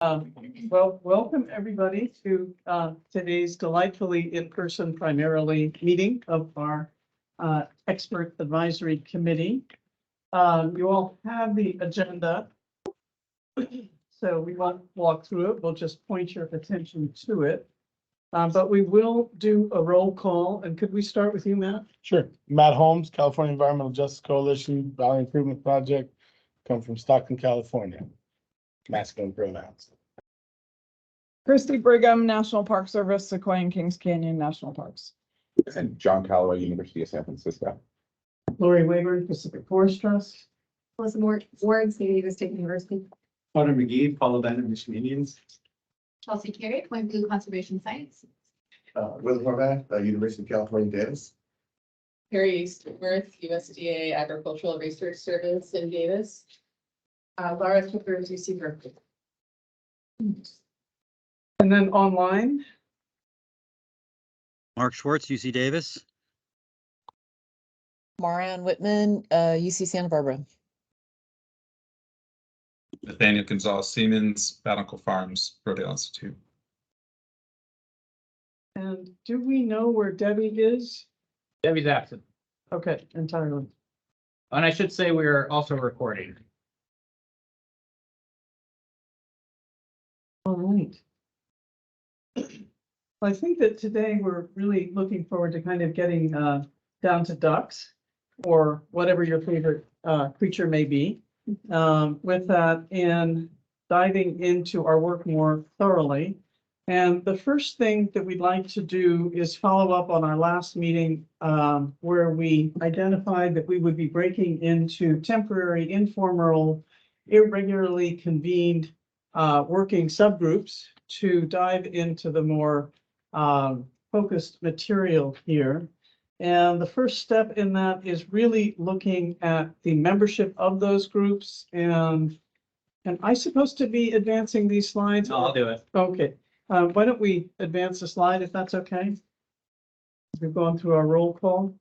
Well, welcome everybody to today's delightfully in-person primarily meeting of our expert advisory committee. You all have the agenda, so we won't walk through it. We'll just point your attention to it. But we will do a roll call. And could we start with you, Matt? Sure. Matt Holmes, California Environmental Justice Coalition, Valley Improvement Project, come from Stockton, California. Masculine pronouns. Christy Brigham, National Park Service, Sequoia and Kings Canyon National Parks. And John Callaway, University of San Francisco. Lori Wayburn, Pacific Forest Trust. Melissa Ward, San Diego State University. Connor McGee, Paulo Band of Mission Indians. Chelsea Carey, Point Blue Conservation Science. Will Horvath, University of California, Davis. Harry Stewart, USDA Agricultural Research Service in Davis. Laura Kippers, UC Berkeley. And then online, Mark Schwartz, UC Davis. Marianne Whitman, UC Santa Barbara. Nathaniel Gonzalez Siemens, Botanical Farms, Rodale Institute. and do we know where Debbie is? Debbie's absent. Okay, entirely. And I should say we're also recording. All right. I think that today we're really looking forward to kind of getting down to ducks or whatever your favorite creature may be. With that and diving into our work more thoroughly. And the first thing that we'd like to do is follow up on our last meeting where we identified that we would be breaking into temporary, informal, irregularly convened working subgroups to dive into the more focused material here. And the first step in that is really looking at the membership of those groups. And am I supposed to be advancing these slides? No, I'll do it. Okay, why don't we advance the slide if that's okay? We've gone through our roll call.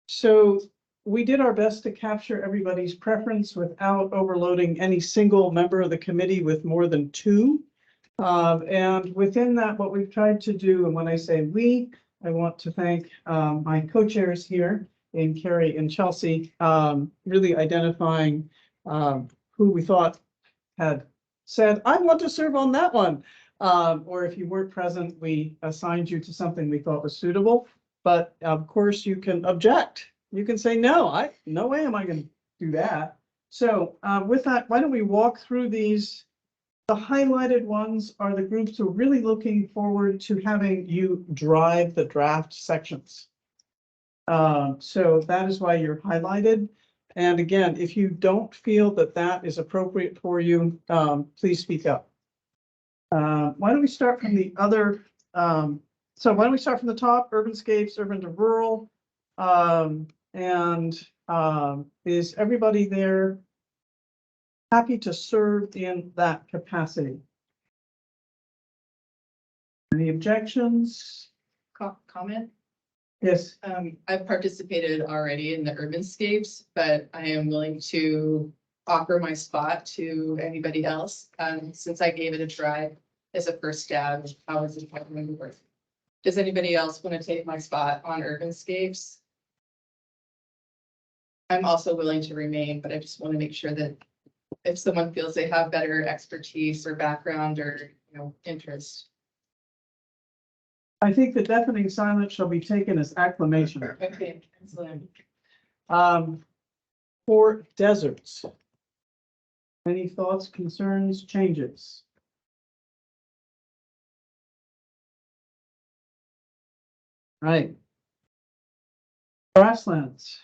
So we did our best to capture everybody's preference without overloading any single member of the committee with more than two. And within that, what we've tried to do, and when I say we, I want to thank my co-chairs here in Carrie and Chelsea, really identifying who we thought had said, I want to serve on that one. Or if you weren't present, we assigned you to something we thought was suitable. But of course, you can object. You can say, no, no way am I going to do that. So with that, why don't we walk through these? The highlighted ones are the groups who are really looking forward to having you drive the draft sections. So that is why you're highlighted. And again, if you don't feel that that is appropriate for you, please speak up. Why don't we start from the other? So why don't we start from the top? Urbanscapes, urban to rural. Is everybody there happy to serve in that capacity? Any objections? Comment? Yes. I've participated already in the Urbanscapes, but I am willing to offer my spot to anybody else. Since I gave it a try as a first stab, how is it going to work? Does anybody else want to take my spot on Urbanscapes? I'm also willing to remain, but I just want to make sure that if someone feels they have better expertise or background or, interest. I think the deafening silence shall be taken as acclamation. Okay, excellent. For deserts. Any thoughts, concerns, changes? Right. Grasslands.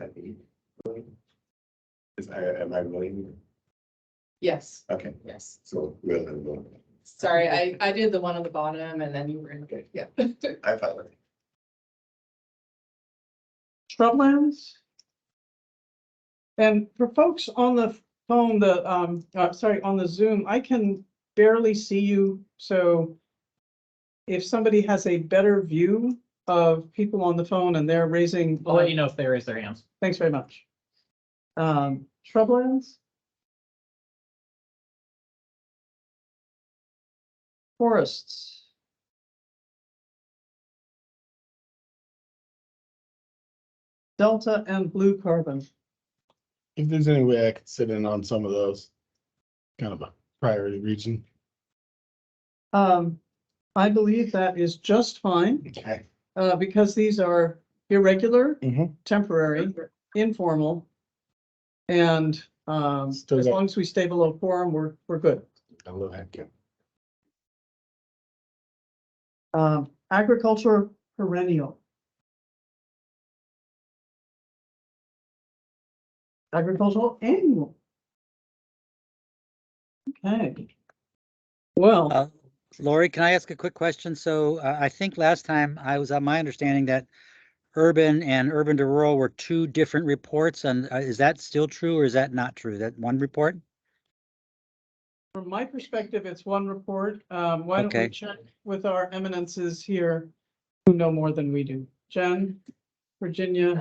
Am I willing? Yes, Okay, yes. so will and will. Sorry, I did the one on the bottom and then you were in. Okay. Yeah. I found it. Shrublands. And for folks on the phone, on the Zoom, I can barely see you. So if somebody has a better view of people on the phone and they're raising. I'll let you know if they raise their hands. Thanks very much. Shrublands? Forests? Delta and blue carbon. If there's any way I could sit in on some of those, kind of a priority region. I believe that is just fine, Okay. because these are irregular, Mhm. temporary, informal. And, Still as got- long as we stay below quorum, we're good. A little heck, yeah. Agriculture perennial. Agricultural annual. Okay. Well, Lori, can I ask a quick question? So I think last time I was, my understanding that urban and urban to rural were two different reports, and is that still true or is that not true? That one report? from my perspective, it's one report. Why don't we Okay. check with our eminences here who know more than we do? Jen, Virginia,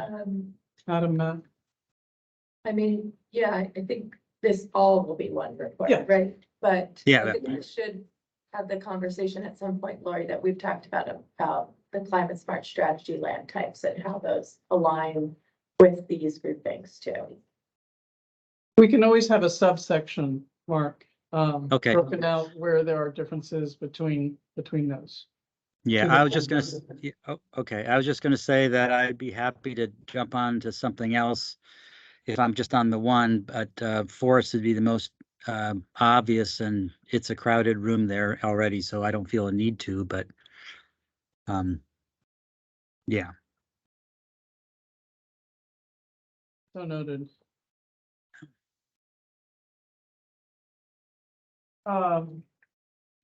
Adam, Matt. I mean, yeah, I think this all will be one report, Yeah. right? But Yeah, I think we should have the conversation at some point, Lori, that we've talked about the climate smart strategy land types and how those align with these groupings too. We can always have a subsection, Mark. Okay. Broken out where there are differences between those. Yeah, To the I was just gonna, point. okay, I was just gonna say that I'd be happy to jump on to something else if I'm just on the one, but forest would be the most obvious, and it's a crowded room there already, so I don't feel a need to, but yeah. So noted.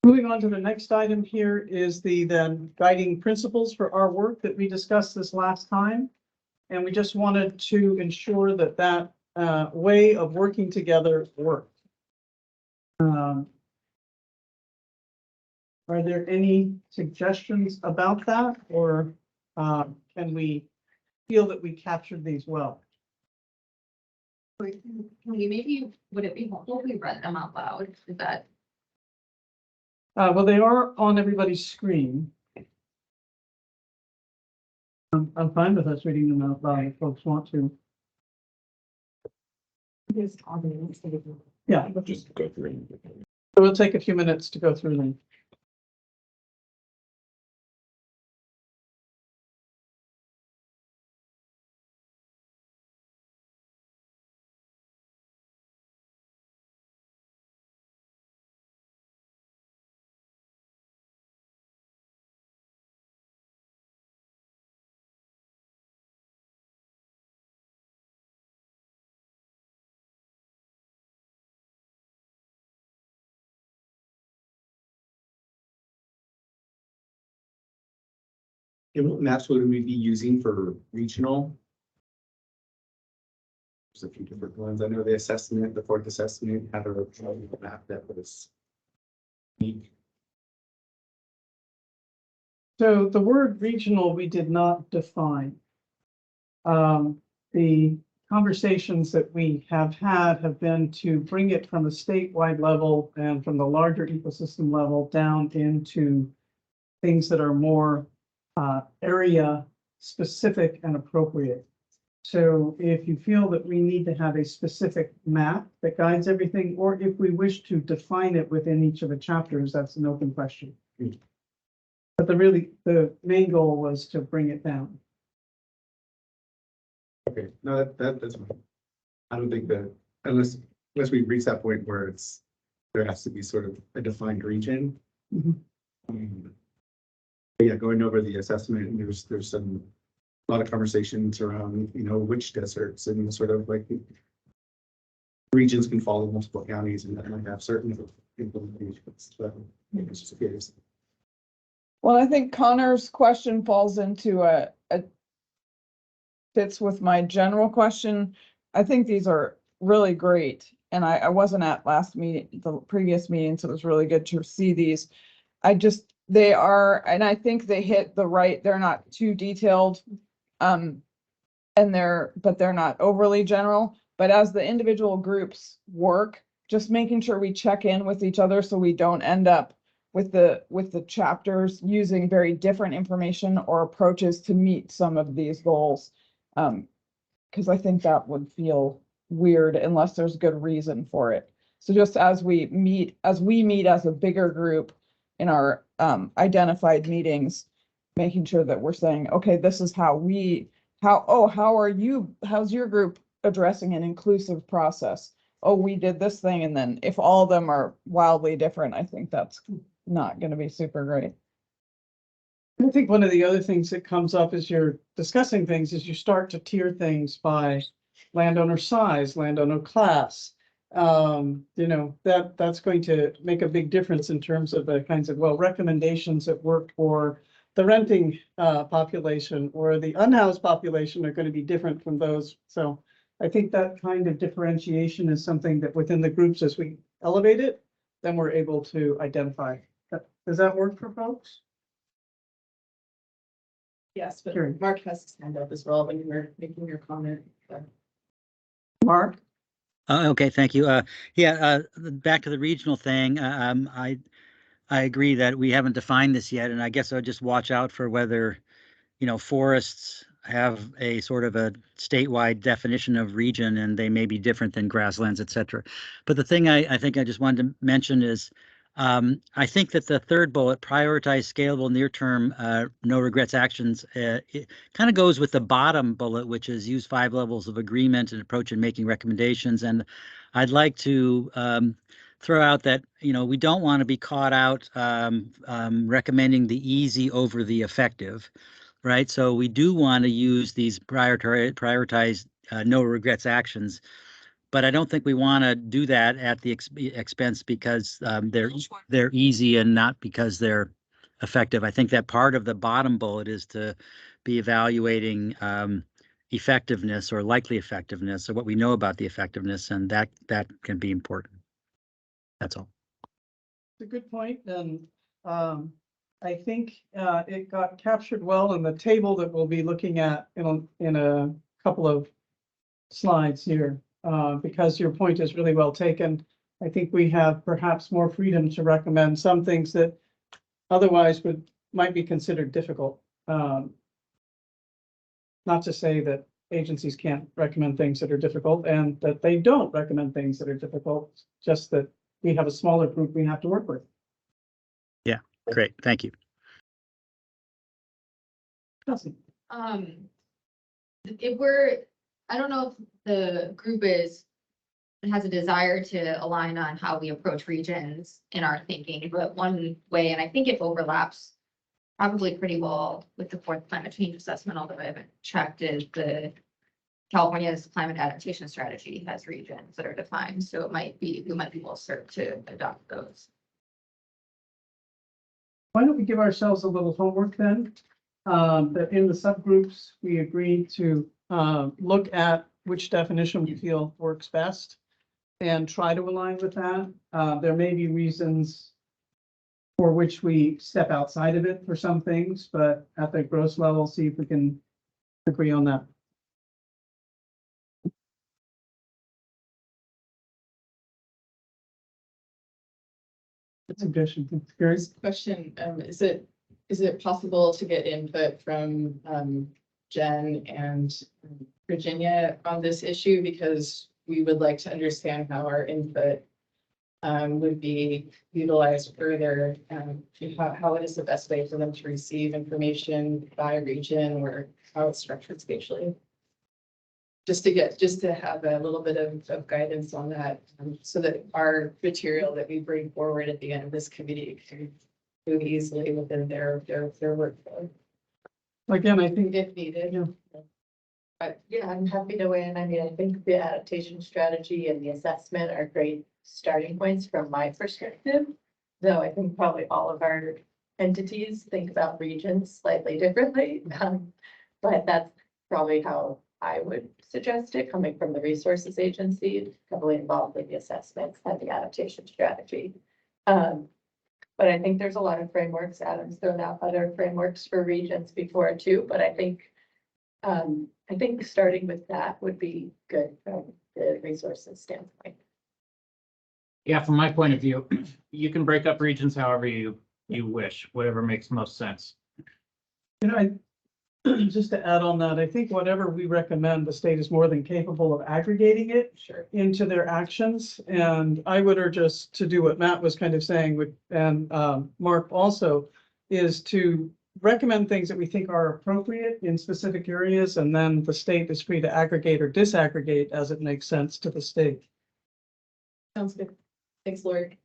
Moving on to the next item here is the then guiding principles for our work that we discussed this last time. And we just wanted to ensure that that way of working together worked. Are there any suggestions about that, or can we feel that we captured these well? Can we maybe, would it be helpful if we read them out loud? Is that, Well, they are on everybody's screen. I'm fine with us reading them out loud if folks want to. Yeah, Just go through. so we'll take a few minutes to go through them. And what maps would we be using for regional? There's a few different ones. I know the assessment, the fourth assessment had a map that was unique. So the word regional, we did not define. The conversations that we have had have been to bring it from a statewide level and from the larger ecosystem level down into things that are more area specific and appropriate. So if you feel that we need to have a specific map that guides everything, or if we wish to define it within each of the chapters, that's an open question. But the main goal was to bring it down. Okay, no, that's fine. I don't think that unless we reach that point where there has to be sort of a defined region. Mhm. But yeah, going over the assessment, and there's a lot of conversations around, which deserts and sort of like regions can follow multiple counties and that might have certain implementations. So it's just curious. Well, I think Connor's question falls into a fits with my general question. I think these are really great. And I wasn't at the previous meeting, so it was really good to see these. They are, and I think they hit they're not too detailed. But they're not overly general. But as the individual groups work, just making sure we check in with each other so we don't end up with the chapters using very different information or approaches to meet some of these goals. Because I think that would feel weird unless there's good reason for it. So just as we meet as a bigger group in our identified meetings, making sure that we're saying, okay, this is how's your group addressing an inclusive process? Oh, we did this thing, and then if all of them are wildly different, I think that's not going to be super great. I think one of the other things that comes up as you're discussing things is you start to tier things by landowner size, landowner class. That's going to make a big difference in terms of the kinds of, recommendations that work for the renting population or the unhoused population are going to be different from those. So I think that kind of differentiation is something that within the groups, as we elevate it, then we're able to identify. Does that work for folks? Yes, but Sure. Mark has his hand up as well when you were making your comment. Mark? Okay, thank you. Back to the regional thing. I agree that we haven't defined this yet, and I guess I would just watch out for whether, forests have a sort of a statewide definition of region, and they may be different than grasslands, et cetera. But the thing I think I just wanted to mention is, I think that the third bullet, prioritize scalable near-term, no regrets actions, it kind of goes with the bottom bullet, which is use 5 levels of agreement and approach in making recommendations. And I'd like to throw out that, we don't want to be caught out recommending the easy over the effective, right? So we do want to use these prioritize no regrets actions. But I don't think we want to do that at the expense because they're easy and not because they're effective. I think that part of the bottom bullet is to be evaluating effectiveness or likely effectiveness, or what we know about the effectiveness, and that can be important. That's all. It's a good point, and I think it got captured well in the table that we'll be looking at in a couple of slides here. Because your point is really well taken. I think we have perhaps more freedom to recommend some things that otherwise might be considered difficult. Not to say that agencies can't recommend things that are difficult and that they don't recommend things that are difficult, just that we have a smaller group we have to work with. Yeah, great. Thank you. Kelsey. I don't know if the group has a desire to align on how we approach regions in our thinking, but one way, and I think it overlaps probably pretty well with the 4th climate change assessment, although I haven't checked, is the California's climate adaptation strategy has regions that are defined. So we might be well served to adopt those. Why don't we give ourselves a little homework then? That in the subgroups, we agreed to look at which definition we feel works best and try to align with that. There may be reasons for which we step outside of it for some things, but at the gross level, see if we can agree on that. Suggestion. Curious question. Is it possible to get input from Jen and Virginia on this issue? Because we would like to understand how our input would be utilized further. How it is the best way for them to receive information by region, or how it's structured spatially. Just to have a little bit of guidance on that, so that our material that we bring forward at the end of this committee can move easily within their workflow. again, I think If needed. Yeah. But yeah, I'm happy to weigh in. I mean, I think the adaptation strategy and the assessment are great starting points from my perspective. Though I think probably all of our entities think about regions slightly differently. But that's probably how I would suggest it, coming from the resources agency, heavily involved with the assessments and the adaptation strategy. But I think there's a lot of frameworks. Adam's thrown out other frameworks for regions before too, but I think starting with that would be good the resources standpoint. Yeah, from my point of view, you can break up regions however you wish, whatever makes most sense. You know, just to add on that, I think whatever we recommend, the state is more than capable of aggregating it Sure. into their actions. And I would urge us to do what Matt was kind of saying, and Mark also, is to recommend things that we think are appropriate in specific areas, and then the state is free to aggregate or disaggregate as it makes sense to the state. Sounds good. Thanks, Lori.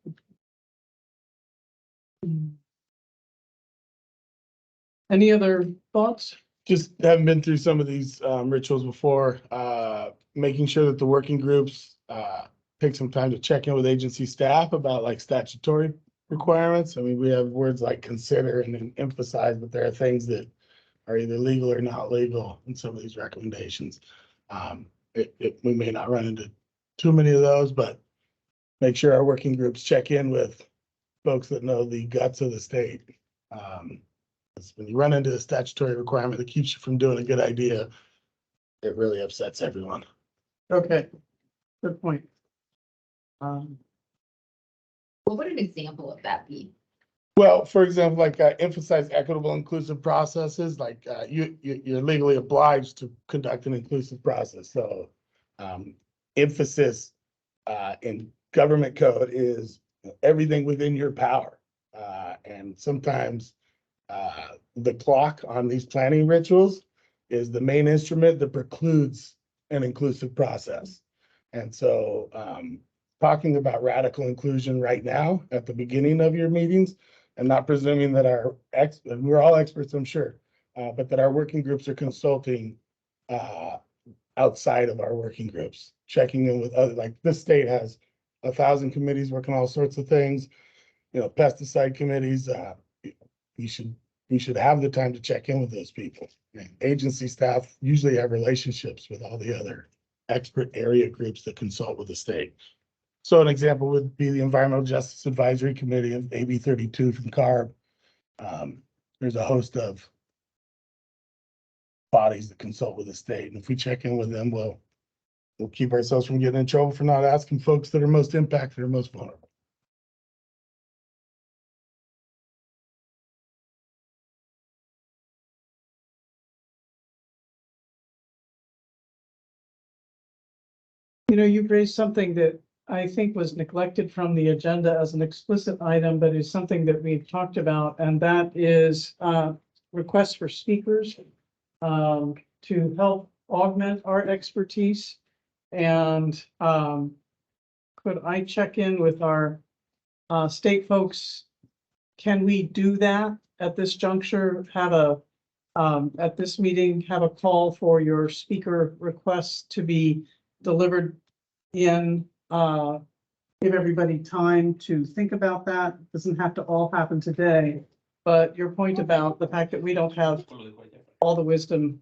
Any other thoughts? Just having been through some of these rituals before, making sure that the working groups take some time to check in with agency staff about like statutory requirements. I mean, we have words like consider and then emphasize, but there are things that are either legal or not legal in some of these recommendations. We may not run into too many of those, but make sure our working groups check in with folks that know the guts of the state. When you run into a statutory requirement that keeps you from doing a good idea, it really upsets everyone. Okay, good point. What would an example of that be? Well, for example, like emphasize equitable, inclusive processes, like you're legally obliged to conduct an inclusive process. So emphasis in government code is everything within your power. And sometimes the clock on these planning rituals is the main instrument that precludes an inclusive process. And so talking about radical inclusion right now at the beginning of your meetings, and not presuming that we're all experts, I'm sure, but that our working groups are consulting outside of our working groups, checking in with other, like this state has 1,000 committees working on all sorts of things, pesticide committees. You should have the time to check in with those people. Agency staff usually have relationships with all the other expert area groups that consult with the state. So an example would be the Environmental Justice Advisory Committee of AB 32 from CARB. There's a host of bodies that consult with the state. And if we check in with them, we'll keep ourselves from getting in trouble for not asking folks that are most impacted or most vulnerable. You've raised something that I think was neglected from the agenda as an explicit item, but is something that we've talked about, and that is requests for speakers to help augment our expertise. And could I check in with our state folks? Can we do that at this juncture? At this meeting, have a call for your speaker requests to be delivered in, give everybody time to think about that. It doesn't have to all happen today, but your point about the fact that we don't have all the wisdom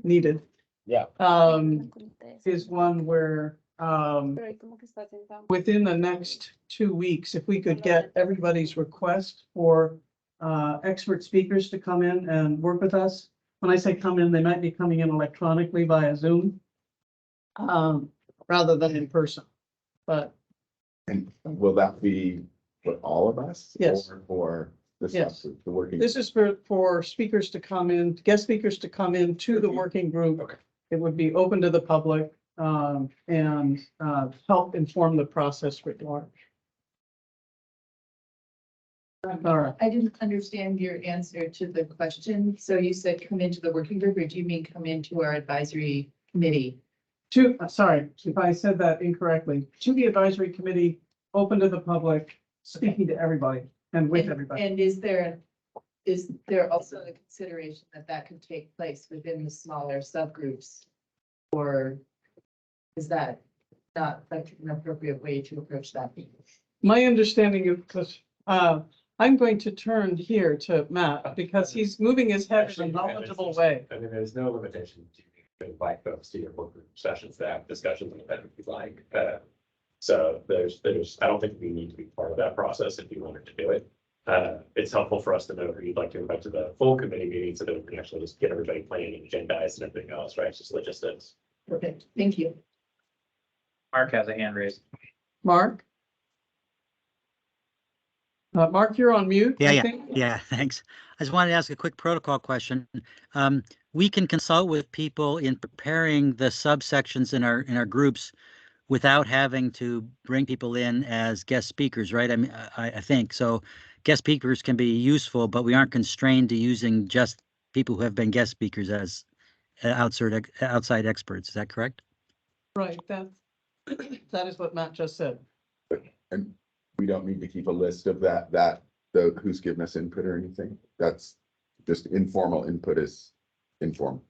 needed. Yeah. Is one where within the next 2 weeks, if we could get everybody's request for expert speakers to come in and work with us. When I say come in, they might be coming in electronically via Zoom rather than in person. But And will that be for all of us? Yes. Or for the Yes. stuff, the working? this is for speakers to come in, guest speakers to come in to the working group. Okay. It would be open to the public and help inform the process writ large. All right. I didn't understand your answer to the question. So you said come into the working group, or do you mean come into our advisory committee? Sorry, if I said that incorrectly, to the advisory committee, open to the public, speaking to everybody and with everybody. And is there also a consideration that could take place within the smaller subgroups? Or is that not like an appropriate way to approach that? My understanding of, because I'm going to turn here to Matt because he's moving his head in a knowledgeable way. I mean, there's no limitation to invite folks to your book group sessions to have discussions on that if you'd like. So I don't think we need to be part of that process if you wanted to do it. It's helpful for us to know who you'd like to invite to the full committee meeting so that we can actually just get everybody planning and agendized and everything else, right? It's just logistics. Perfect, thank you. Mark has a hand raised. Mark? Mark, you're on mute, Yeah, I yeah, think. yeah, thanks. I just wanted to ask a quick protocol question. We can consult with people in preparing the subsections in our groups without having to bring people in as guest speakers, right? I mean, I think so. Guest speakers can be useful, but we aren't constrained to using just people who have been guest speakers as outside experts. Is that correct? Right, that is what Matt just said. And we don't need to keep a list of who's given us input or anything. That's just informal input is informal.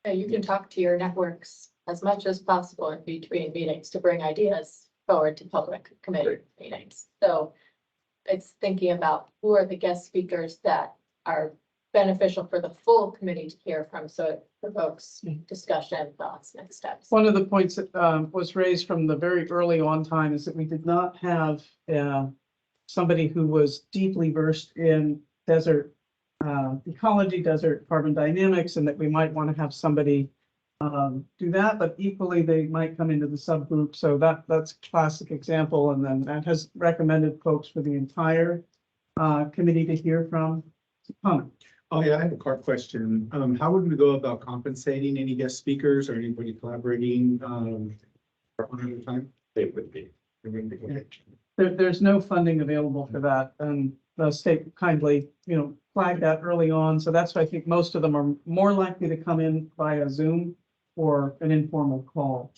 Yeah, you can talk to your networks as much as possible in between meetings to bring ideas forward to public committee meetings. So it's thinking about who are the guest speakers that are beneficial for the full committee to hear from, so it provokes discussion, thoughts, next steps. One of the points that was raised from the very early on time is that we did not have somebody who was deeply versed in desert ecology, desert carbon dynamics, and that we might want to have somebody do that, but equally they might come into the subgroup. So that's a classic example. And then that has recommended folks for the entire committee to hear from. Comment. Oh, yeah, I have a quick question. How would we go about compensating any guest speakers or anybody collaborating, for one at a time? It would be. There's no funding available for that, and the state kindly, flagged that early on. So that's why I think most of them are more likely to come in via Zoom or an informal call.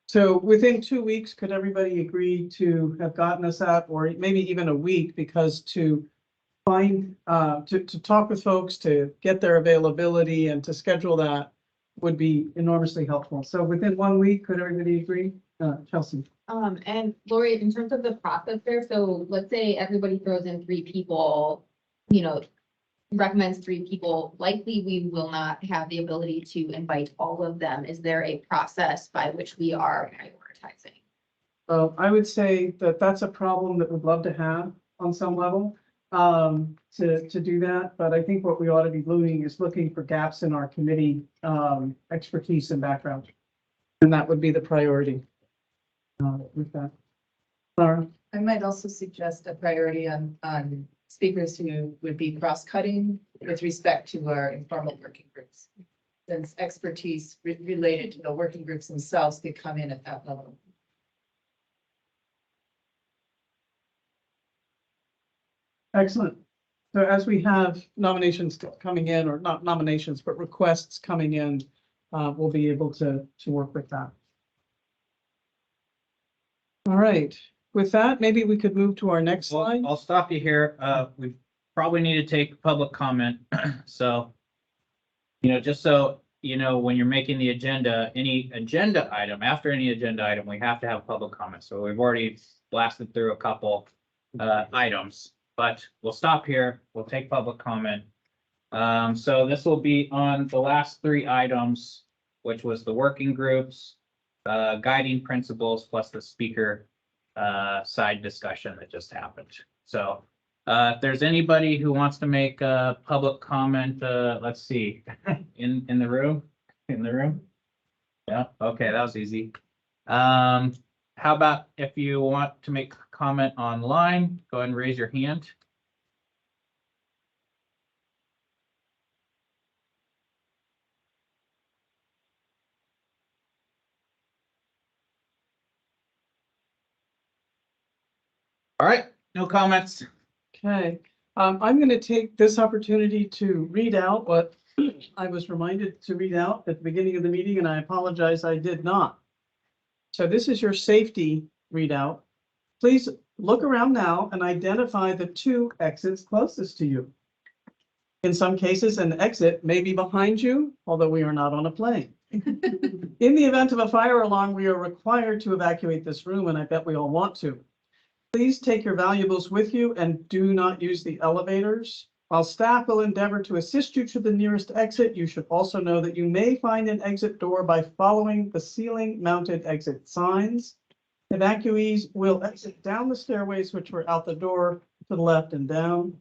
So within 2 weeks, could everybody agree to have gotten us that, or maybe even a week, because to find, to talk with folks, to get their availability and to schedule that would be enormously helpful. So within 1 week, could everybody agree? Chelsea? And Lori, in terms of the process there, so let's say everybody throws in 3 people, recommends 3 people, likely we will not have the ability to invite all of them. Is there a process by which we are prioritizing? Well, I would say that that's a problem that we'd love to have on some level, to do that. But I think what we ought to be doing is looking for gaps in our committee, expertise and background. And that would be the priority. With that. Laura? I might also suggest a priority on speakers who would be cross-cutting with respect to our informal working groups. Since expertise related to the working groups themselves could come in at that level. Excellent. So as we have nominations coming in, or not nominations, but requests coming in, we'll be able to work with that. All right. With that, maybe we could move to our next slide. I'll stop you here. We probably need to take public comment. So, just so you know, when you're making the agenda, any agenda item, after any agenda item, we have to have public comment. So we've already blasted through a couple items, but we'll stop here. We'll take public comment. So this will be on the last 3 items, which was the working groups, guiding principles, plus the speaker side discussion that just happened. So if there's anybody who wants to make a public comment, let's see, in the room, yeah, okay, that was easy. How about if you want to make a comment online, go ahead and raise your hand. All right, no comments. Okay. I'm going to take this opportunity to read out what I was reminded to read out at the beginning of the meeting, and I apologize, I did not. So this is your safety readout. Please look around now and identify the 2 exits closest to you. In some cases, an exit may be behind you, although we are not on a plane. In the event of a fire alarm, we are required to evacuate this room, and I bet we all want to. Please take your valuables with you and do not use the elevators. While staff will endeavor to assist you to the nearest exit, you should also know that you may find an exit door by following the ceiling-mounted exit signs. Evacuees will exit down the stairways, which were out the door to the left and down.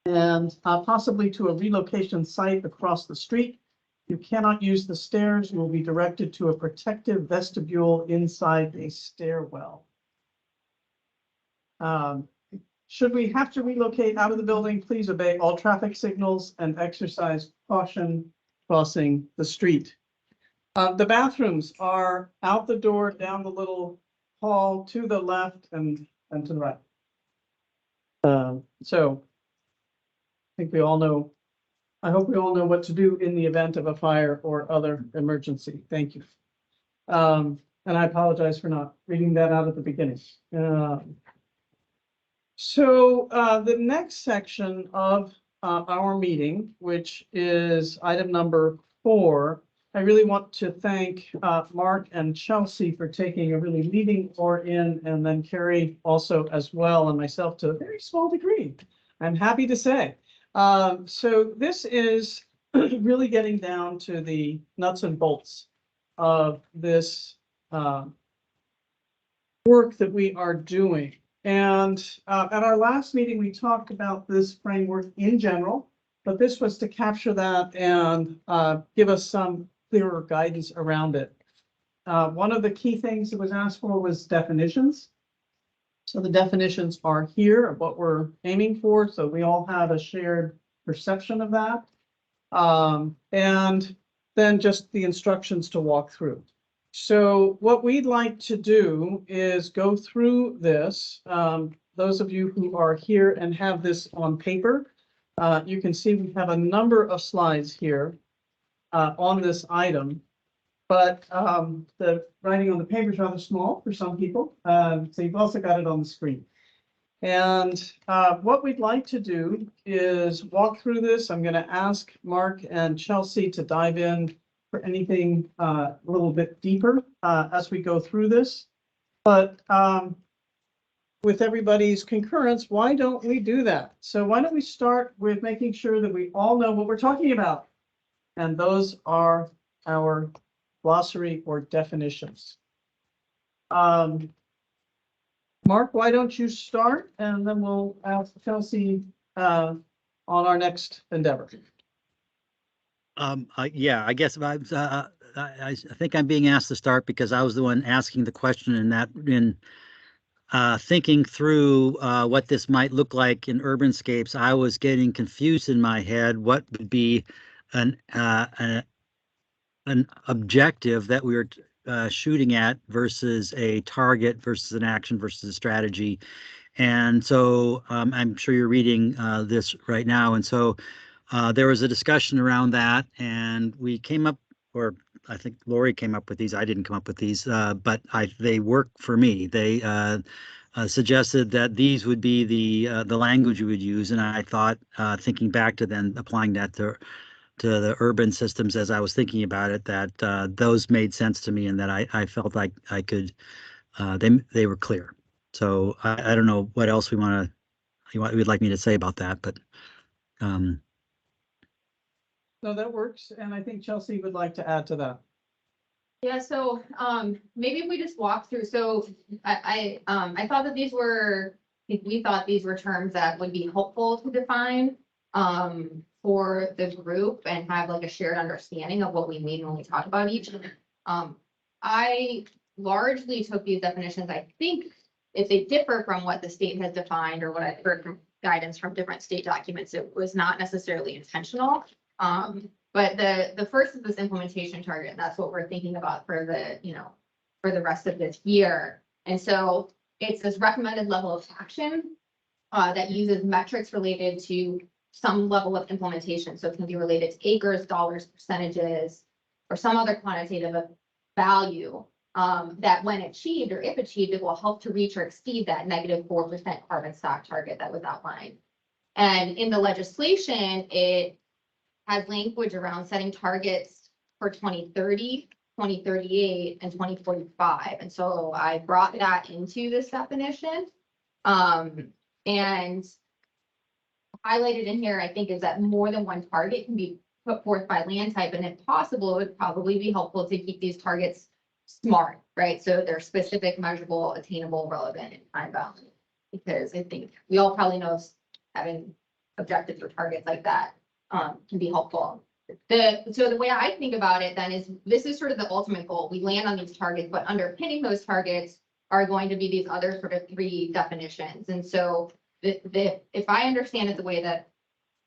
and possibly to a relocation site across the street. You cannot use the stairs. You will be directed to a protective vestibule inside a stairwell. Should we have to relocate out of the building, please obey all traffic signals and exercise caution crossing the street. The bathrooms are out the door, down the little hall to the left and to the right. So I think we all know, I hope we all know what to do in the event of a fire or other emergency. Thank you. And I apologize for not reading that out at the beginning. So the next section of our meeting, which is item number 4, I really want to thank Mark and Chelsea for taking a really leading oar in, and then Carrie also as well, and myself to a very small degree, I'm happy to say. So this is really getting down to the nuts and bolts of this work that we are doing. And at our last meeting, we talked about this framework in general, but this was to capture that and give us some clearer guidance around it. One of the key things that was asked for was definitions. So the definitions are here of what we're aiming for. So we all have a shared perception of that. And then just the instructions to walk through. So what we'd like to do is go through this. Those of you who are here and have this on paper, you can see we have a number of slides here on this item. But the writing on the paper is rather small for some people. So you've also got it on the screen. And what we'd like to do is walk through this. I'm going to ask Mark and Chelsea to dive in for anything a little bit deeper as we go through this. But with everybody's concurrence, why don't we do that? So why don't we start with making sure that we all know what we're talking about? And those are our glossary or definitions. Mark, why don't you start, and then we'll ask Chelsea on our next endeavor. Yeah, I guess I think I'm being asked to start because I was the one asking the question, and that in thinking through what this might look like in urbanscapes, I was getting confused in my head. What would be an objective that we were shooting at versus a target versus an action versus a strategy? And so I'm sure you're reading this right now, and so there was a discussion around that, and we came up, or I think Lori came up with these. I didn't come up with these, but they work for me. They suggested that these would be the language you would use, and I thought, thinking back to then applying that to the urban systems as I was thinking about it, that those made sense to me, and that I felt like I could. They were clear. So I don't know what else we'd like me to say about that, but. No, that works. And I think Chelsea would like to add to that. Yeah, so maybe if we just walk through, so I thought that these were, we thought these were terms that would be helpful to define for the group and have like a shared understanding of what we mean when we talk about each. I largely took these definitions, I think if they differ from what the state has defined or what I've heard from guidance from different state documents, it was not necessarily intentional. But the first is this implementation target, and that's what we're thinking about for the, for the rest of this year. And so it's this recommended level of action that uses metrics related to some level of implementation. So it can be related to acres, dollars, percentages, or some other quantitative value that when achieved, or if achieved, it will help to reach or exceed that -4% carbon stock target that was outlined. And in the legislation, it has language around setting targets for 2030, 2038, and 2045. And so I brought that into this definition. And highlighted in here, I think, is that more than one target can be put forth by land type. And if possible, it would probably be helpful to keep these targets smart, right? So they're specific, measurable, attainable, relevant, and time bound. Because I think we all probably know, having objectives or targets like that, can be helpful. So the way I think about it then is this is sort of the ultimate goal. We land on these targets, but underpinning those targets are going to be these other sort of 3 definitions. And so if I understand it the way that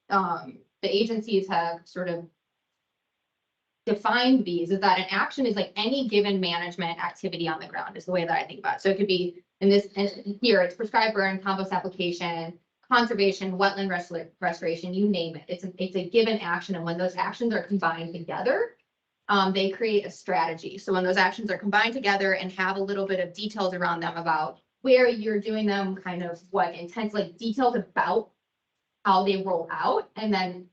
the agencies have sort of defined these, is that an action is like any given management activity on the ground is the way that I think about it. So it could be in this, and here it's prescribed burn, compost application, conservation, wetland restoration, you name it. It's a given action. And when those actions are combined together, they create a strategy. So when those actions are combined together and have a little bit of details around them about where you're doing them, kind of what intent, like details about how they roll out. And then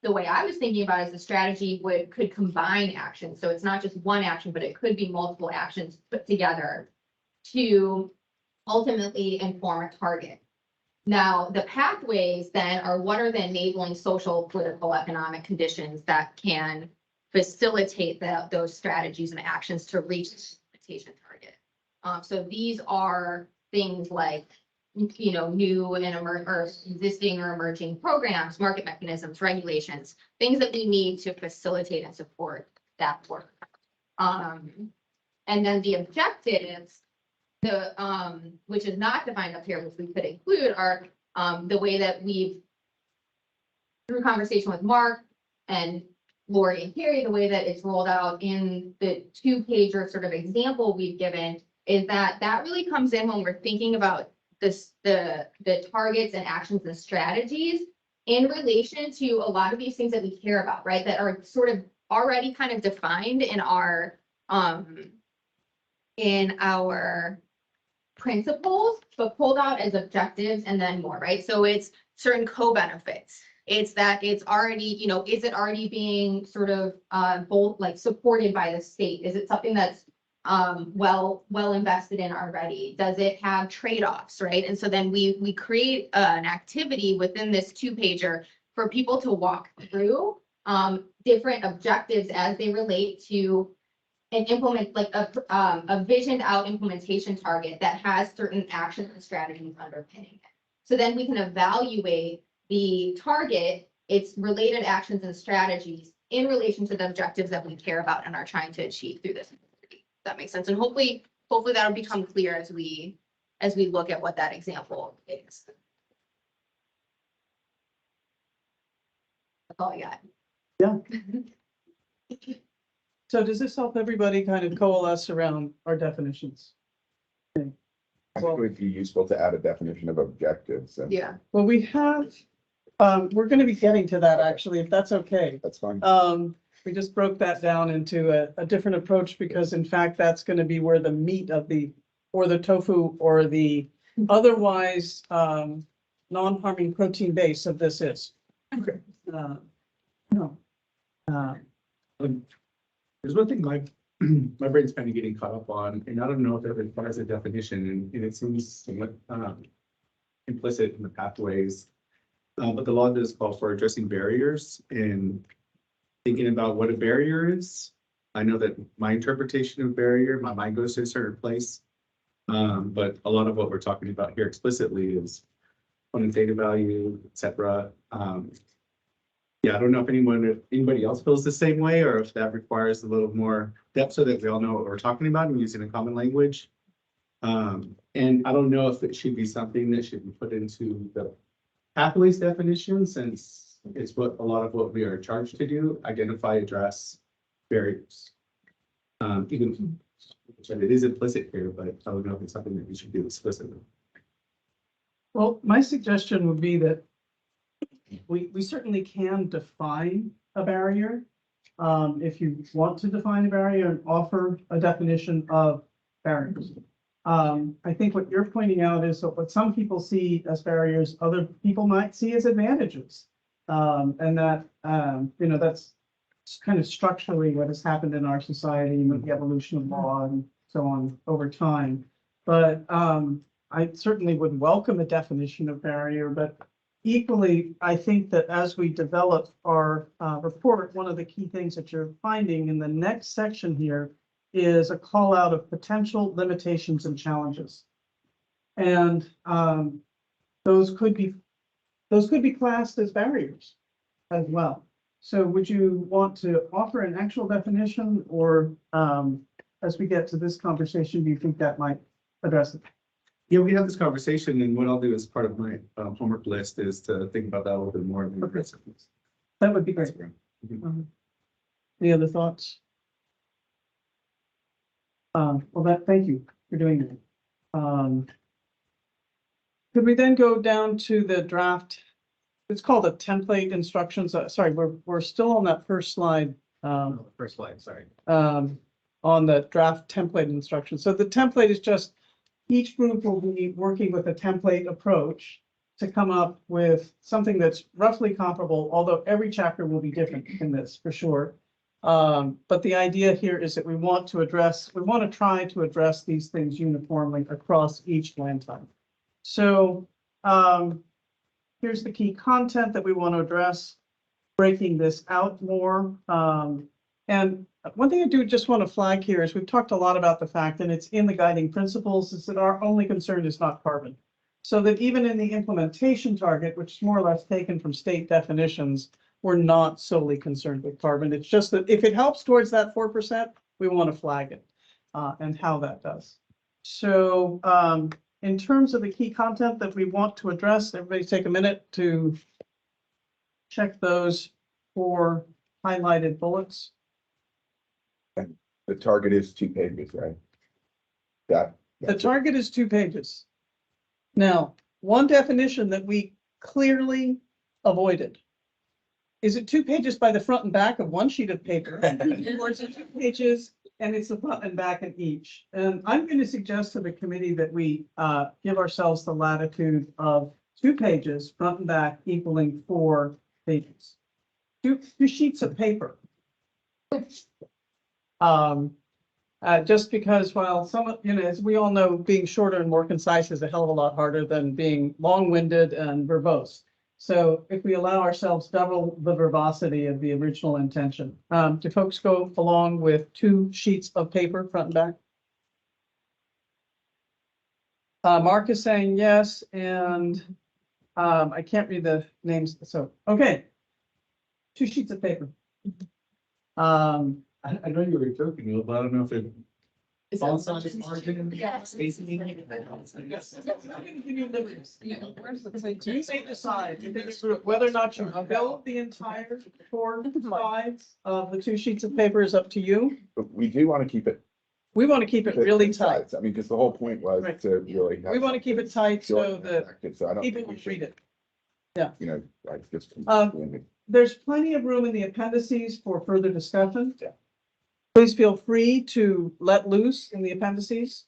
the way I was thinking about it is the strategy could combine actions. So it's not just one action, but it could be multiple actions put together to ultimately inform a target. Now, the pathways then are what are the enabling social, political, economic conditions that can facilitate those strategies and actions to reach the implementation target. So these are things like, you know, new and existing or emerging programs, market mechanisms, regulations, things that we need to facilitate and support that work. And then the objectives, which is not defined up here, which we could include, are the way that we've, through conversation with Mark and Lori and Carrie, the way that it's rolled out in the 2-pager sort of example we've given is that really comes in when we're thinking about the targets and actions and strategies in relation to a lot of these things that we care about, right? That are sort of already kind of defined in our principles, but pulled out as objectives and then more, right? So it's certain co-benefits. It's that it's already, you know, is it already being sort of both like supported by the state? Is it something that's well invested in already? Does it have trade-offs, right? And so then we create an activity within this 2-pager for people to walk through different objectives as they relate to and implement like a visioned out implementation target that has certain actions and strategies underpinning it. So then we can evaluate the target, its related actions and strategies in relation to the objectives that we care about and are trying to achieve through this. That makes sense. And hopefully that'll become clear as we look at what that example is. That's all I got. Yeah. So does this help everybody kind of coalesce around our definitions? Okay. I think it would be useful to add a definition of objectives. And Yeah. Well, we have, we're going to be getting to that actually, if that's okay. that's fine. We just broke that down into a different approach because in fact, that's going to be where the meat of or the tofu or the otherwise non-harming protein base of this is. Okay. No. There's one thing my brain's kind of getting caught up on, and I don't know if it requires a definition, and it seems somewhat implicit in the pathways. But the law does call for addressing barriers and thinking about what a barrier is. I know that my interpretation of barrier, my mind goes to a certain place. But a lot of what we're talking about here explicitly is quantitative value, et cetera. Yeah, I don't know if anybody else feels the same way, or if that requires a little more depth so that we all know what we're talking about and using a common language. And I don't know if it should be something that should be put into the pathways definition, since it's what a lot of what we are charged to do: identify, address barriers. Even it is implicit here, but I don't know if it's something that we should do explicitly. Well, my suggestion would be that we certainly can define a barrier. If you want to define a barrier and offer a definition of barriers. I think what you're pointing out is what some people see as barriers, other people might see as advantages. And that, you know, that's kind of structurally what has happened in our society with the evolution of law and so on over time. But I certainly would welcome a definition of barrier, but equally, I think that as we develop our report, one of the key things that you're finding in the next section here is a call out of potential limitations and challenges. And those could be those could be classed as barriers as well. So would you want to offer an actual definition, or as we get to this conversation, do you think that might address it? Yeah, we have this conversation, and what I'll do as part of my homework list is to think about that a little bit more. Okay. That would be great. Any other thoughts? Well, thank you for doing that. Could we then go down to the draft? It's called a template instructions. Sorry, we're still on that first slide. First slide, sorry. On the draft template instructions. So the template is just, each group will be working with a template approach to come up with something that's roughly comparable, although every chapter will be different in this for sure. But the idea here is that we want to try to address these things uniformly across each land type. So here's the key content that we want to address, breaking this out more. And one thing I do just want to flag here is we've talked a lot about the fact, and it's in the guiding principles, is that our only concern is not carbon. So that even in the implementation target, which is more or less taken from state definitions, we're not solely concerned with carbon. It's just that if it helps towards that 4%, we want to flag it and how that does. So in terms of the key content that we want to address, everybody take a minute to check those 4 highlighted bullets. The target is 2 pages, right? The target is 2 pages. Now, one definition that we clearly avoided. Is it 2 pages by the front and back of one sheet of paper? Or is it 2 pages and it's the front and back in each? And I'm going to suggest to the committee that we give ourselves the latitude of 2 pages, front and back, equaling 4 pages. 2 sheets of paper. Just because while some, as we all know, being shorter and more concise is a hell of a lot harder than being long-winded and verbose. So if we allow ourselves double the verbosity of the original intention, do folks go along with 2 sheets of paper, front and back? Mark is saying yes, and I can't read the names. So, okay. 2 sheets of paper. I know you were joking, but I don't know if it. Is All that sides something- margin. Yeah. Spacing. You may decide whether or not you fill the entire 4 sides of the 2 sheets of paper is up to you. But we do want to keep it. We want to keep it really tight. I mean, because the whole point was Right. to really. We want to keep it tight so that So I don't people think we will read should, it. you know, like just. There's plenty of room in the appendices for further discussion. Please feel free to let loose in the appendices.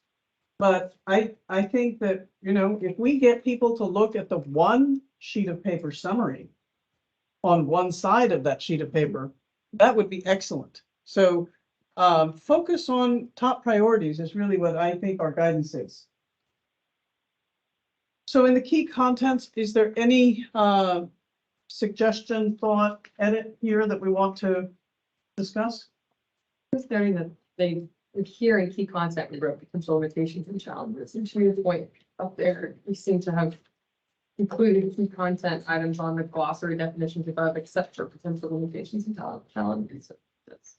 But I think that, if we get people to look at the 1 sheet of paper summary on one side of that sheet of paper, that would be excellent. So focus on top priorities is really what I think our guidance is. So in the key contents, is there any suggestion, thought, edit here that we want to discuss? Just noting that they, here in key content, we wrote potential limitations and challenges, and to your point up there, we seem to have included key content items on the glossary definitions above, except for potential limitations and challenges. So that's.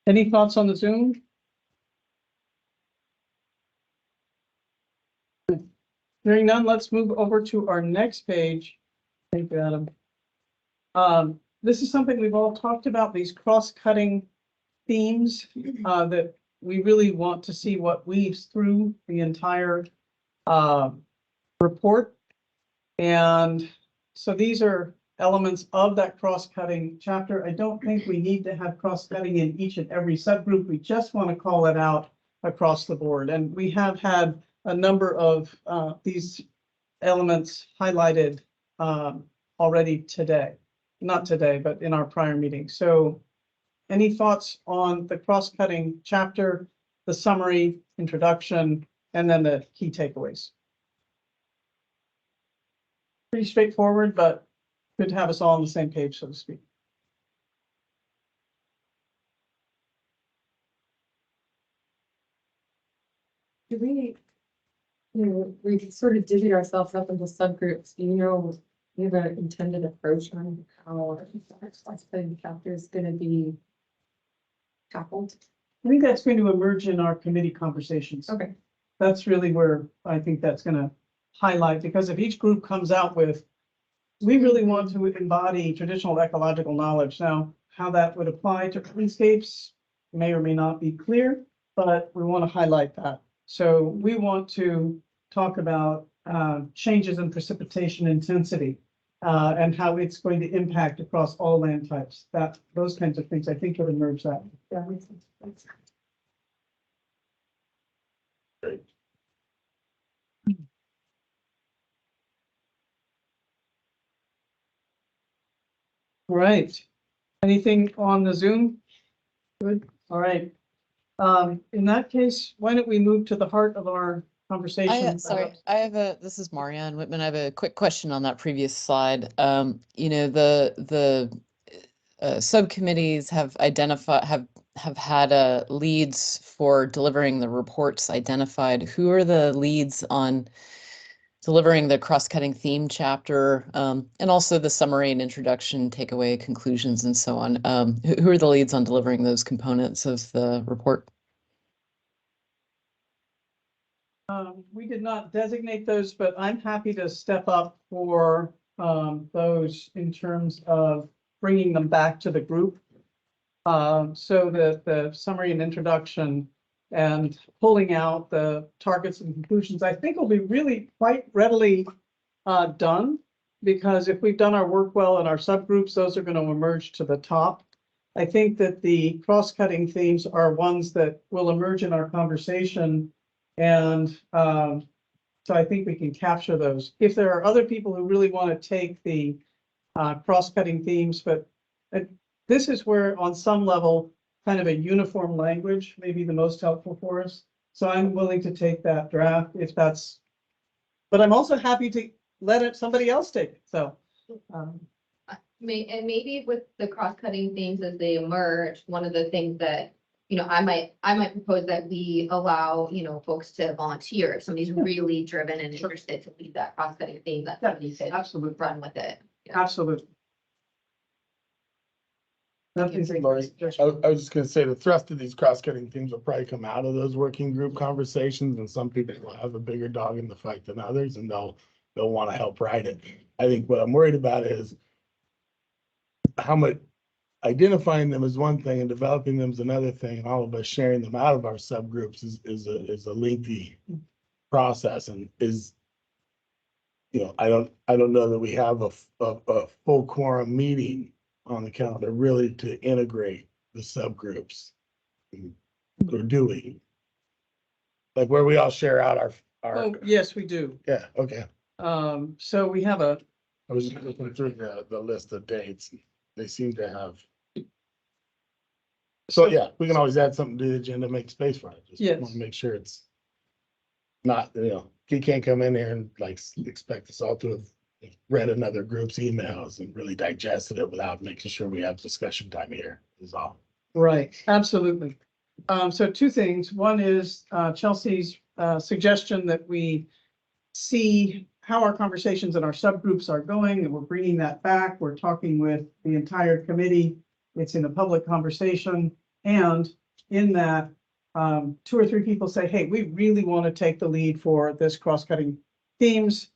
Any thoughts on the Zoom? Hearing none, let's move over to our next page. Thank you, Adam. This is something we've all talked about, these cross-cutting themes that we really want to see what weaves through the entire report. And so these are elements of that cross-cutting chapter. I don't think we need to have cross-cutting in each and every subgroup. We just want to call it out across the board. And we have had a number of these elements highlighted already today. Not today, but in our prior meeting. So any thoughts on the cross-cutting chapter, the summary, introduction, and then the key takeaways? Pretty straightforward, but good to have us all on the same page, so to speak. Do we, we sort of divvy ourselves up into subgroups, we have an intended approach on how our study chapter is gonna be tackled? I think that's going to emerge in our committee conversations. Okay. That's really where I think that's gonna highlight, because if each group comes out with, we really want to embody traditional ecological knowledge. Now, how that would apply to landscapes may or may not be clear, but we want to highlight that. So we want to talk about changes in precipitation intensity and how it's going to impact across all land types. Those kinds of things, I think, would emerge that. Yeah, makes sense. Thanks. Right. Anything on the Zoom? Good. All right. In that case, why don't we move to the heart of our conversation? This is Marianne Whitman. I have a quick question on that previous slide. The subcommittees have had leads for delivering the reports identified. Who are the leads on delivering the cross-cutting theme chapter, and also the summary and introduction, takeaway, conclusions, and so on? Who are the leads on delivering those components of the report? We did not designate those, but I'm happy to step up for those in terms of bringing them back to the group. So the summary and introduction and pulling out the targets and conclusions, I think will be really quite readily done, because if we've done our work well in our subgroups, those are going to emerge to the top. I think that the cross-cutting themes are ones that will emerge in our conversation. And so I think we can capture those. If there are other people who really want to take the cross-cutting themes, but this is where on some level, kind of a uniform language may be the most helpful for us. So I'm willing to take that draft if that's, but I'm also happy to let somebody else take it. So. And maybe with the cross-cutting themes as they emerge, one of the things that, I might propose that we allow, folks to volunteer. If somebody's really driven and interested to lead that cross-cutting theme, that somebody could absolutely run with it. Absolutely. I was just gonna say, the thrust of these cross-cutting themes will probably come out of those working group conversations, and some people will have a bigger dog in the fight than others, and they'll want to help write it. I think what I'm worried about is how much identifying them is one thing and developing them is another thing, and all of us sharing them out of our subgroups is a lengthy process, and I don't know that we have a full quorum meeting on the calendar really to integrate the subgroups. We're doing like where we all share out our. Oh, yes, we do. Yeah, okay. So we have I was just looking through the list of dates. They seem to have. So yeah, we can always add something to the agenda, make space for it. Just want to make sure it's not, you can't come in here and expect us all to have read another group's emails and really digested it without making sure we have discussion time here is all. Right, absolutely. So two things. One is Chelsea's suggestion that we see how our conversations in our subgroups are going, and we're bringing that back. We're talking with the entire committee. It's in a public conversation. And in that, 2 or 3 people say, hey, we really want to take the lead for this cross-cutting themes.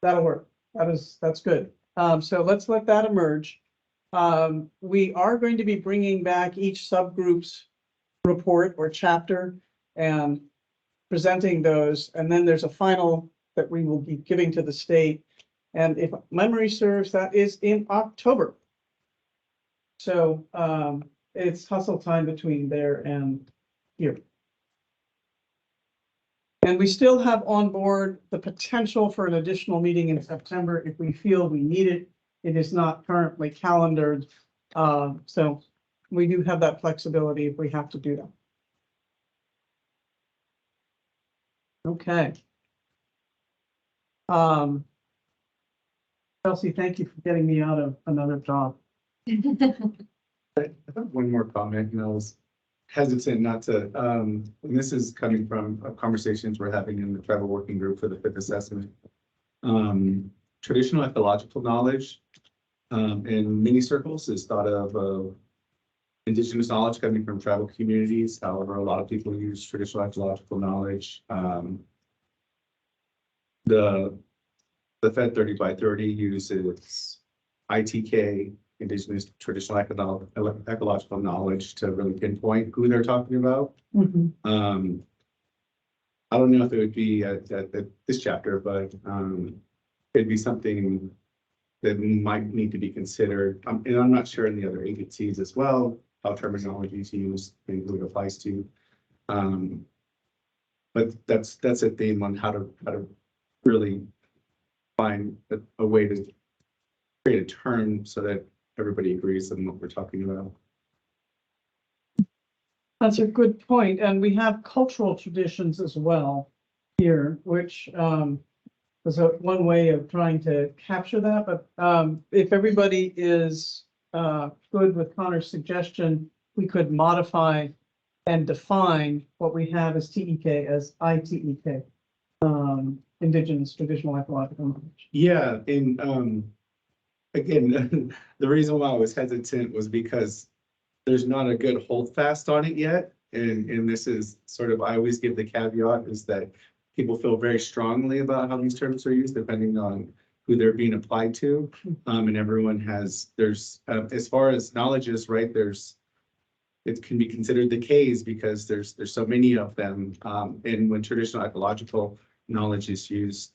That'll work. That's good. So let's let that emerge. We are going to be bringing back each subgroup's report or chapter and presenting those. And then there's a final that we will be giving to the state. And if memory serves, that is in October. So it's hustle time between there and here. And we still have on board the potential for an additional meeting in September if we feel we need it. It is not currently calendared. So we do have that flexibility if we have to do that. Okay. Chelsea, thank you for getting me out of another job. I have one more comment, hesitant not to, and this is coming from conversations we're having in the tribal working group for the fifth assessment. Traditional ecological knowledge, in many circles is thought of, indigenous knowledge coming from tribal communities. However, a lot of people use traditional ecological knowledge. The Fed 30 by 30 uses ITK, indigenous traditional ecological knowledge, to really pinpoint who they're talking about. I don't know if it would be at this chapter, but it'd be something that might need to be considered. And I'm not sure in the other agencies as well, how terminology is used and who it applies to. But that's a theme on how to really find a way to create a term so that everybody agrees on what we're talking about. That's a good point, and we have cultural traditions as well here, which was one way of trying to capture that. But if everybody is good with Connor's suggestion, we could modify and define what we have as TEK as ITEK, indigenous traditional ecological knowledge. Yeah, and again, the reason why I was hesitant was because there's not a good hold fast on it yet. And this is sort of, I always give the caveat is that people feel very strongly about how these terms are used, depending on who they're being applied to. And everyone has, as far as knowledge is, right, it can be considered the Ks because there's so many of them. And when traditional ecological knowledge is used,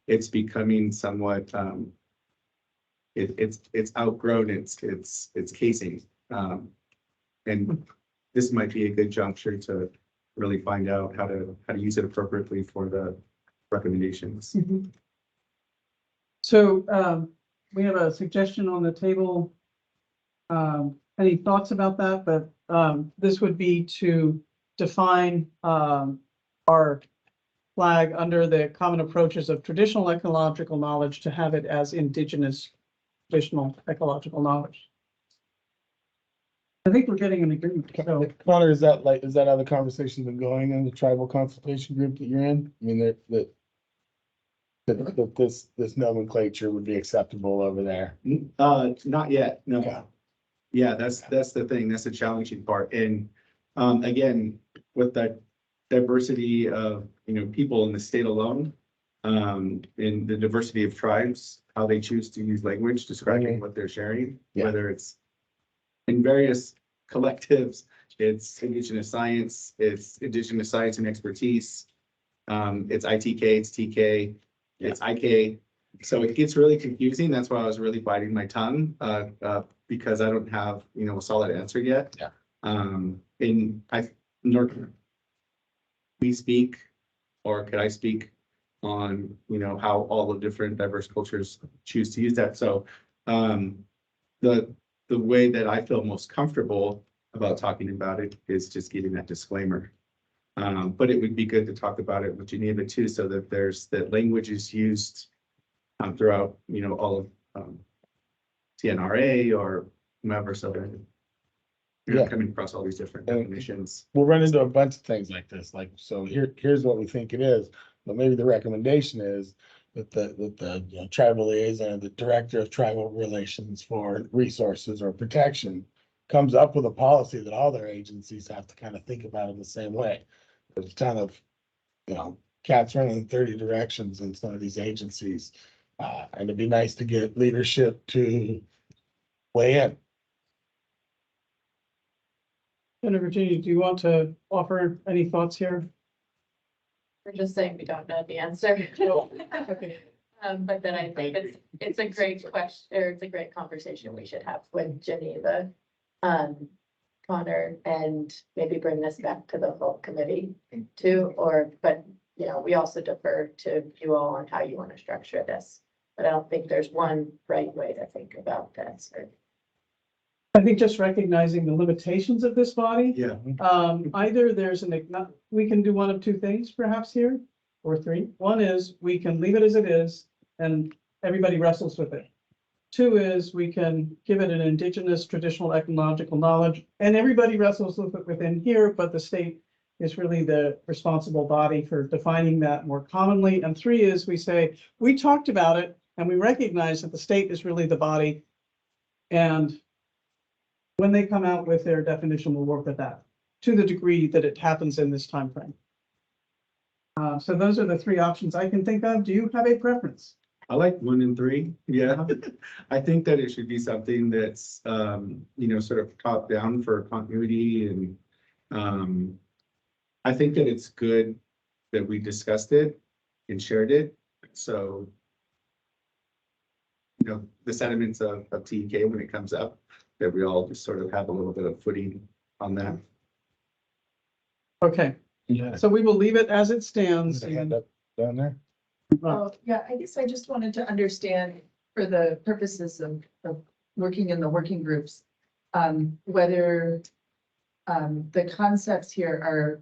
it's becoming somewhat, it's outgrown its casing. And this might be a good juncture to really find out how to use it appropriately for the recommendations. So we have a suggestion on the table. Any thoughts about that? But this would be to define our flag under the common approaches of traditional ecological knowledge to have it as indigenous traditional ecological knowledge. I think we're getting an agreement. So Connor, is that how the conversation's been going in the tribal consultation group that you're in? I mean, that this nomenclature would be acceptable over there. Not yet, no. Okay. Yeah, that's the thing. That's the challenging part. And again, with that diversity of people in the state alone, in the diversity of tribes, how they choose to use language describing what they're sharing, whether it's in various collectives, it's indigenous science and expertise, it's ITK, it's TK, it's IK. So it gets really confusing. That's why I was really biting my tongue, because I don't have, a solid answer yet. Yeah. Nor can we speak, or could I speak on, how all the different diverse cultures choose to use that. So the way that I feel most comfortable about talking about it is just giving that disclaimer. But it would be good to talk about it with Geneva too, so that that language is used throughout, all of TNRA or whomever, so that you're not coming across all these different definitions. We'll run into a bunch of things like this, so here's what we think it is, but maybe the recommendation is that the tribal liaison, the director of tribal relations for resources or protection, comes up with a policy that all their agencies have to kind of think about in the same way. There's kind of, cats running in 30 directions in some of these agencies. And it'd be nice to get leadership to weigh in. Senator Virginia, do you want to offer any thoughts here? We're just saying we don't know the answer. Okay. But then I think it's a great question, or it's a great conversation we should have with Geneva, Connor, and maybe bring this back to the whole committee too, but we also defer to you all on how you want to structure this. But I don't think there's one right way to think about this. I think just recognizing the limitations of this body. Yeah. Either we can do one of two things perhaps here, or three. One is we can leave it as it is and everybody wrestles with it. 2 is we can give it an indigenous traditional ecological knowledge, and everybody wrestles with it within here, but the state is really the responsible body for defining that more commonly. And 3 is we say, we talked about it and we recognize that the state is really the body. And when they come out with their definition, we'll work with that to the degree that it happens in this timeframe. So those are the 3 options I can think of. Do you have a preference? I like 1 and 3, yeah. I think that it should be something that's, you know, sort of top down for continuity and, I think that it's good that we discussed it and shared it, so. You know, the sentiments of TK when it comes up, that we all just sort of have a little bit of footing on that. Okay, Yeah. so we will leave it as it stands. There's a hand up down there. Oh, yeah, I guess I just wanted to understand for the purposes of working in the working groups, whether the concepts here are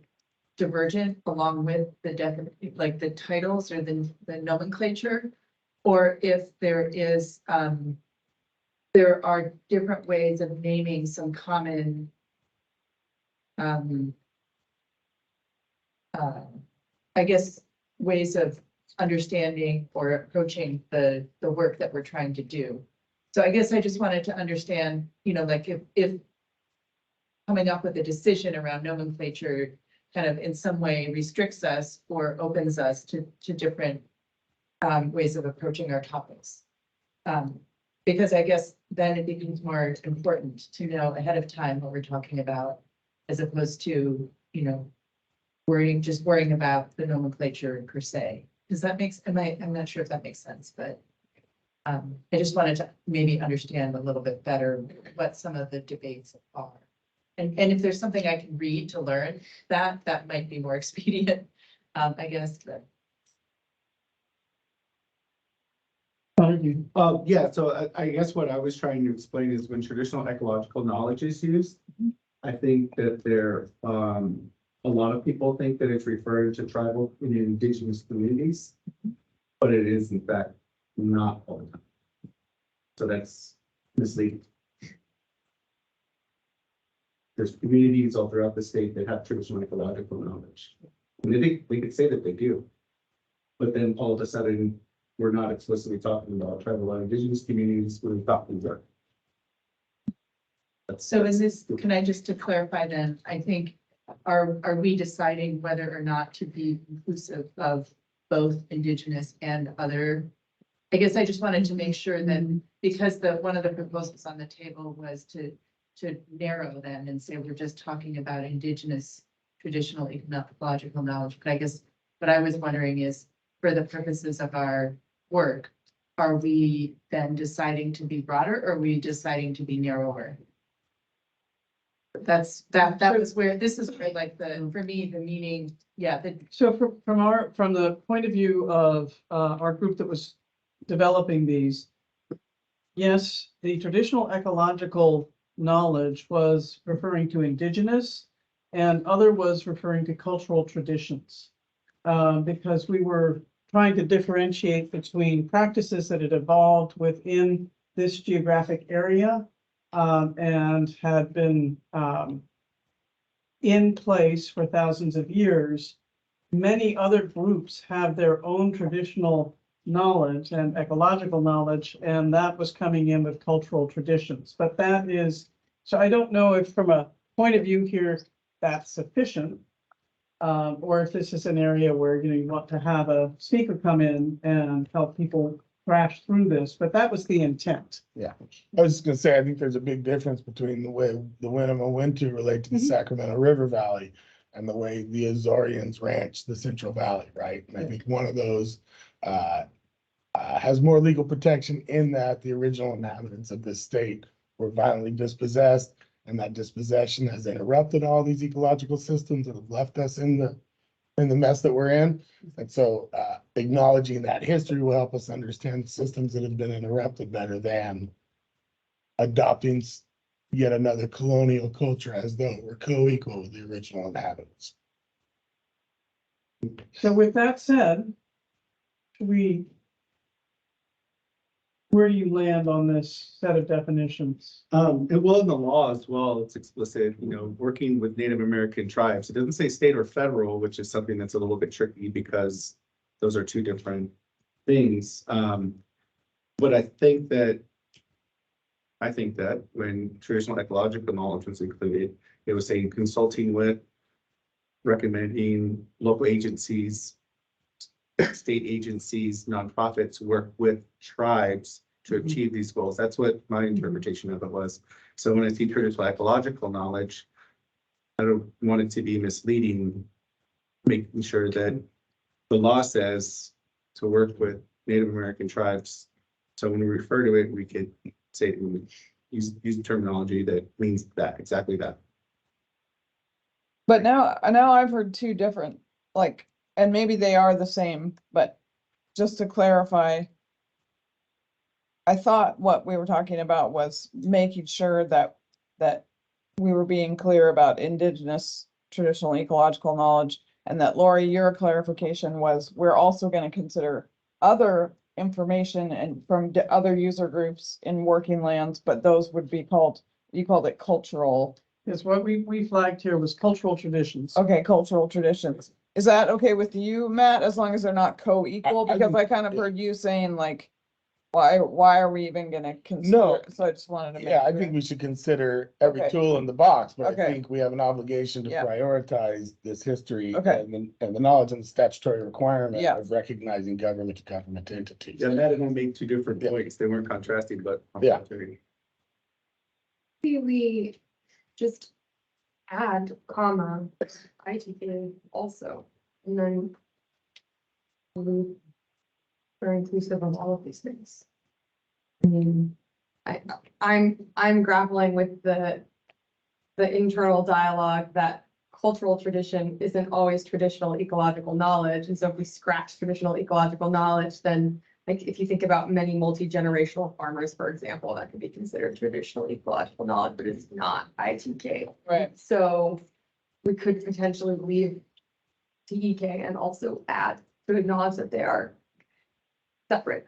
divergent along with the like the titles or the nomenclature, or if there is, there are different ways of naming some common I guess ways of understanding or approaching the work that we're trying to do. So I guess I just wanted to understand, you know, like if coming up with a decision around nomenclature kind of in some way restricts us or opens us to different ways of approaching our topics. Because I guess then it becomes more important to know ahead of time what we're talking about, as opposed to, you know, just worrying about the nomenclature per se. Does that make, I'm not sure if that makes sense, but I just wanted to maybe understand a little bit better what some of the debates are. And if there's something I can read to learn, that might be more expedient, I guess, but. Yeah, so I guess what I was trying to explain is when traditional ecological knowledge is used, I think that there, a lot of people think that it's referring to tribal and indigenous communities, but it is in fact not all the time. So that's misleading. There's communities all throughout the state that have traditional ecological knowledge. And they think we could say that they do. But then all of a sudden, we're not explicitly talking about tribal and indigenous communities, we're talking about. So is this, can I just to clarify then, I think, are we deciding whether or not to be inclusive of both indigenous and other? I guess I just wanted to make sure that, because one of the proposals on the table was to narrow them and say we're just talking about indigenous traditional ecological knowledge. But I guess what I was wondering is, for the purposes of our work, are we then deciding to be broader, or are we deciding to be narrower? That was where, this is where, like, for me, the meaning, yeah. So from the point of view of our group that was developing these, yes, the traditional ecological knowledge was referring to indigenous, and other was referring to cultural traditions. Because we were trying to differentiate between practices that had evolved within this geographic area and had been in place for thousands of years. Many other groups have their own traditional knowledge and ecological knowledge, and that was coming in with cultural traditions. But that is, so I don't know if from a point of view here, that's sufficient. Or if this is an area where, you know, you want to have a speaker come in and help people crash through this, but that was the intent. Yeah, I was just gonna say, I think there's a big difference between the way the Winnemem and Wintu relate to the Sacramento River Valley and the way the Azorians ranch the Central Valley, right? And I think one of those has more legal protection in that the original inhabitants of this state were violently dispossessed, and that dispossession has interrupted all these ecological systems that have left us in the mess that we're in. And so acknowledging that history will help us understand systems that have been interrupted better than adopting yet another colonial culture as though we're co-equal with the original inhabitants. So with that said, we Where do you land on this set of definitions? And well, in the law as well, it's explicit, you know, working with Native American tribes. It doesn't say state or federal, which is something that's a little bit tricky because those are two different things. But I think that when traditional ecological knowledge was included, it was saying consulting with, recommending local agencies, state agencies, nonprofits work with tribes to achieve these goals. That's what my interpretation of it was. So when I see traditional ecological knowledge, I don't want it to be misleading, making sure that the law says to work with Native American tribes. So when we refer to it, we could say, use terminology that means that, exactly that. But now I've heard two different, like, and maybe they are the same, but just to clarify, I thought what we were talking about was making sure that we were being clear about indigenous traditional ecological knowledge, and that Lori, your clarification was we're also going to consider other information and from other user groups in working lands, but those would be called, you called it cultural. Is what we flagged here was cultural traditions. Okay, cultural traditions. Is that okay with you, Matt, as long as they're not co-equal? I Because think- I kind of heard you saying like, why are we even gonna consider? No. So I just wanted to make Yeah, I sure. think we should consider every Okay. tool in the box, but I Okay. think we have an obligation to Yeah. prioritize this history Okay. and the knowledge and statutory requirement Yeah. of recognizing government to government entities. Yeah, that and I made two different Yeah. points. They weren't contrasting, but. Yeah. complementary. We just add comma ITK also, and then we're inclusive of all of these things. I mean, I'm grappling with the internal dialogue that cultural tradition isn't always traditional ecological knowledge. And so if we scratch traditional ecological knowledge, then like if you think about many multi-generational farmers, for example, that could be considered traditional ecological knowledge, but it's not ITK. Right. So we could potentially leave TEK and also add to acknowledge that they are separate.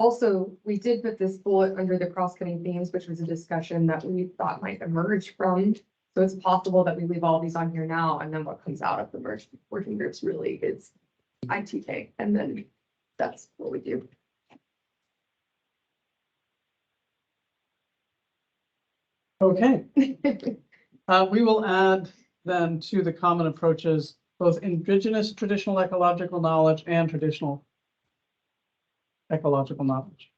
Also, we did put this bullet under the cross-cutting themes, which was a discussion that we thought might emerge from. So it's possible that we leave all these on here now, and then what comes out of the merged working groups really is ITK, and then that's what we do. Okay, we will add then to the common approaches, both indigenous traditional ecological knowledge and traditional ecological knowledge.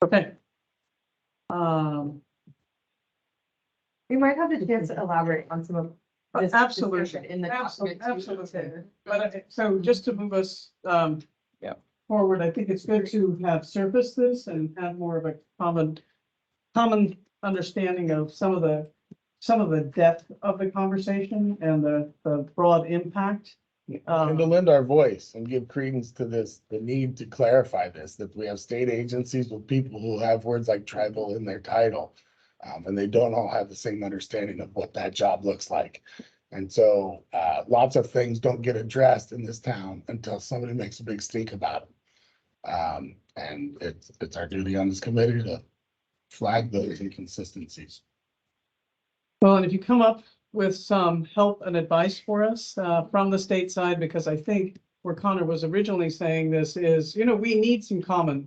Okay. We might have the chance to elaborate on some of this Absolutely. discussion in the document. too, Absolutely. But so just to move us forward, I think it's good to have surfaced this and have more of a common understanding of some of the depth of the conversation and the broad impact. And to lend our voice and give credence to this, the need to clarify this, that we have state agencies with people who have words like tribal in their title. And they don't all have the same understanding of what that job looks like. And so lots of things don't get addressed in this town until somebody makes a big stink about it. And it's our duty on this committee to flag those inconsistencies. Well, and if you come up with some help and advice for us from the state side, because I think where Connor was originally saying this is, we need some common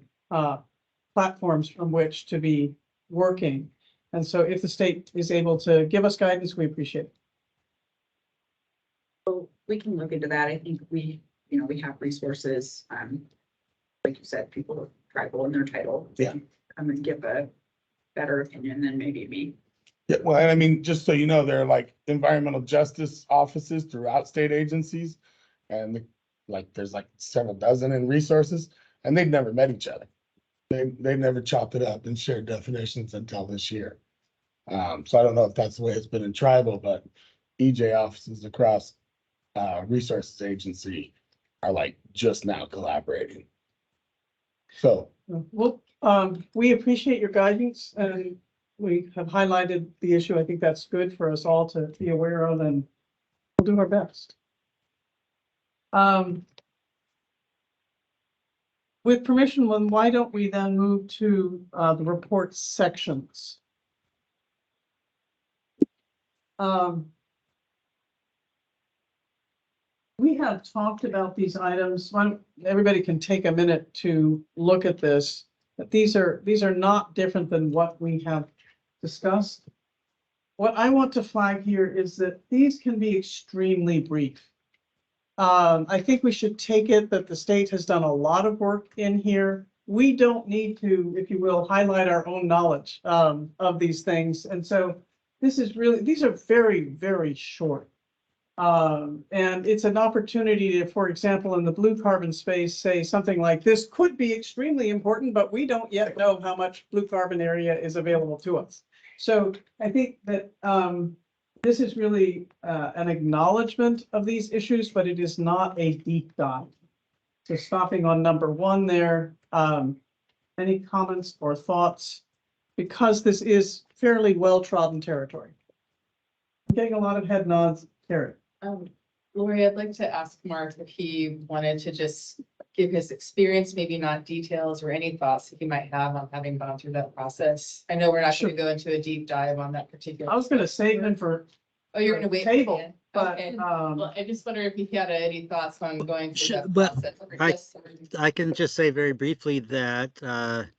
platforms from which to be working. And so if the state is able to give us guidance, we appreciate it. We can look into that. I think we have resources. Like you said, people with tribal in their title. Yeah. Come and give a better opinion than maybe me. Yeah, well, and I mean, just so you know, there are like environmental justice offices throughout state agencies. And there's like several dozen in resources, and they've never met each other. They've never chopped it up and shared definitions until this year. So I don't know if that's the way it's been in tribal, but EJ offices across resources agency are like just now collaborating. So. Well, we appreciate your guidance and we have highlighted the issue. I think that's good for us all to be aware of, and we'll do our best. with permission, then why don't we then move to the report sections? We have talked about these items. Everybody can take a minute to look at this. But these are not different than what we have discussed. What I want to flag here is that these can be extremely brief. I think we should take it that the state has done a lot of work in here. We don't need to, if you will, highlight our own knowledge of these things. And so this is really, these are very, very short. And it's an opportunity to, for example, in the blue carbon space, say something like this could be extremely important, but we don't yet know how much blue carbon area is available to us. So I think that this is really an acknowledgement of these issues, but it is not a deep dive. So stopping on number 1 there, any comments or thoughts? Because this is fairly well-trodden territory. I'm getting a lot of head nods. Carrie. Lori, I'd like to ask Mark if he wanted to just give his experience, maybe not details or any thoughts that he might have on having gone through that process. I know we're not going to go into a deep dive on that particular. I was going to save them for. Oh, you're going to wait. Table, for the end. but Okay. Well, I just wonder if he had any thoughts on going through that But process. Or I- just- I can just say very briefly that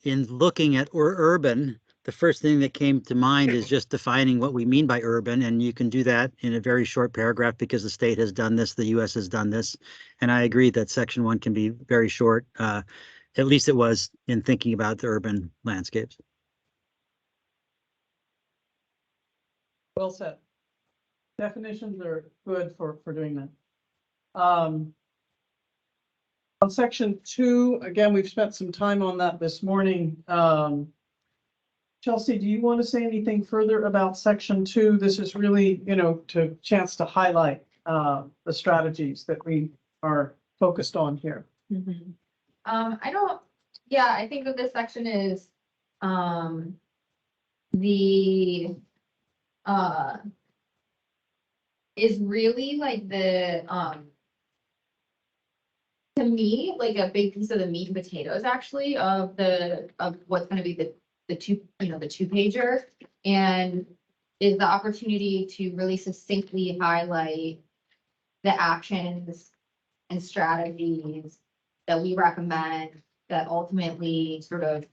in looking at urban, the first thing that came to mind is just defining what we mean by urban, and you can do that in a very short paragraph because the state has done this, the US has done this, and I agree that section 1 can be very short. At least it was in thinking about the urban landscapes. Well said. Definitions are good for doing that. On section 2, again, we've spent some time on that this morning. Chelsea, do you want to say anything further about section 2? This is really, to chance to highlight the strategies that we are focused on here. I think that this section is is really like to me, like a big piece of the meat and potatoes actually of what's going to be the 2-pager, and is the opportunity to really succinctly highlight the actions and strategies that we recommend that ultimately sort of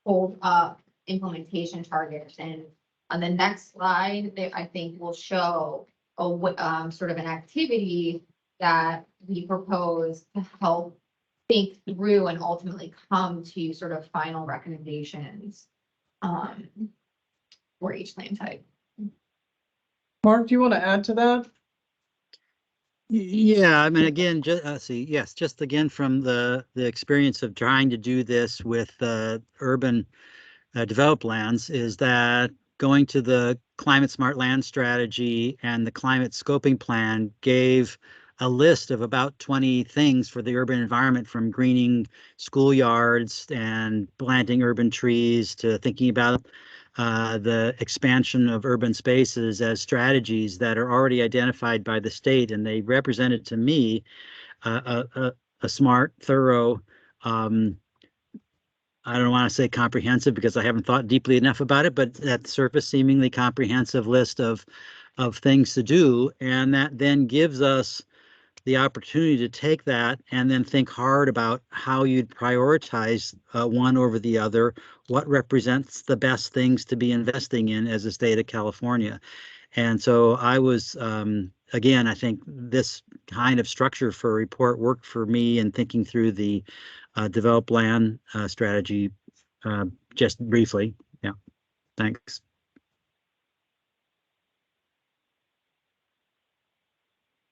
hold up implementation targets. And on the next slide, I think will show sort of an activity that we propose to help think through and ultimately come to sort of final recommendations for each land type. Mark, do you want to add to that? Yeah, I mean, again, just again from the experience of trying to do this with urban developed lands, is that going to the climate smart land strategy and the climate scoping plan gave a list of about 20 things for the urban environment, from greening schoolyards and planting urban trees to thinking about the expansion of urban spaces as strategies that are already identified by the state. And they represented to me a smart, thorough, I don't want to say comprehensive because I haven't thought deeply enough about it, but at the surface, seemingly comprehensive list of things to do. And that then gives us the opportunity to take that and then think hard about how you'd prioritize one over the other, what represents the best things to be investing in as a state of California. And so I was, again, I think this kind of structure for a report worked for me in thinking through the developed land strategy just briefly. Yeah, thanks.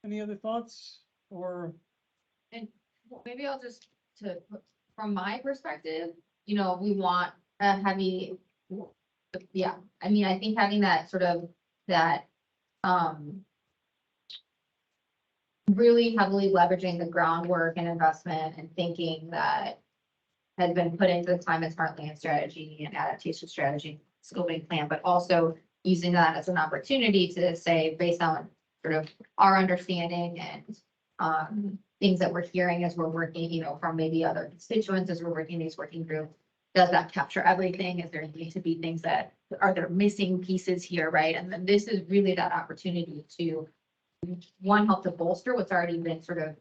Any other thoughts or? And maybe I'll just from my perspective, we want a heavy, I mean, I think having that sort of really heavily leveraging the groundwork and investment and thinking that has been put into the climate smart land strategy and adaptation strategy scoping plan, but also using that as an opportunity to say, based on sort of our understanding and things that we're hearing as we're working, from maybe other constituents as we're working these working groups. Does that capture everything? Is there need to be things are there missing pieces here, right? And then this is really that opportunity to, one, help to bolster what's already been sort of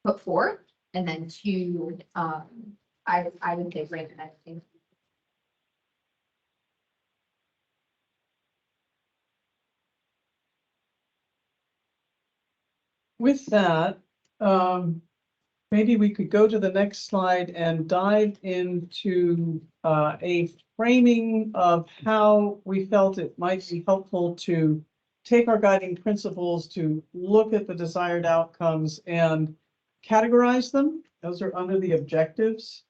put forth, and then two, I would say bring the next thing. With that, maybe we could go to the next slide and dive into a framing of how we felt it might be helpful to take our guiding principles, to look at the desired outcomes and categorize them. Those are under the objectives.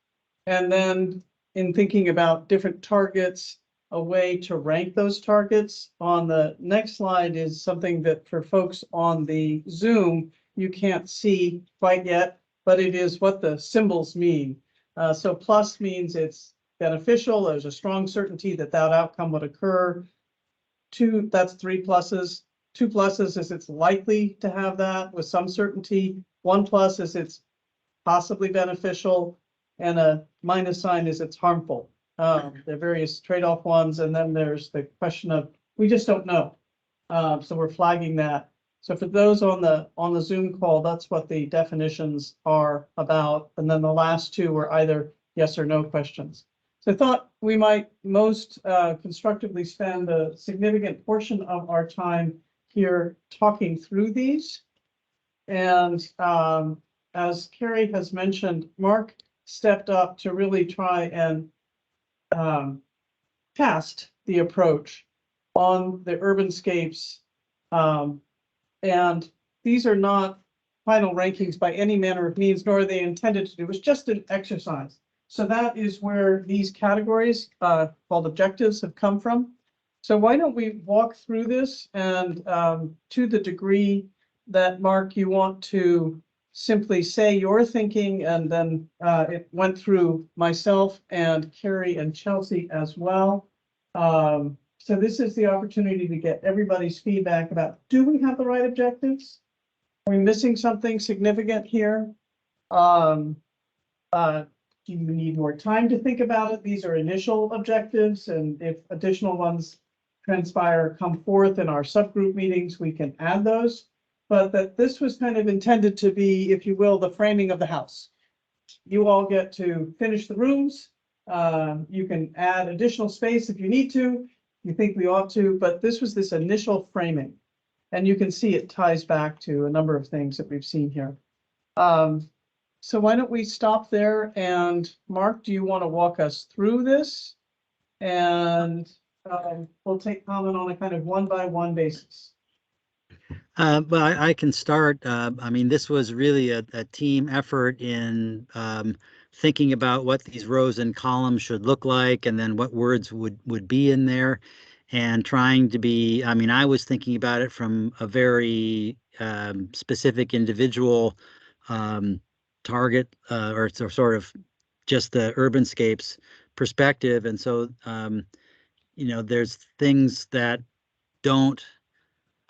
And then in thinking about different targets, a way to rank those targets. On the next slide is something that for folks on the Zoom, you can't see quite yet, but it is what the symbols mean. So plus means it's beneficial. There's a strong certainty that that outcome would occur. 2, that's 3 pluses. 2 pluses is it's likely to have that with some certainty. 1 plus is it's possibly beneficial, and a minus sign is it's harmful. There are various trade-off ones, and then there's the question of we just don't know. So we're flagging that. So for those on the Zoom call, that's what the definitions are about. And then the last 2 were either yes or no questions. So I thought we might most constructively spend a significant portion of our time here talking through these. And as Carrie has mentioned, Mark stepped up to really try and test the approach on the urbanscapes. And these are not final rankings by any manner of means, nor are they intended to do. It's just an exercise. So that is where these categories called objectives have come from. So why don't we walk through this, and to the degree that, Mark, you want to simply say your thinking, and then it went through myself and Carrie and Chelsea as well. So this is the opportunity to get everybody's feedback about, do we have the right objectives? Are we missing something significant here? Do you need more time to think about it? These are initial objectives, and if additional ones transpire, come forth in our subgroup meetings, we can add those. But that this was kind of intended to be, if you will, the framing of the house. You all get to finish the rooms. You can add additional space if you need to. You think we ought to, but this was this initial framing. And you can see it ties back to a number of things that we've seen here. So why don't we stop there? And Mark, do you want to walk us through this? And we'll take comment on a kind of one-by-one basis. But I can start. I mean, this was really a team effort in thinking about what these rows and columns should look like, and then what words would be in there, and trying to be, I mean, I was thinking about it from a very specific individual target or sort of just the urbanscapes perspective. And so, there's things that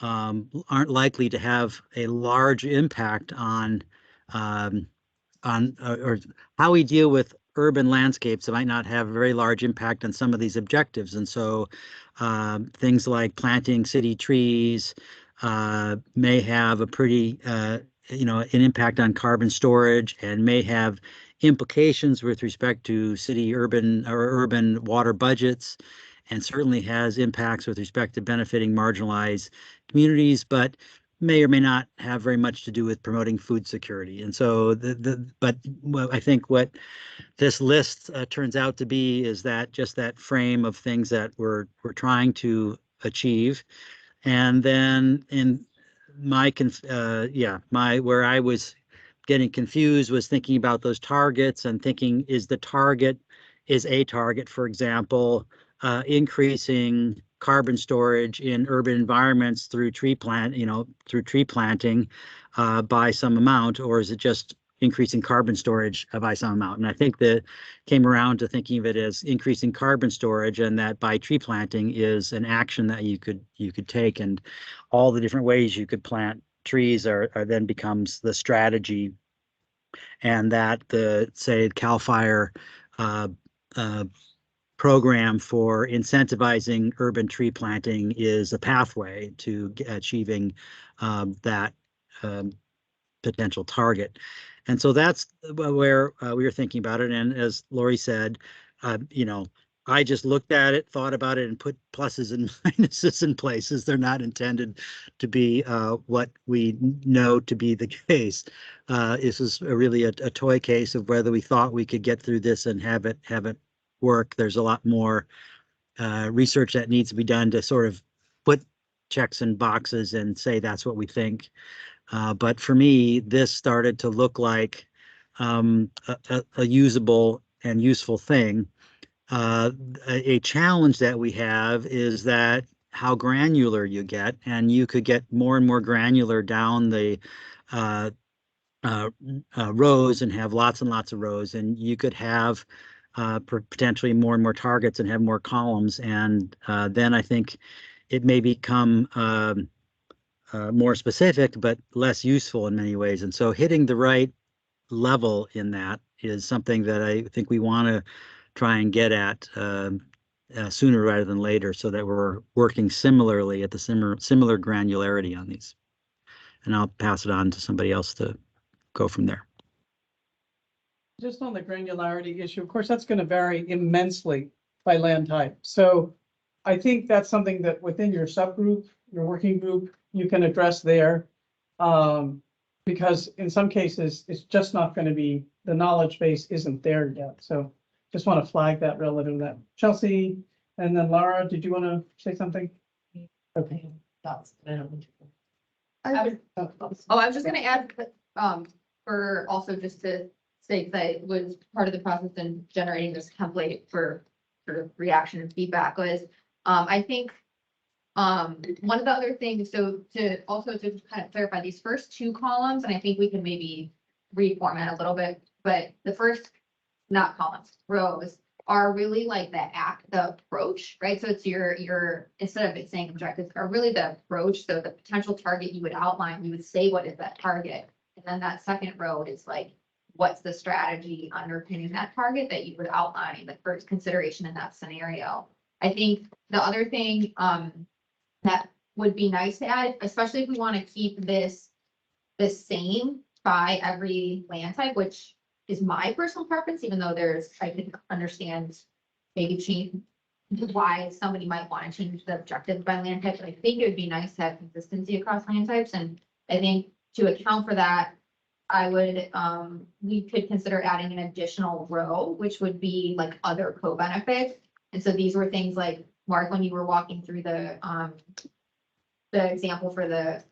aren't likely to have a large impact on or how we deal with urban landscapes. It might not have a very large impact on some of these objectives. And so things like planting city trees may have a pretty, an impact on carbon storage, and may have implications with respect to city urban water budgets, and certainly has impacts with respect to benefiting marginalized communities, but may or may not have very much to do with promoting food security. And so I think what this list turns out to be is that just that frame of things that we're trying to achieve. And then in where I was getting confused was thinking about those targets and thinking, is a target, for example, increasing carbon storage in urban environments through tree planting by some amount, or is it just increasing carbon storage by some amount? And I think that came around to thinking of it as increasing carbon storage, and that by tree planting is an action that you could take, and all the different ways you could plant trees are then becomes the strategy And that the, say, CAL FIRE uh, uh, program for incentivizing urban tree planting is a pathway to achieving that potential target. And so that's where we were thinking about it. And as Lori said, you know, I just looked at it, thought about it, and put pluses and minuses in places. They're not intended to be what we know to be the case. This is really a toy case of whether we thought we could get through this and have it work. There's a lot more research that needs to be done to sort of put checks in boxes and say that's what we think. But for me, this started to look like a usable and useful thing. A challenge that we have is that how granular you get, and you could get more and more granular down the uh, rows and have lots and lots of rows, and you could have potentially more and more targets and have more columns, and then I think it may become more specific, but less useful in many ways. And so hitting the right level in that is something that I think we want to try and get at sooner rather than later, so that we're working similarly at the similar granularity on these. And I'll pass it on to somebody else to go from there. Just on the granularity issue, of course, that's going to vary immensely by land type. So I think that's something that within your subgroup, your working group, you can address there. Because in some cases, it's just not going to be, the knowledge base isn't there yet. So just want to flag that relative to that. Chelsea, and then Laura, did you want to say something? Okay. I was just gonna add, for also just to say that I was part of the process in generating this template for reaction and feedback was, I think, one of the other things, so to kind of clarify these first two columns, and I think we can maybe reformat a little bit, but the first, not columns, rows, are really like the approach, right? So it's your, instead of it saying objectives, are really the approach. So the potential target you would outline, you would say, what is that target? And then that second row is like, what's the strategy underpinning that target that you would outline, the first consideration in that scenario. I think the other thing that would be nice to add, especially if we want to keep this the same by every land type, which is my personal preference, even though I can understand maybe change why somebody might want to change the objective by land type. But I think it would be nice to have consistency across land types. And I think to account for that, I would, we could consider adding an additional row, which would be like other co-benefits. And so these were things like, Mark, when you were walking through the example for the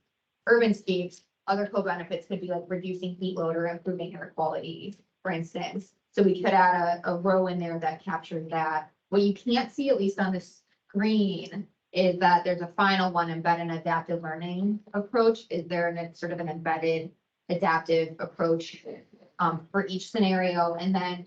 urban scapes, other co-benefits could be like reducing heat load or improving air quality, for instance. So we could add a row in there that captures that. What you can't see, at least on the screen, is that there's a final one, embedded adaptive learning approach. Is there sort of an embedded adaptive approach for each scenario? And then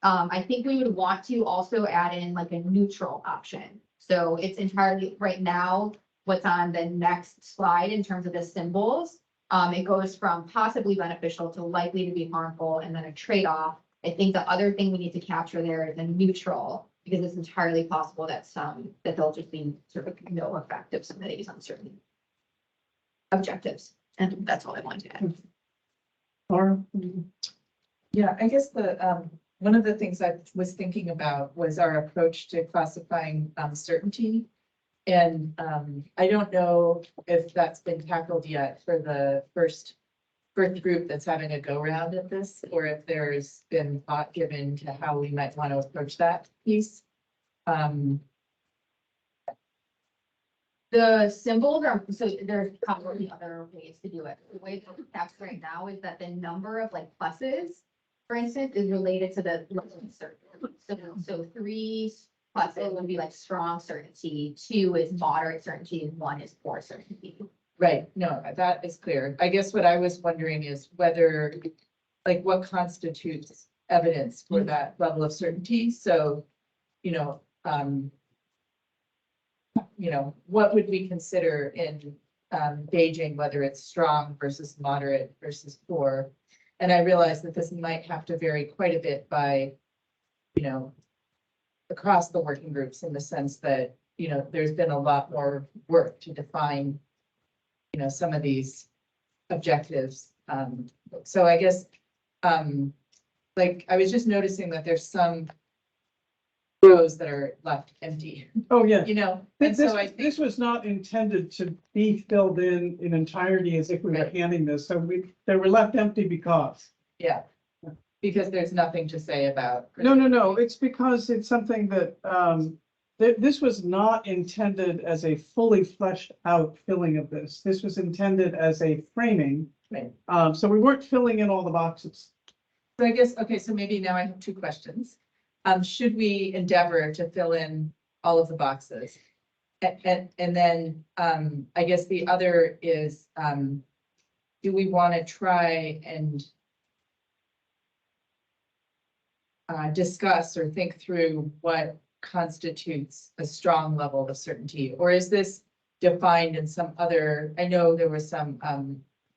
I think we would want to also add in like a neutral option. So it's entirely right now, what's on the next slide in terms of the symbols. It goes from possibly beneficial to likely to be harmful and then a trade-off. I think the other thing we need to capture there is a neutral, because it's entirely possible that there'll just be sort of no effect of some of these uncertain objectives. And that's all I wanted to add. Laura? Yeah, I guess one of the things I was thinking about was our approach to classifying uncertainty. And I don't know if that's been tackled yet for the first group that's having a go round at this, or if there's been thought given to how we might want to approach that piece. The symbols are, so there's probably other ways to do it. The way that it's captured right now is that the number of like pluses, for instance, is related to the certainty. So 3 pluses would be like strong certainty, 2 is moderate certainty, and 1 is poor certainty. Right, no, that is clear. I guess what I was wondering is whether, like, what constitutes evidence for that level of certainty? So, what would we consider in gauging whether it's strong versus moderate versus poor? And I realize that this might have to vary quite a bit by, across the working groups in the sense that, there's been a lot more work to define, some of these objectives. So I guess, like, I was just noticing that there's some rows that are left empty, Oh, yeah. and This, so I think, this was not intended to be filled in entirety as if we were Right. handing this, so they were left empty because. yeah. Because there's nothing to say about. No, it's because it's something that, this was not intended as a fully fleshed out filling of this. This was intended as a framing. Right. So we weren't filling in all the boxes. So I guess, okay, so maybe now I have two questions. Should we endeavor to fill in all of the boxes? And then, I guess the other is, do we want to try and discuss or think through what constitutes a strong level of certainty? Or is this defined in some other, I know there was some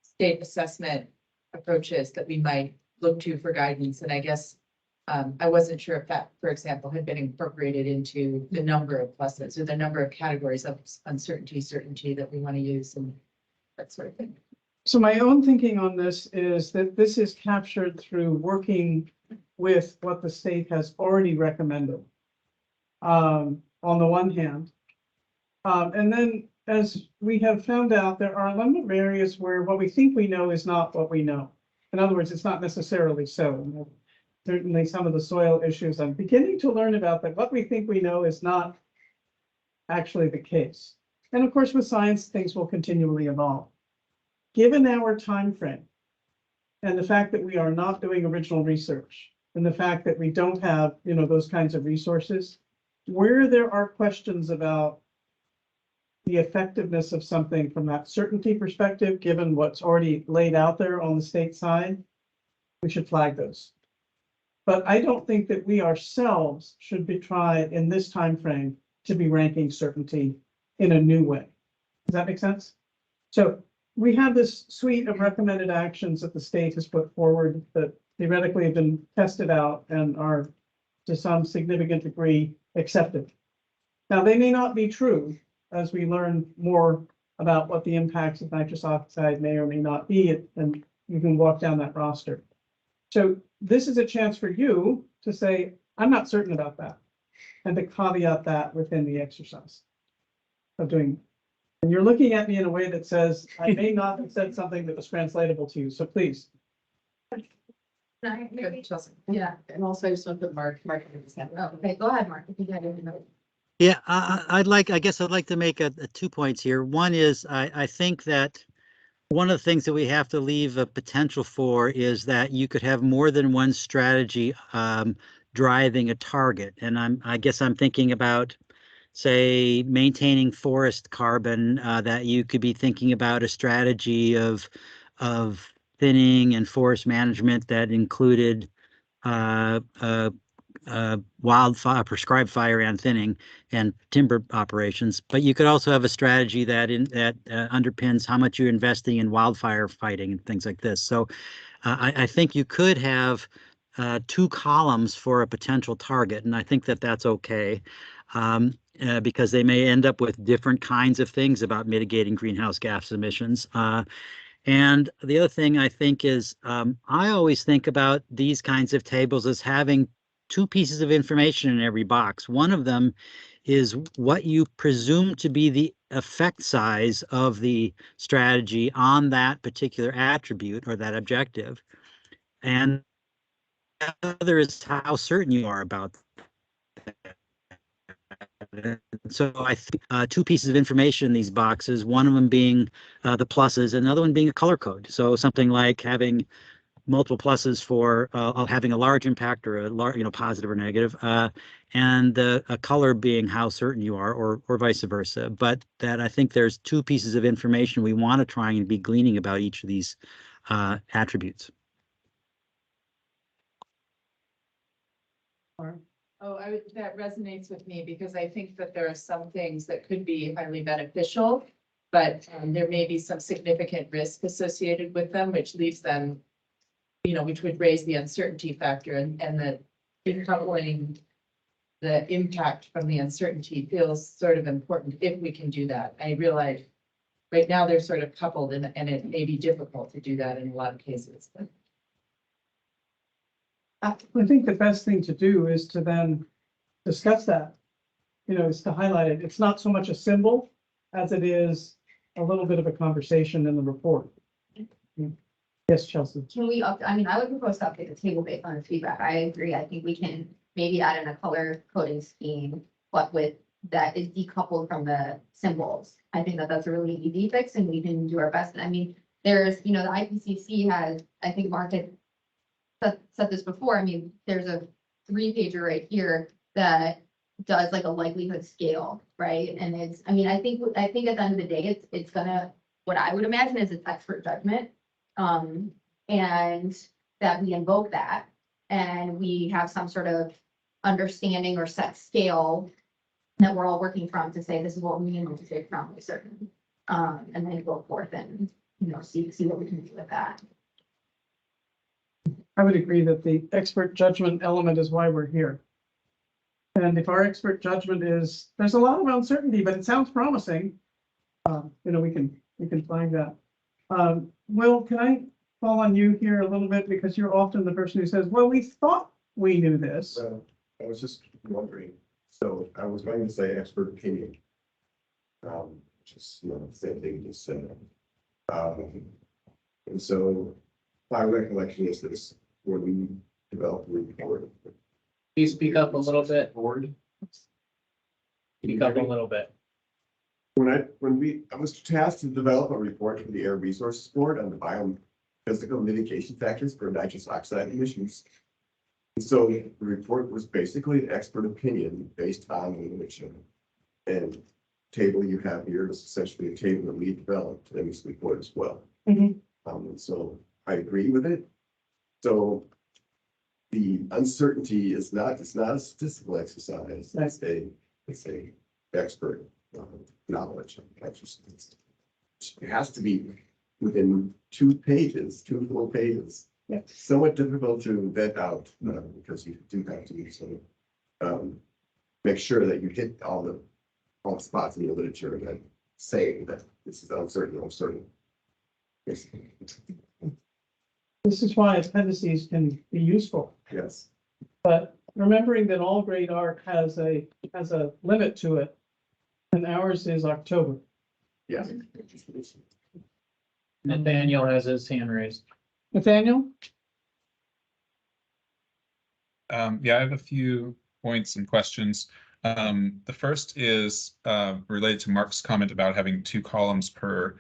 state assessment approaches that we might look to for guidance, and I guess I wasn't sure if that, for example, had been incorporated into the number of pluses or the number of categories of uncertainty, certainty that we want to use and that sort of thing. So my own thinking on this is that this is captured through working with what the state has already recommended. On the one hand. And then, as we have found out, there are a number of areas where what we think we know is not what we know. In other words, it's not necessarily so. Certainly some of the soil issues, I'm beginning to learn about that what we think we know is not actually the case. And of course, with science, things will continually evolve. Given our time frame and the fact that we are not doing original research and the fact that we don't have, those kinds of resources, where there are questions about the effectiveness of something from that certainty perspective, given what's already laid out there on the state side, we should flag those. But I don't think that we ourselves should be tried in this time frame to be ranking certainty in a new way. Does that make sense? So we have this suite of recommended actions that the state has put forward that theoretically have been tested out and are to some significant degree accepted. Now, they may not be true as we learn more about what the impacts of nitrous oxide may or may not be, and you can walk down that roster. So this is a chance for you to say, I'm not certain about that, and to caveat that within the exercise of doing. And you're looking at me in a way that says, I may not have said something that was translatable to you, so please. Yeah. And also I just want to put Mark. Oh, okay, go ahead, Mark. If you got anything. Yeah, I guess I'd like to make a 2 points here. One is I think that one of the things that we have to leave a potential for is that you could have more than one strategy driving a target. And I guess I'm thinking about, say, maintaining forest carbon, that you could be thinking about a strategy of thinning and forest management that included wildfire, prescribed fire and thinning and timber operations. But you could also have a strategy that underpins how much you're investing in wildfire fighting and things like this. So I think you could have 2 columns for a potential target, and I think that that's okay. Because they may end up with different kinds of things about mitigating greenhouse gas emissions. And the other thing I think is, I always think about these kinds of tables as having 2 pieces of information in every box. One of them is what you presume to be the effect size of the strategy on that particular attribute or that objective. And the other is how certain you are about that. So I think 2 pieces of information in these boxes, one of them being the pluses, another one being a color code. So something like having multiple pluses for having a large impact or a large, positive or negative, and a color being how certain you are, or vice versa. But that I think there's 2 pieces of information we want to try and be gleaning about each of these attributes. Oh, that resonates with me because I think that there are some things that could be highly beneficial, but there may be some significant risk associated with them, which leaves them, you know, which would raise the uncertainty factor and that decoupling the impact from the uncertainty feels sort of important if we can do that. I realize right now they're sort of coupled and it may be difficult to do that in a lot of cases. But I think the best thing to do is to then discuss that. You know, is to highlight it. It's not so much a symbol as it is a little bit of a conversation in the report. Yes, Chelsea. Can we I mean, I would propose to update the table based on the feedback. I agree. I think we can maybe add in a color coding scheme, but with that is decoupled from the symbols. I think that that's a really easy fix and we can do our best. I mean, there's, you know, the IPCC has, I think Mark had said this before. I mean, there's a 3-pager right here that does like a likelihood scale, right? And it's, I mean, I think at the end of the day, it's gonna, what I would imagine is it's expert judgment. And that we invoke that and we have some sort of understanding or set scale that we're all working from to say, this is what we need to take from a certain, and then go forth and, you know, see what we can do with that. I would agree that the expert judgment element is why we're here. And if our expert judgment is, there's a lot of uncertainty, but it sounds promising. You know, we can find that. Will, can I fall on you here a little bit because you're often the person who says, well, we thought we knew this. I was just wondering, so I was going to say expert opinion. Just, you know, the same thing you just said. And so my recollection is this, when we developed the report. Please speak up a little bit. Board. Speak up a little bit. I was tasked to develop a report for the Air Resources Board on the biophysical mitigation factors for nitrous oxide emissions. And so the report was basically an expert opinion based on the emission. And table you have here is essentially a table that we developed in this report as well. Mhm. And so I agree with it. So the uncertainty is not, it's not a statistical exercise. It's a expert knowledge. It has to be within 2 pages, 2 full pages. Yeah. Somewhat difficult to vet out because you do have to sort of make sure that you hit all the spots in the literature that say that this is uncertain. This is why appendices can be useful. Yes. But remembering that all great art has a limit to it, and ours is October. Yes. Nathaniel has his hand raised. Nathaniel? Yeah, I have a few points and questions. The first is related to Mark's comment about having 2 columns per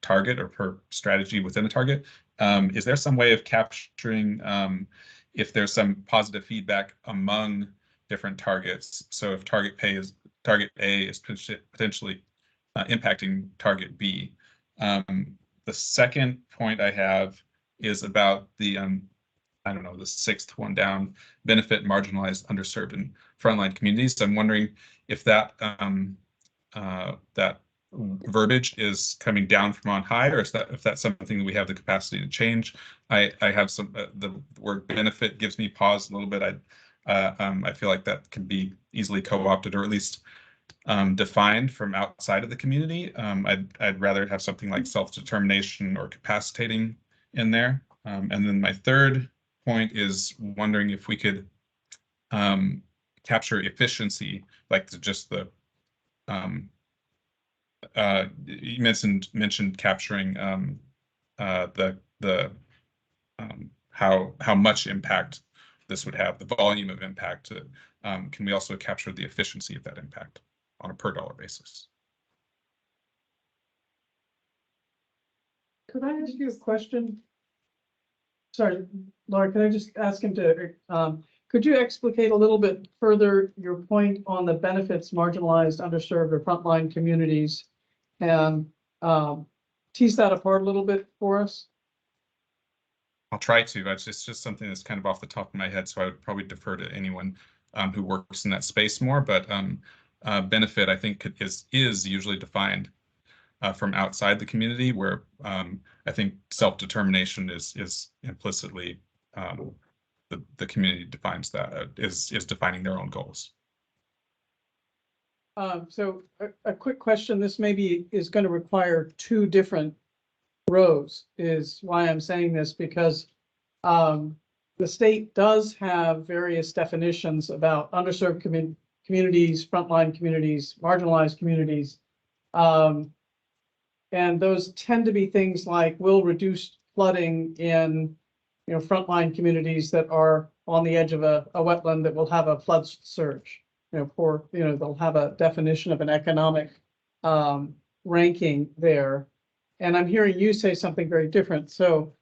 target or per strategy within a target. Is there some way of capturing if there's some positive feedback among different targets? So if target A is potentially impacting target B. The second point I have is about the I don't know, the 6th one down, benefit marginalized, underserved, and frontline communities. So I'm wondering if that that verbiage is coming down from on high, or if that's something that we have the capacity to change. I have some the word benefit gives me pause a little bit. I feel like that can be easily co-opted or at least defined from outside of the community. I'd rather have something like self-determination or capacitating in there. And then my third point is wondering if we could capture efficiency, like just the you mentioned capturing the how much impact this would have, the volume of impact. Can we also capture the efficiency of that impact on a per dollar basis? Could I ask you a question? Sorry, Laura, can I just ask him to, could you explicate a little bit further your point on the benefits marginalized, underserved, or frontline communities? And tease that apart a little bit for us? I'll try to. It's just something that's kind of off the top of my head, so I would probably defer to anyone who works in that space more. But benefit, I think, is usually defined from outside the community, where I think self-determination is implicitly the community defines that is defining their own goals. So a quick question, this maybe is going to require two different rows, is why I'm saying this, because the state does have various definitions about underserved communities, frontline communities, marginalized communities. And those tend to be things like will reduce flooding in, you know, frontline communities that are on the edge of a wetland that will have a flood surge. You know, for, you know, they'll have a definition of an economic ranking there. And I'm hearing you say something very different. So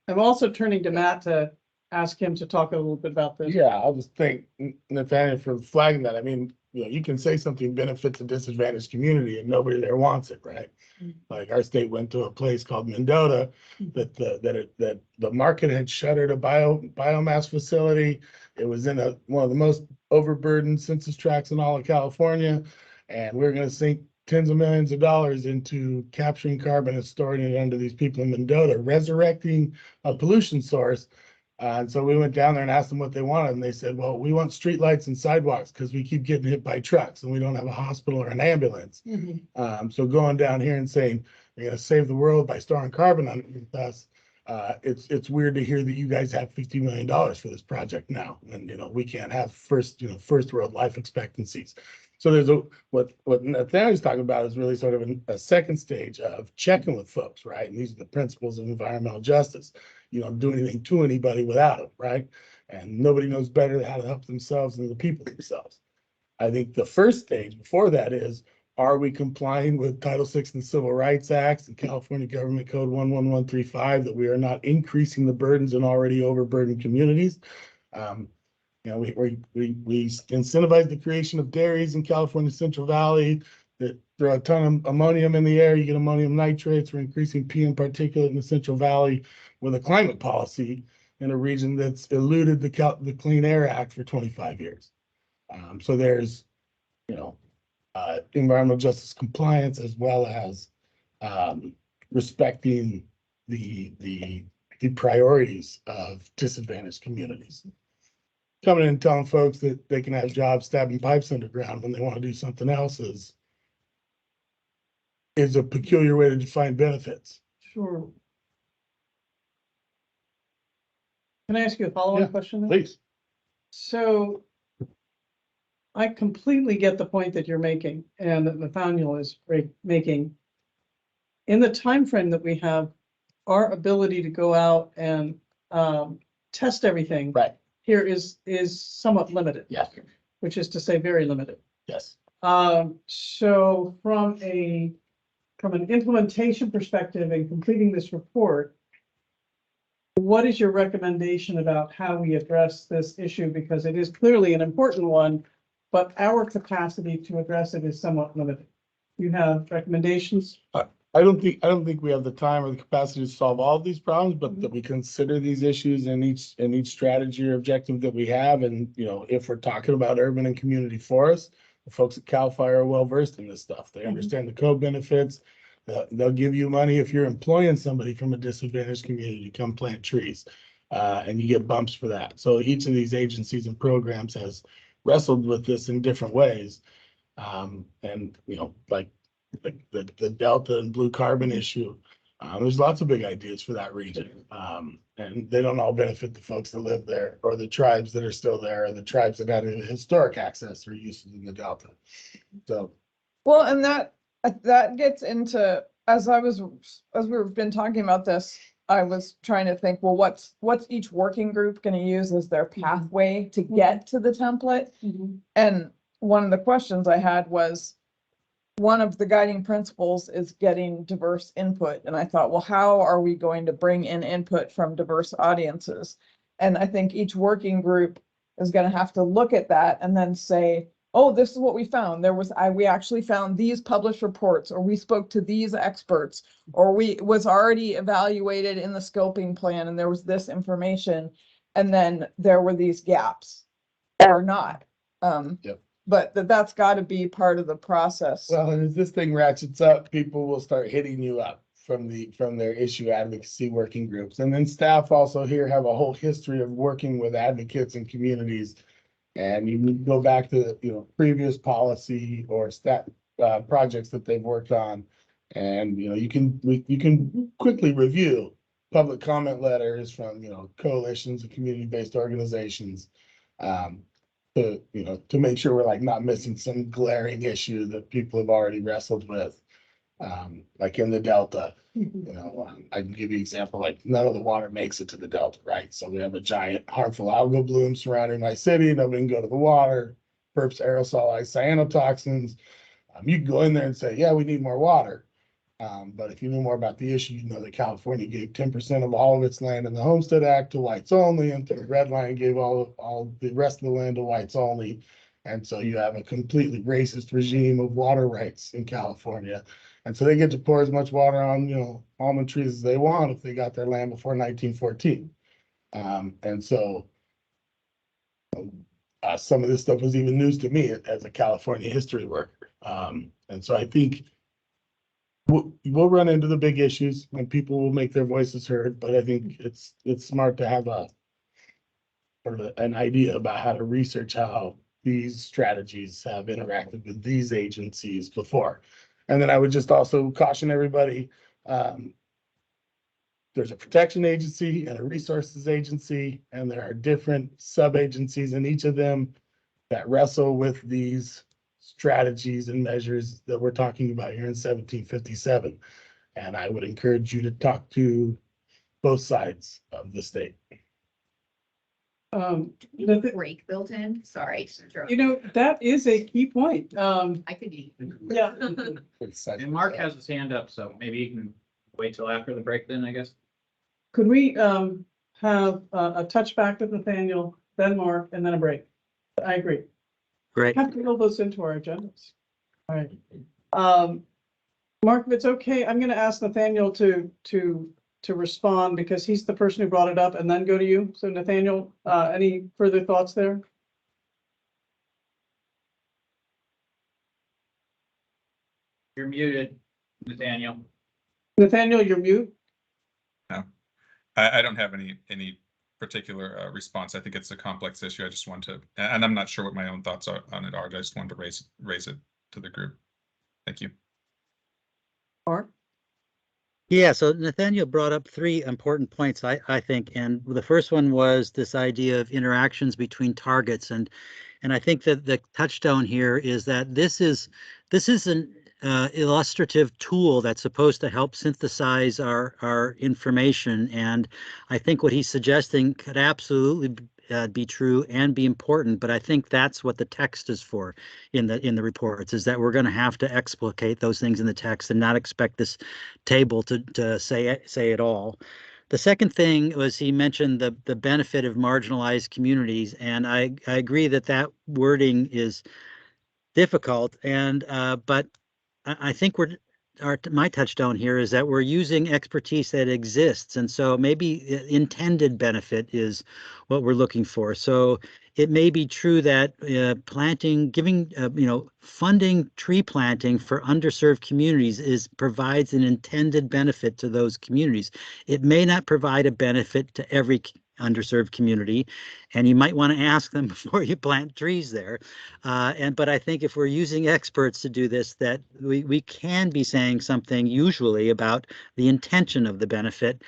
I'm also turning to Matt to ask him to talk a little bit about this. Yeah, I'll just thank Nathaniel for flagging that. I mean, you know, you can say something benefits a disadvantaged community and nobody there wants it, right? Like our state went to a place called Mendota that the market had shuttered a biomass facility. It was in one of the most overburdened census tracts in all of California. And we're going to sink tens of millions of dollars into capturing carbon and storing it under these people in Mendota, resurrecting a pollution source. And so we went down there and asked them what they wanted. And they said, well, we want streetlights and sidewalks because we keep getting hit by trucks and we don't have a hospital or an ambulance. So going down here and saying, you're going to save the world by storing carbon underneath us. It's weird to hear that you guys have $50 million for this project now. And, you know, we can't have first world life expectancies. So there's what Nathaniel's talking about is really sort of a second stage of checking with folks, right? And these are the principles of environmental justice. You don't do anything to anybody without them, right? And nobody knows better how to help themselves than the people themselves. I think the first stage before that is, are we complying with Title VI and Civil Rights Acts and California Government Code 11135, that we are not increasing the burdens in already overburdened communities? You know, we incentivize the creation of dairies in California Central Valley that throw a ton of ammonium in the air. You get ammonium nitrates. We're increasing PM particulate in the Central Valley with a climate policy in a region that's eluded the Clean Air Act for 25 years. So there's, you know, environmental justice compliance as well as respecting the priorities of disadvantaged communities. Coming in and telling folks that they can have jobs stabbing pipes underground when they want to do something else is a peculiar way to define benefits. Sure. Can I ask you a follow-up question? Then? Please. So I completely get the point that you're making and that Nathaniel is making. In the time frame that we have, our ability to go out and test everything right here is somewhat limited. Yes. Which is to say very limited. Yes. So from an implementation perspective and completing this report, what is your recommendation about how we address this issue? Because it is clearly an important one, but our capacity to address it is somewhat limited. You have recommendations? I don't think we have the time or the capacity to solve all of these problems, but that we consider these issues in each strategy or objective that we have. And, you know, if we're talking about urban and community forests, the folks at CAL FIRE are well versed in this stuff. They understand the co-benefits. They'll give you money if you're employing somebody from a disadvantaged community to come plant trees, and you get bumps for that. So each of these agencies and programs has wrestled with this in different ways. And, you know, like the Delta and blue carbon issue, there's lots of big ideas for that region. And they don't all benefit the folks that live there or the tribes that are still there or the tribes that had historic access or uses in the Delta. So. Well, and that gets into, as we've been talking about this, I was trying to think, well, what's each working group going to use as their pathway to get to the template? And one of the questions I had was, one of the guiding principles is getting diverse input. And I thought, well, how are we going to bring in input from diverse audiences? And I think each working group is going to have to look at that and then say, oh, this is what we found. We actually found these published reports, or we spoke to these experts, or was already evaluated in the scoping plan and there was this information. And then there were these gaps or not. but that's gotta be part of the process. Well, and as this thing ratchets up, people will start hitting you up from their issue advocacy working groups. And then staff also here have a whole history of working with advocates and communities. And you can go back to, previous policy or projects that they've worked on. And, you can quickly review public comment letters from, coalitions of community-based organizations. To make sure we're like not missing some glaring issue that people have already wrestled with. Like in the Delta, I can give you an example, like none of the water makes it to the Delta, right? So we have a giant harmful algal bloom surrounding my city. Nobody can go to the water, perps aerosolized cyanotoxins. You can go in there and say, yeah, we need more water. But if you knew more about the issue, you know that California gave 10% of all of its land in the Homestead Act to whites only, and the Red Line gave all the rest of the land to whites only. And so you have a completely racist regime of water rights in California. And so they get to pour as much water on, almond trees as they want if they got their land before 1914. And so some of this stuff was even news to me as a California history worker. And so I think we'll run into the big issues and people will make their voices heard, but I think it's smart to have an idea about how to research how these strategies have interacted with these agencies before. And then I would just also caution everybody, there's a protection agency and a resources agency, and there are different sub-agencies in each of them that wrestle with these strategies and measures that we're talking about here in 1757. And I would encourage you to talk to both sides of the state. Break built in, sorry. That is a key point. I could eat. Yeah. And Mark has his hand up, so maybe you can wait till after the break then, I guess. Could we have a touchback with Nathaniel, then Mark, and then a break? I agree. Great. Have to build those into our agendas. All right. Mark, if it's okay, I'm going to ask Nathaniel to respond because he's the person who brought it up, and then go to you. So Nathaniel, any further thoughts there? You're muted, Nathaniel. Nathaniel, you're mute. No, I don't have any particular response. I think it's a complex issue. I just want to, and I'm not sure what my own thoughts on it are. I just wanted to raise it to the group. Thank you. Mark? Yeah, so Nathaniel brought up three important points, I think, and the first one was this idea of interactions between targets, and I think that the touchstone here is that this is an illustrative tool that's supposed to help synthesize our information, and I think what he's suggesting could absolutely be true and be important, but I think that's what the text is for in the reports, is that we're going to have to explicate those things in the text and not expect this table to say it all. The second thing was he mentioned the benefit of marginalized communities, and I agree that wording is difficult, and but I think my touchstone here is that we're using expertise that exists, and so maybe intended benefit is what we're looking for. So it may be true that funding tree planting for underserved communities provides an intended benefit to those communities. It may not provide a benefit to every underserved community, and you might want to ask them before you plant trees there. But I think if we're using experts to do this, that we can be saying something usually about the intention of the benefit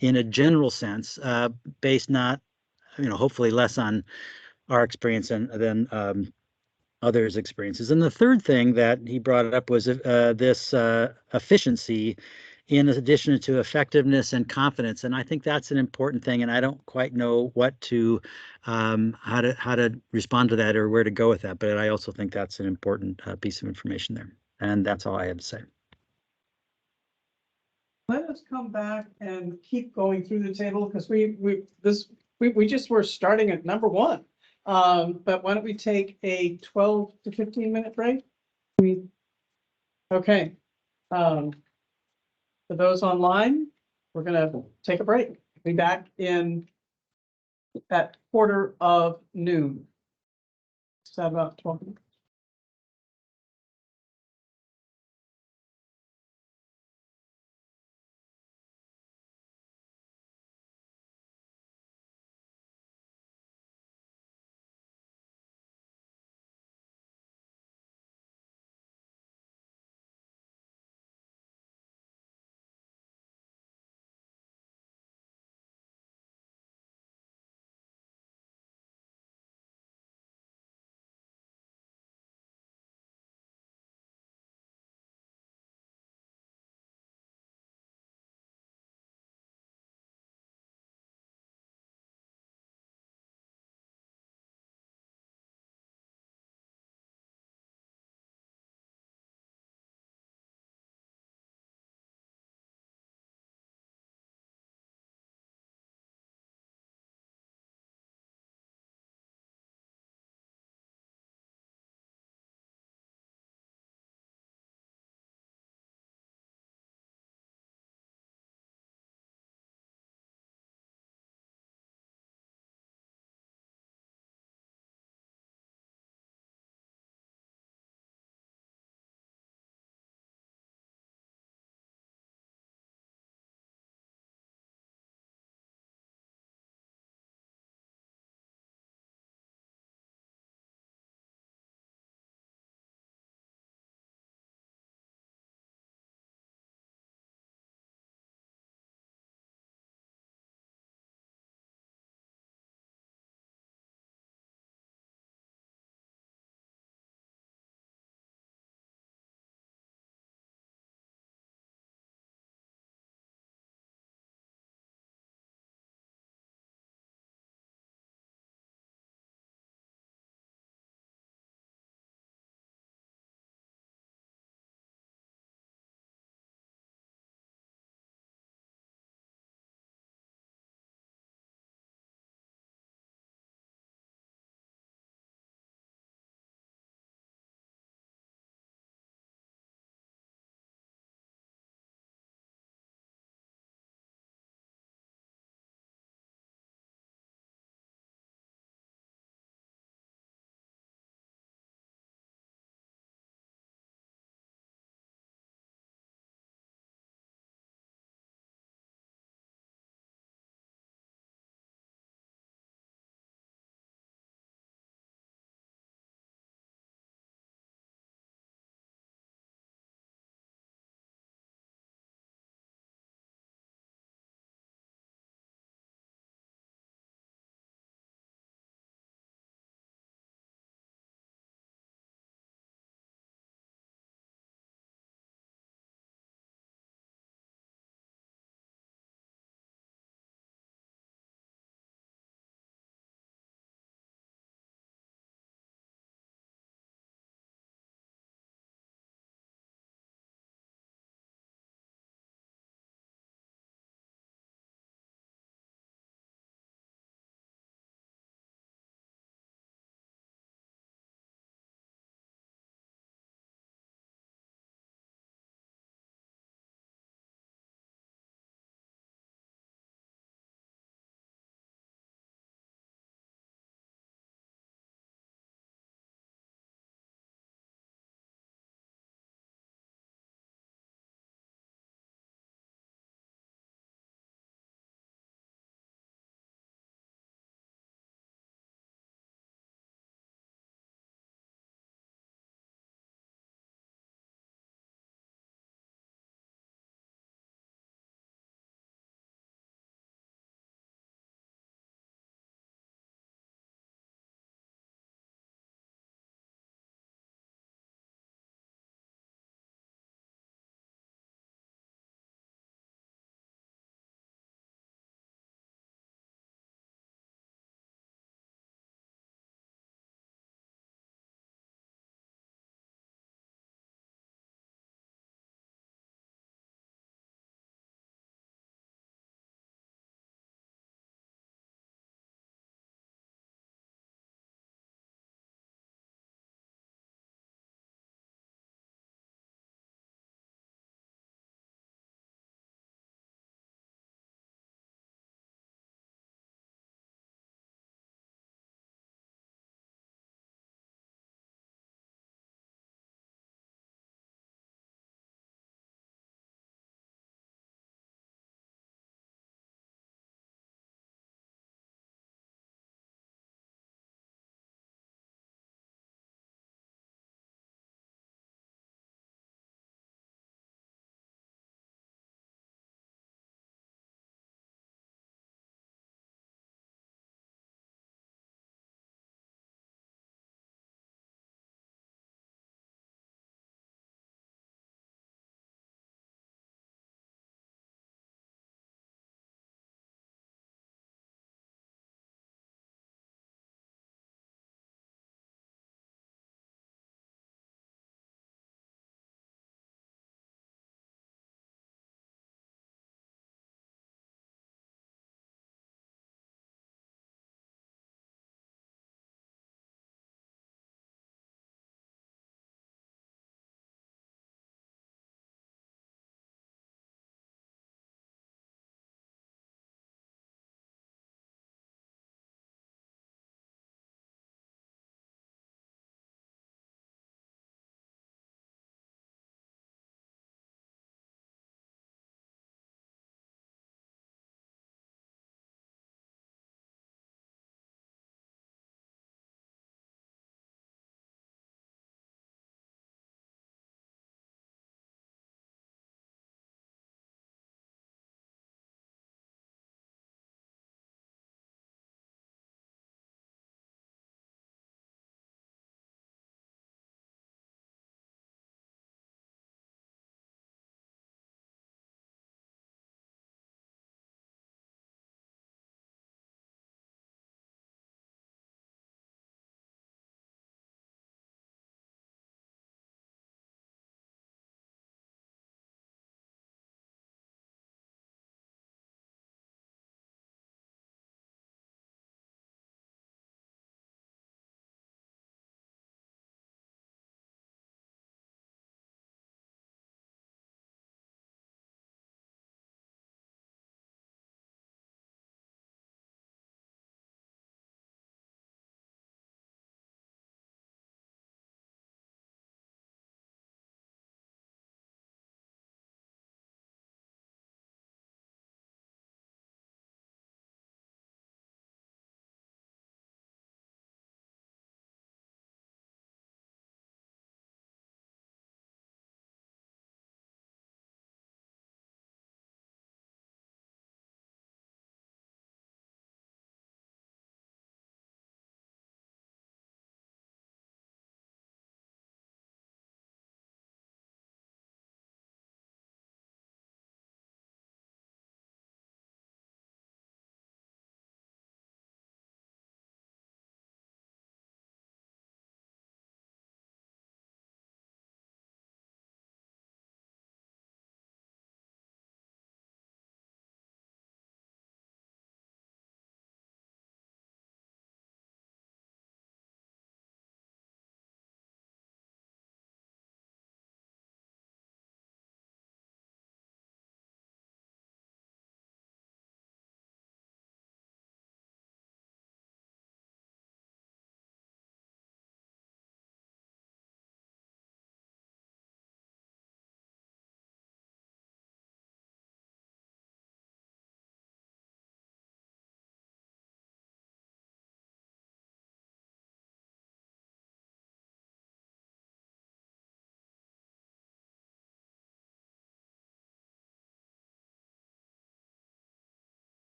in a general sense, based not, hopefully less on our experience than others' experiences. And the third thing that he brought up was this efficiency in addition to effectiveness and confidence. And I think that's an important thing. And I don't quite know what to how to respond to that or where to go with that. But I also think that's an important piece of information there. And that's all I had to say. Let us come back and keep going through the table because we just were starting at number one. But why don't we take a 12 to 15 minute break? Okay. For those online, we're gonna take a break. Be back at 12:45. Is that about 12?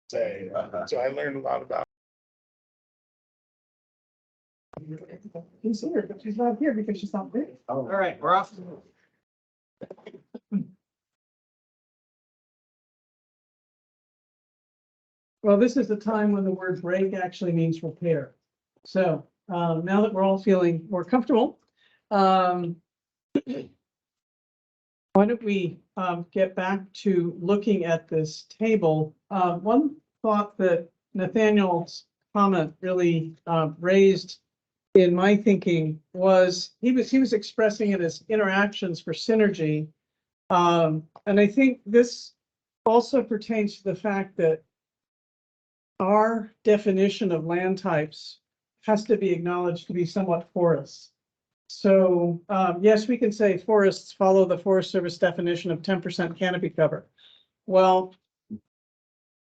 say, so I learned a lot about. He's here, but she's not here because she's not there. All right, we're off. Well, this is the time when the word break actually means repair. So, now that we're all feeling more comfortable, why don't we, get back to looking at this table? One thought that Nathaniel's comment really, raised in my thinking was, he was expressing it as interactions for synergy. And I think this also pertains to the fact that our definition of land types has to be acknowledged to be somewhat porous. So, yes, we can say forests follow the Forest Service definition of 10% canopy cover. Well,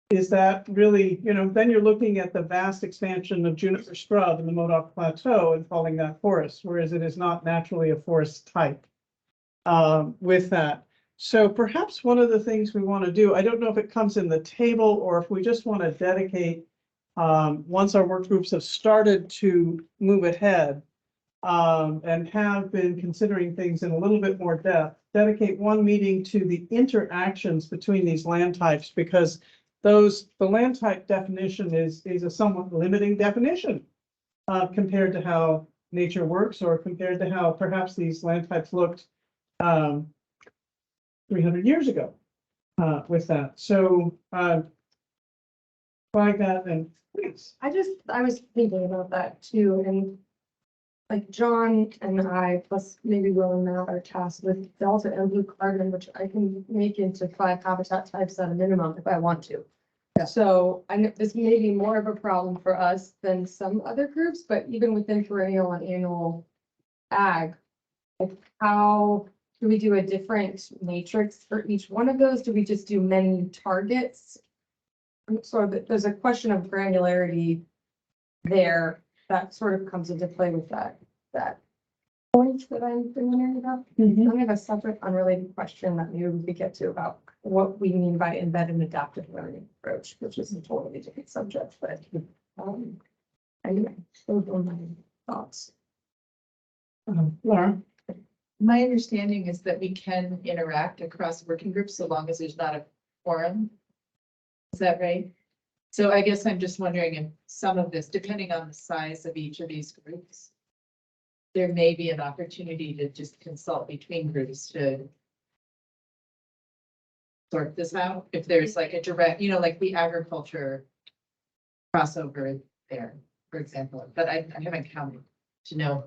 is that really, then you're looking at the vast expansion of juniper scrub in the Modoc Plateau and calling that forest, whereas it is not naturally a forest type with that. So perhaps one of the things we want to do, I don't know if it comes in the table or if we just want to dedicate, once our work groups have started to move ahead, and have been considering things in a little bit more depth, dedicate one meeting to the interactions between these land types, because the land type definition is a somewhat limiting definition compared to how nature works, or compared to how perhaps these land types looked 300 years ago with that. So flag that and please. I was thinking about that too, and like John and I, plus maybe Will and Matt, are tasked with Delta and Blue Carbon, which I can make into 5 habitat types at a minimum if I want to. Yeah. So I know this may be more of a problem for us than some other groups, but even within perennial and annual ag, like how do we do a different matrix for each one of those? Do we just do many targets? So there's a question of granularity there that sort of comes into play with that point that I'm wondering about. Then we have a separate unrelated question that maybe we could get to about what we mean by embedded adaptive learning approach, which is a totally different subject, but anyway, those are my thoughts. Laura? My understanding is that we can interact across working groups so long as there's not a quorum. Is that right? So I guess I'm just wondering if some of this, depending on the size of each of these groups, there may be an opportunity to just consult between groups to sort this out. If there's like a direct, like the agriculture crossover there, for example, but I haven't counted to know.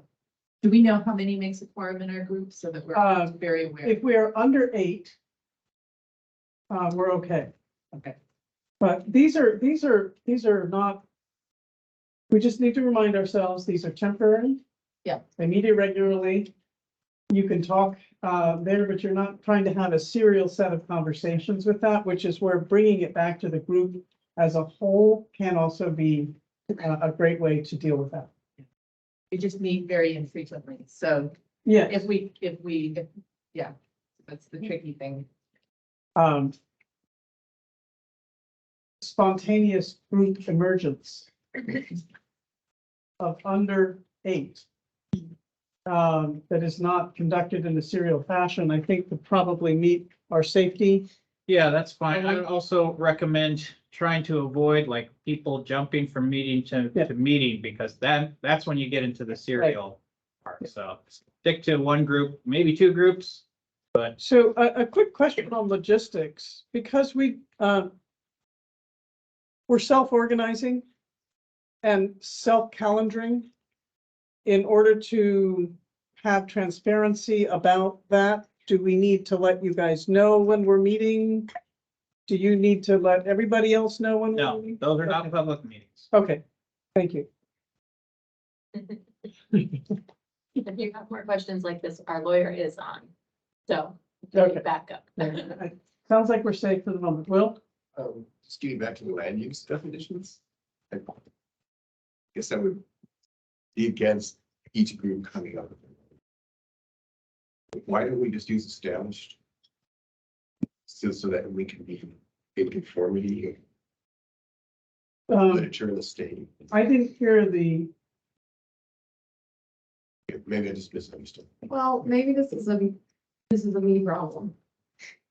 Do we know how many makes a quorum in our group so that we're very aware? If we are under 8, we're okay. Okay. But these are not, we just need to remind ourselves, these are temporary. Yeah. They meet irregularly. You can talk there, but you're not trying to have a serial set of conversations with that, which is where bringing it back to the group as a whole can also be a great way to deal with that. We just meet very infrequently. So Yeah. yeah, that's the tricky thing. Spontaneous group emergence of under 8 that is not conducted in a serial fashion, I think would probably meet our safety. Yeah, that's fine. I would also recommend trying to avoid like people jumping from meeting to meeting, because that's when you get into the serial part. So stick to one group, maybe 2 groups, but. So a quick question on logistics, because we're self-organizing and self-calendaring in order to have transparency about that. Do we need to let you guys know when we're meeting? Do you need to let everybody else know when we're No, meeting? those are not public meetings. Okay, thank you. If you have more questions like this, our lawyer is on. So Okay. back up. Sounds like we're safe for the moment. Will? Just getting back to the land use definitions. I guess I would be against each group coming up with it. Why don't we just use established? So that we can be in conformity literature in the state. I didn't hear the, Maybe I just misunderstood. Well, maybe this is a me problem.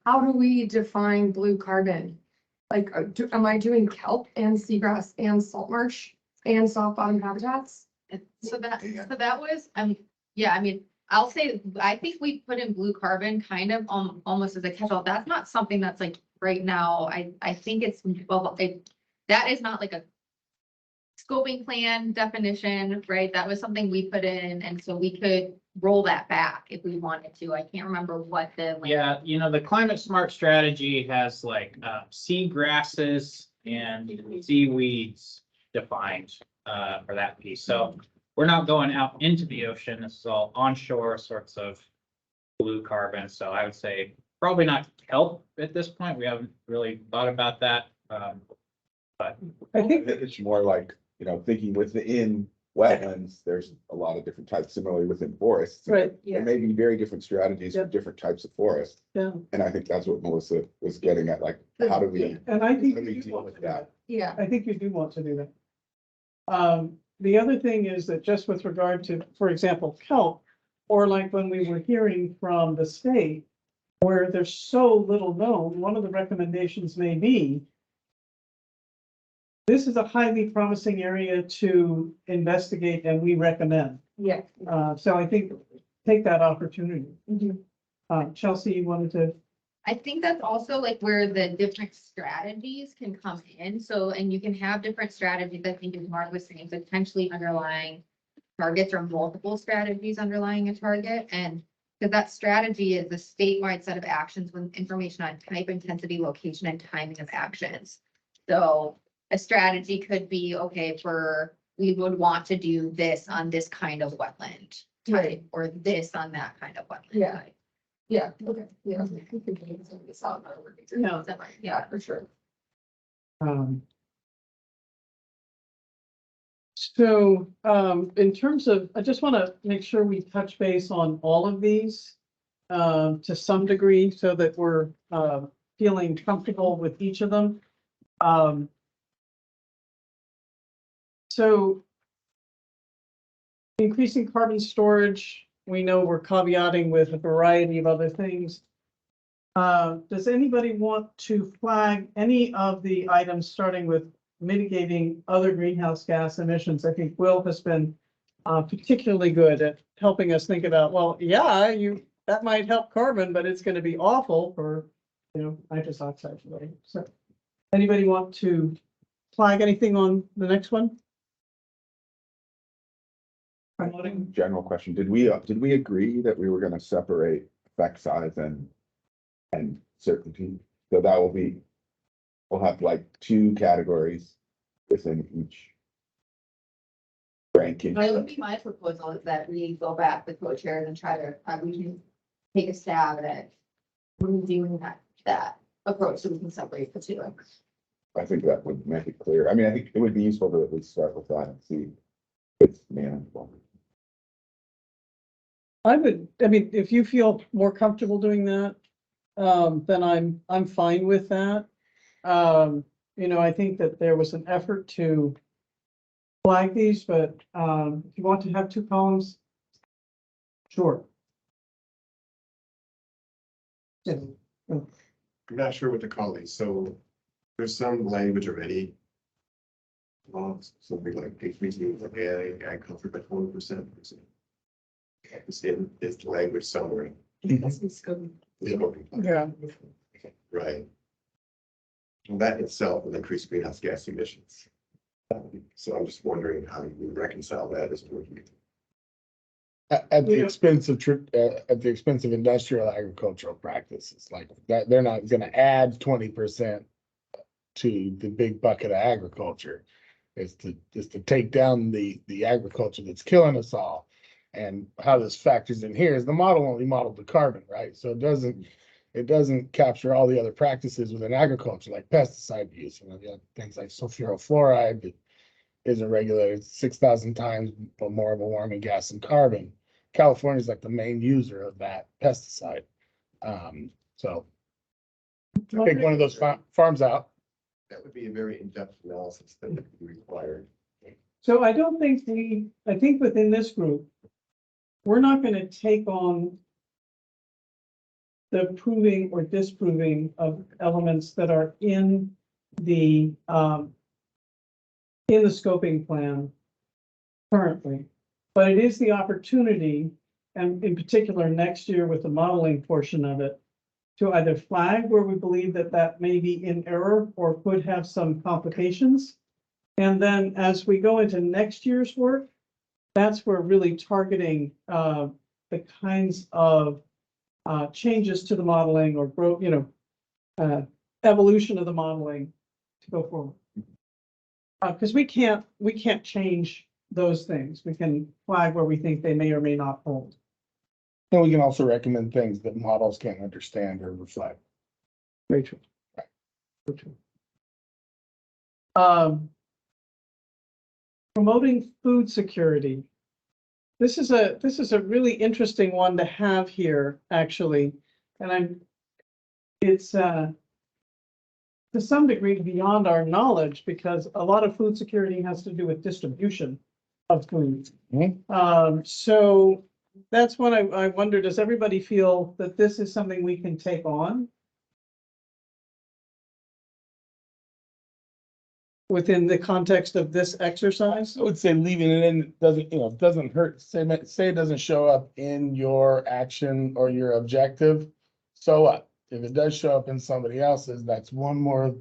How do we define blue carbon? Like, am I doing kelp and seagrass and salt marsh and soft bottom habitats? So that was, yeah, I mean, I'll say, I think we put in blue carbon kind of almost as a catch-all. That's not something that's like right now. I think it's, well, that is not like a scoping plan definition, right? That was something we put in, and so we could roll that back if we wanted to. I can't remember what the. Yeah, you know, the climate smart strategy has like sea grasses and seaweeds defined for that piece. So we're not going out into the ocean. This is all onshore sorts of blue carbon. So I would say probably not kelp at this point. We haven't really thought about that. But I think, It's more like, you know, thinking within wetlands, there's a lot of different types, similarly within forests. right, There may be very different strategies for Yep. different types of forests. yeah, And I think that's what Melissa was getting at, like, how do we, and I think how do we you do deal want with to do that? Yeah. I think you do want to do that. The other thing is that just with regard to, for example, kelp, or like when we were hearing from the state, where there's so little known, one of the recommendations may be this is a highly promising area to investigate and we recommend. Yeah. So I think take that opportunity. Mhm. Chelsea, you wanted to, I think that's also like where the different strategies can come in. So, and you can have different strategies, I think as Mark was saying, potentially underlying targets or multiple strategies underlying a target. And because that strategy is a statewide set of actions with information on type, intensity, location, and timing of actions. So a strategy could be, okay, we would want to do this on this kind of wetland type, or this on that kind of wetland Yeah. type. Yeah, okay, yeah. we can figure some of this out. Yeah. Yeah, for sure. So, in terms of, I just want to make sure we touch base on all of these to some degree so that we're feeling comfortable with each of them. So increasing carbon storage, we know we're caveating with a variety of other things. Does anybody want to flag any of the items starting with mitigating other greenhouse gas emissions? I think Will has been particularly good at helping us think about, well, yeah, that might help carbon, but it's going to be awful for, nitrous oxide. So anybody want to flag anything on the next one? General question, did we agree that we were gonna separate effect size and certainty? So that will be, we'll have like two categories within each ranking. That would be my proposal, is that we go back with co-chairs and try to, we can take a stab at doing that approach, so we can separate the two. I think that would make it clear. I mean, I think it would be useful to at least start with that and see if it's manageable. I mean, if you feel more comfortable doing that, then I'm fine with that. I think that there was an effort to flag these, but if you want to have two columns, sure. Yeah. I'm not sure what to call these, so there's some language already. Something like increasing agriculture by 20%. Is the language somewhere? Yeah. Right. And that itself will increase greenhouse gas emissions. So I'm just wondering how you reconcile that as working. At the Yeah. expense of industrial agricultural practices, like that, they're not gonna add 20% to the big bucket of agriculture. Is to take down the agriculture that's killing us all. And how this factors in here is the model only modeled the carbon, right? So it doesn't capture all the other practices within agriculture, like pesticide use, you have things like sulfurofluoride that isn't regulated 6,000 times more of a warming gas than carbon. California is like the main user of that pesticide. So take one of those farms out That would be a very in-depth analysis that would be required. So I don't think I think within this group, we're not gonna take on the proving or disproving of elements that are in the scoping plan currently. But it is the opportunity, and in particular next year with the modeling portion of it, to either flag where we believe that that may be in error or could have some complications. And then as we go into next year's work, that's where really targeting the kinds of changes to the modeling or growth, evolution of the modeling to go forward. Because we can't change those things. We can flag where we think they may or may not hold. And we can also recommend things that models can't understand or reflect. Very true. Very true. Promoting food security. This is a really interesting one to have here, actually. And it's to some degree beyond our knowledge because a lot of food security has to do with distribution of food. So that's when I wonder, does everybody feel that this is something we can take on? Within the context of this exercise? I would say leaving it in doesn't hurt. Say it doesn't show up in your action or your objective. So what? If it does show up in somebody else's, that's one more,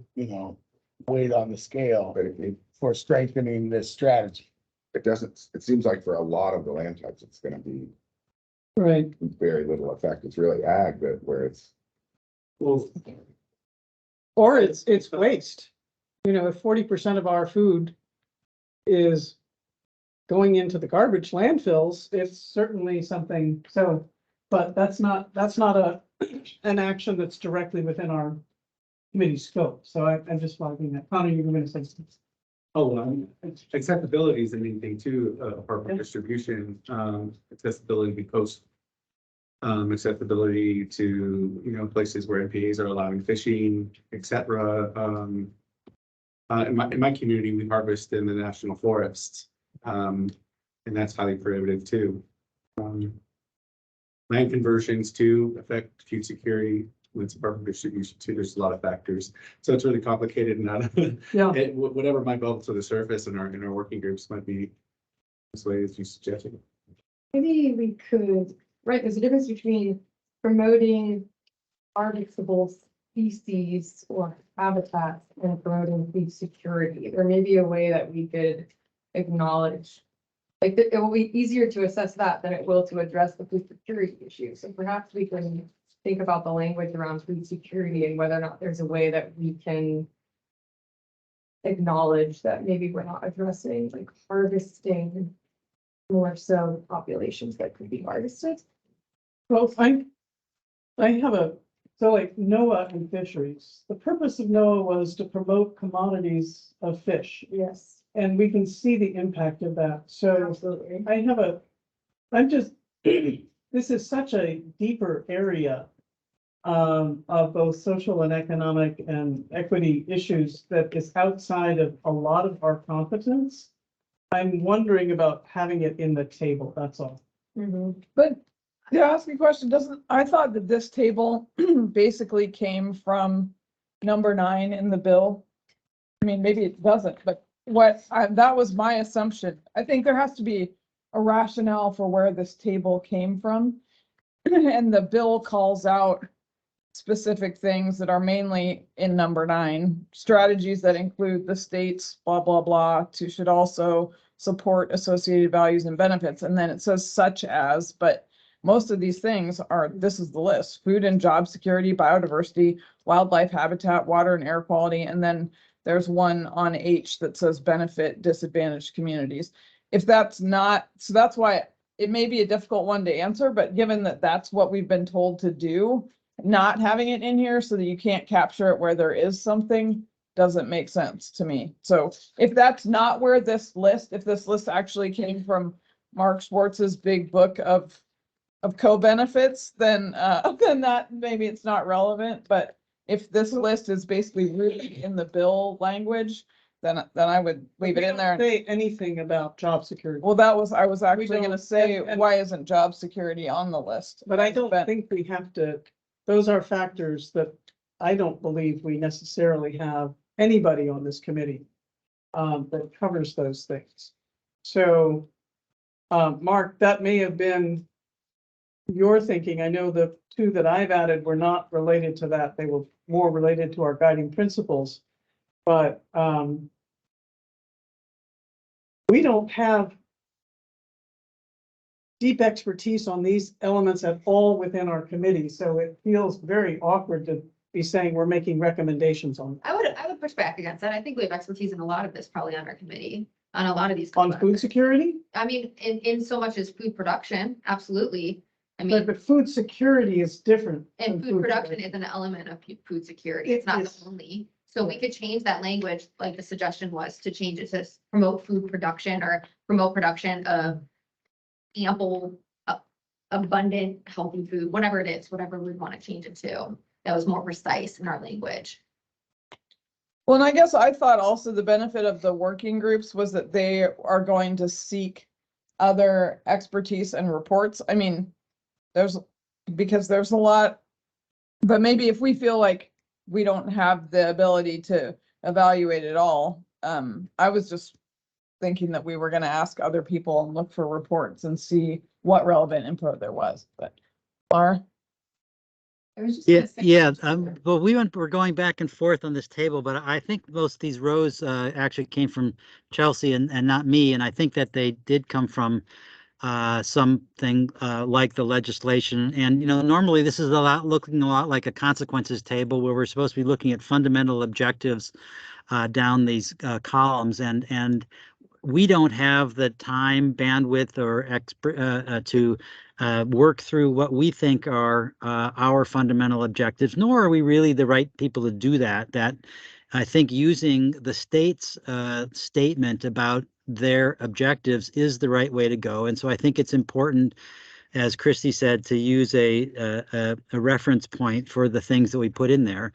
weight on the scale for strengthening this strategy. It seems like for a lot of the land types, it's gonna be Right. very little effect. It's really ag that where it's. Or it's waste. If 40% of our food is going into the garbage landfills, it's certainly something. So, but that's not an action that's directly within our committee scope. So I'm just flagging that. Connor, you were going to say something. Accessibility is the main thing too, apart from distribution, accessibility to coast. Accessibility to, places where NPAs are allowing fishing, etc. In my community, we harvest in the national forests. And that's highly prohibitive too. Land conversions too affect food security. When it's apart from distribution too, there's a lot of factors. So it's really complicated and whatever might bubble to the surface in our working groups might be this way as you suggested. Maybe we could, right, there's a difference between promoting harvestable species or habitats and promoting food security. There may be a way that we could acknowledge, like, it will be easier to assess that than it will to address the food security issue. So perhaps we can think about the language around food security and whether or not there's a way that we can acknowledge that maybe we're not addressing like harvesting more so populations that could be harvested. Well, I have so like NOAA and fisheries. The purpose of NOAA was to promote commodities of fish. Yes. And we can see the impact of that. So Absolutely. This is such a deeper area of both social and economic and equity issues that is outside of a lot of our competence. I'm wondering about having it in the table, that's all. But to ask a question, I thought that this table basically came from number 9 in the bill. I mean, maybe it doesn't, but that was my assumption. I think there has to be a rationale for where this table came from. And the bill calls out specific things that are mainly in number 9, strategies that include the state's blah, blah, blah, should also support associated values and benefits. And then it says such as, but most of these things this is the list: food and job security, biodiversity, wildlife habitat, water and air quality. And then there's one on H that says benefit disadvantaged communities. If that's not, so that's why it may be a difficult one to answer, but given that that's what we've been told to do, not having it in here so that you can't capture it where there is something doesn't make sense to me. So if that's not where if this list actually came from Mark Schwartz's big book of co-benefits, then that maybe it's not relevant. But if this list is basically rooted in the bill language, then I would leave it We in don't there. Say anything about job security. Well, I was actually gonna don't- say, and- why isn't job security on the list? But I don't think we have to, those are factors that I don't believe we necessarily have anybody on this committee that covers those things. So, Mark, that may have been your thinking. I know the two that I've added were not related to that. They were more related to our guiding principles. But, we don't have deep expertise on these elements at all within our committee, so it feels very awkward to be saying we're making recommendations on. I would push back against that. I think we have expertise in a lot of this, probably on our committee, on a lot of these. On food security, I mean, in so much as food production, absolutely. I but, mean, but food security is different. and than food production security. is an element of food security. It's It not is. the only. So we could change that language, like the suggestion was to change it to promote food production or promote production of ample, abundant, healthy food, whatever it is, whatever we want to change it to. That was more precise in our language. Well, and I guess I thought also the benefit of the working groups was that they are going to seek other expertise and reports. I mean, because there's a lot, but maybe if we feel like we don't have the ability to evaluate it all, I was just thinking that we were gonna ask other people and look for reports and see what relevant input there was, but Laura? I was just Yeah, gonna say- yeah, well, we're going back and forth on this table, but I think most of these rows actually came from Chelsea and not me, and I think that they did come from something like the legislation. And, normally this is looking a lot like a consequences table where we're supposed to be looking at fundamental objectives down these columns, and we don't have the time, bandwidth, or to work through what we think are our fundamental objectives, nor are we really the right people to do that. That I think using the state's statement about their objectives is the right way to go. And so I think it's important, as Christy said, to use a reference point for the things that we put in there.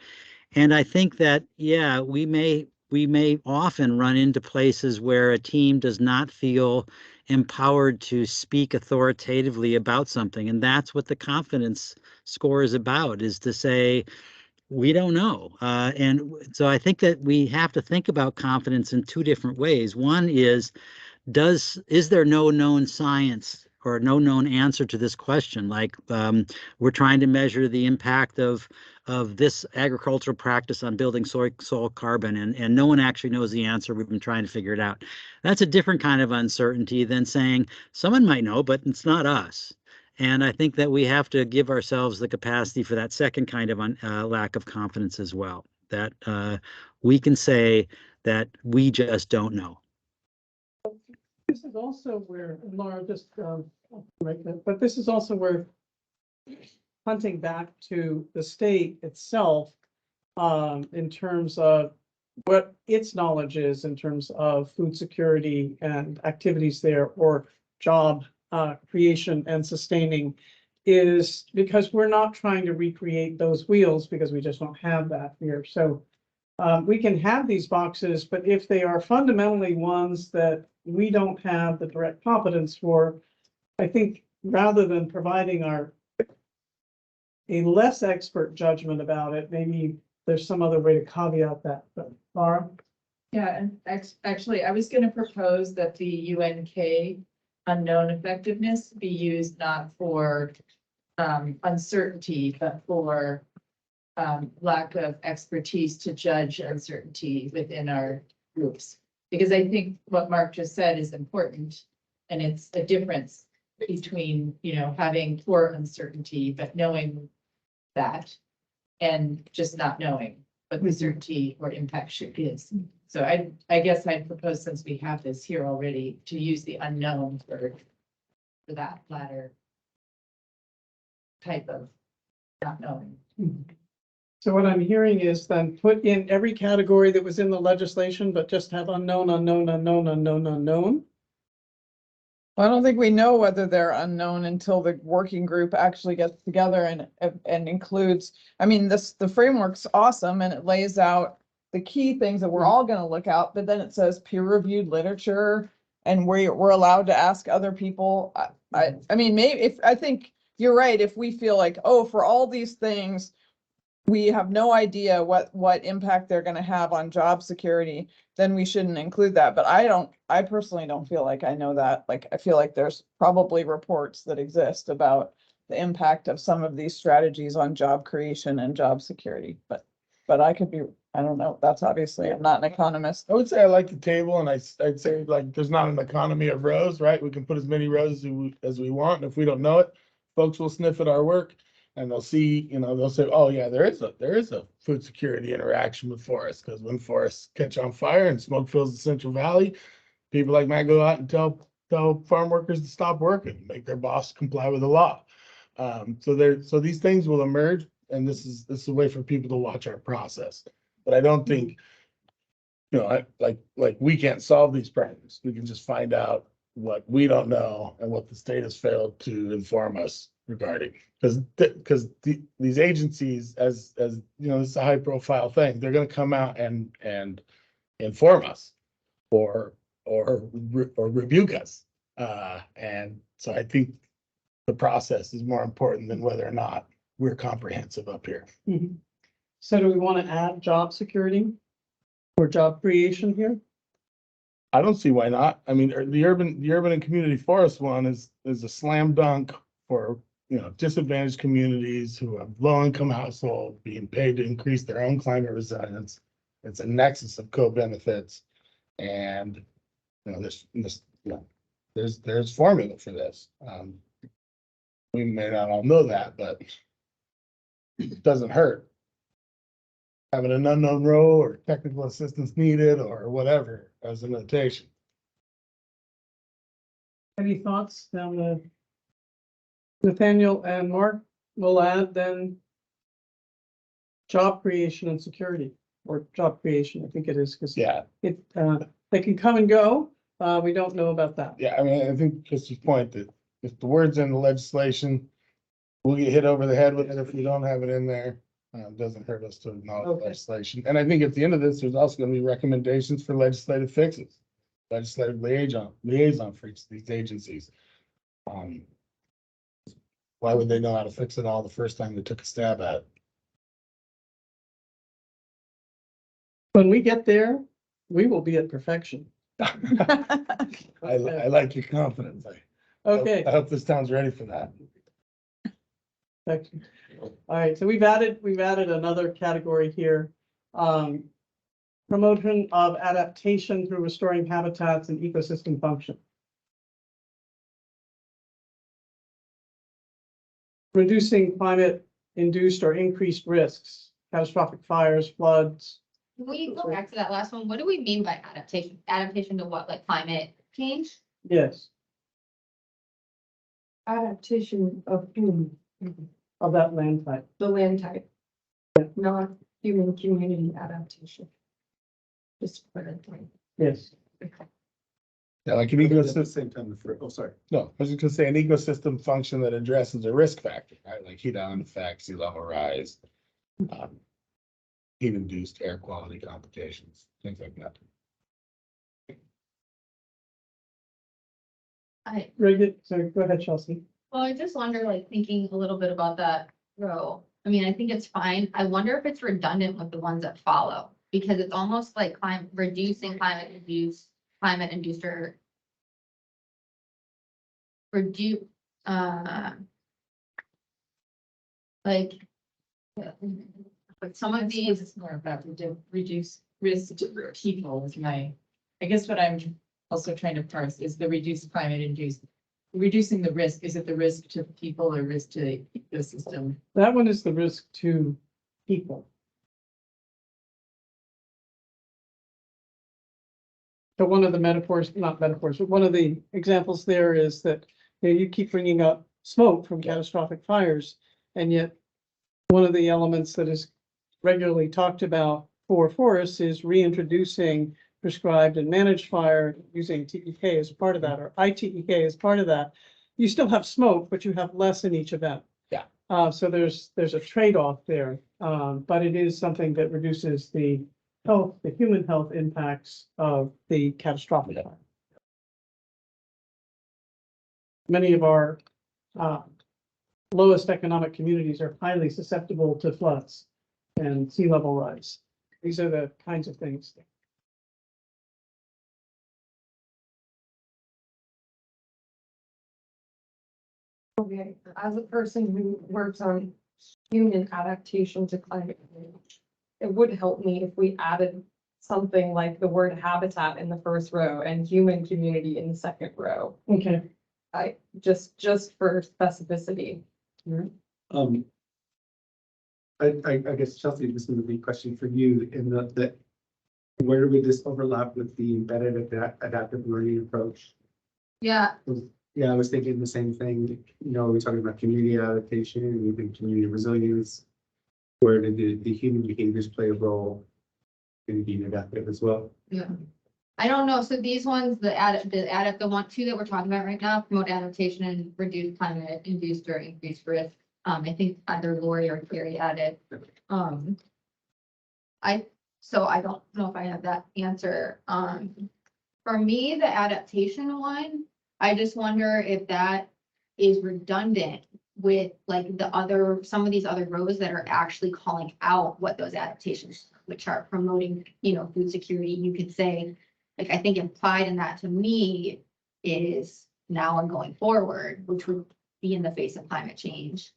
And I think that, yeah, we may often run into places where a team does not feel empowered to speak authoritatively about something. And that's what the confidence score is about, is to say, we don't know. And so I think that we have to think about confidence in two different ways. One is there no known science or no known answer to this question? Like, we're trying to measure the impact of this agricultural practice on building soil carbon, and no one actually knows the answer. We've been trying to figure it out. That's a different kind of uncertainty than saying someone might know, but it's not us. And I think that we have to give ourselves the capacity for that second kind of lack of confidence as well, that we can say that we just don't know. This is also where, Laura, just, right, but this is also where hunting back to the state itself, in terms of what its knowledge is in terms of food security and activities there, or job creation and sustaining, is because we're not trying to recreate those wheels because we just don't have that here. So we can have these boxes, but if they are fundamentally ones that we don't have the direct competence for, I think rather than providing a less expert judgment about it, maybe there's some other way to caveat that. But Laura? Yeah, and actually, I was gonna propose that the UNK unknown effectiveness be used not for uncertainty, but for lack of expertise to judge uncertainty within our groups. Because I think what Mark just said is important, and it's a difference between, having poor uncertainty, but knowing that, and just not knowing what the certainty or impact should is. So I guess I'd propose, since we have this here already, to use the unknown for that latter type of not knowing. So what I'm hearing is then put in every category that was in the legislation, but just have unknown, unknown, unknown, unknown, unknown. I don't think we know whether they're unknown until the working group actually gets together and includes, I mean, the framework's awesome and it lays out the key things that we're all gonna look out, but then it says peer-reviewed literature and we're allowed to ask other people. I mean, maybe I think you're right, if we feel like, oh, for all these things, we have no idea what impact they're gonna have on job security, then we shouldn't include that. But I personally don't feel like I know that. Like, I feel like there's probably reports that exist about the impact of some of these strategies on job creation and job security, but I could be, I don't know. That's obviously, I'm not an economist. I would say I like the table and I'd say like, there's not an economy of rows, right? We can put as many rows as we want. And if we don't know it, folks will sniff at our work and they'll see, they'll say, oh yeah, there is a food security interaction with forests. Because when forests catch on fire and smoke fills the Central Valley, people like Matt go out and tell farm workers to stop working, make their boss comply with the law. So these things will emerge, and this is a way for people to watch our process. But I don't think, like we can't solve these problems. We can just find out what we don't know and what the state has failed to inform us regarding. Because these agencies, as this is a high profile thing, they're going to come out and inform us or rebuke us. And so I think the process is more important than whether or not we're comprehensive up here. Mhm. So do we want to add job security or job creation here? I don't see why not. I mean, the urban and community forest one is a slam dunk for, disadvantaged communities who have low income households being paid to increase their own climate resilience. It's a nexus of co-benefits. And, there's formula for this. We may not all know that, but it doesn't hurt. Having an unknown row or technical assistance needed or whatever as a notation. Any thoughts down the Nathaniel and Mark will add then job creation and security, or job creation, I think it is, because Yeah. They can come and go. We don't know about that. Yeah, I mean, I think Christie's point that if the word's in the legislation, we'll get hit over the head with it if we don't have it in there. It doesn't hurt us to acknowledge legislation. And I think at the end of this, there's also going to be recommendations for legislative fixes, legislative liaison for each of these agencies. Why would they know how to fix it all the first time they took a stab at it? When we get there, we will be at perfection. I like your confidence. Okay. I hope this town's ready for that. Perfection. All right, so we've added another category here. Promotion of adaptation through restoring habitats and ecosystem function. Reducing climate-induced or increased risks, catastrophic fires, floods. Can we go back to that last one? What do we mean by adaptation? Adaptation to what, like climate change? Yes, Adaptation of of that land type. the land type, not human community adaptation. Just for that point. Yes. Yeah, like an At the ecosystem. same time, sorry. No, I was just gonna say an ecosystem function that addresses a risk factor, right? Like heat island effects, sea level rise, heat-induced air quality complications, things like that. So go ahead, Chelsea. Well, I just wonder, like, thinking a little bit about that row. I mean, I think it's fine. I wonder if it's redundant with the ones that follow, because it's almost like reducing climate-induced or reduce, like, but some of these. It's more about reduce risk to people is I guess what I'm also trying to parse is the reduced climate induced. Reducing the risk, is it the risk to people or risk to the ecosystem? That one is the risk to people. So one of the metaphors, not metaphors, but one of the examples there is that, you keep bringing up smoke from catastrophic fires, and yet one of the elements that is regularly talked about for forests is reintroducing prescribed and managed fire using TEK as part of that, or ITEK as part of that, you still have smoke, but you have less in each event. Yeah. So there's a trade-off there, but it is something that reduces the human health impacts of the catastrophic fire. Many of our lowest economic communities are highly susceptible to floods and sea level rise. These are the kinds of things. Okay, as a person who works on human adaptation to climate change, it would help me if we added something like the word habitat in the first row and human community in the second row. Okay. Just for specificity. I guess Chelsea, this is a big question for you in that where would this overlap with the embedded adaptive learning approach? Yeah, Yeah, I was thinking the same thing, you know, we're talking about community adaptation and even community resilience. Where did the human behaviors play a role in being adaptive as well? yeah. I don't know. So these ones, the one, two that we're talking about right now, promote adaptation and reduce climate induced or increased risk. I think either Lori or Carrie added. So I don't know if I have that answer. For me, the adaptation one, I just wonder if that is redundant with like some of these other rows that are actually calling out what those adaptations, which are promoting, food security. You could say, like, I think implied in that to me is now and going forward, which would be in the face of climate change.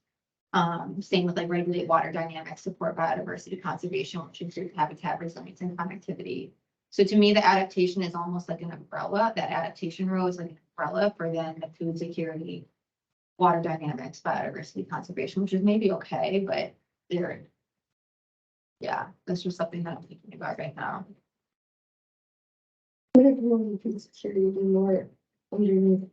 Same with like regulate water dynamics, support biodiversity conservation, which includes habitat resilience and connectivity. So to me, the adaptation is almost like an umbrella. That adaptation row is like an umbrella for then the food security, water dynamics, biodiversity conservation, which is maybe okay, but that's just something that I'm thinking about right now. What if more food security and more underneath?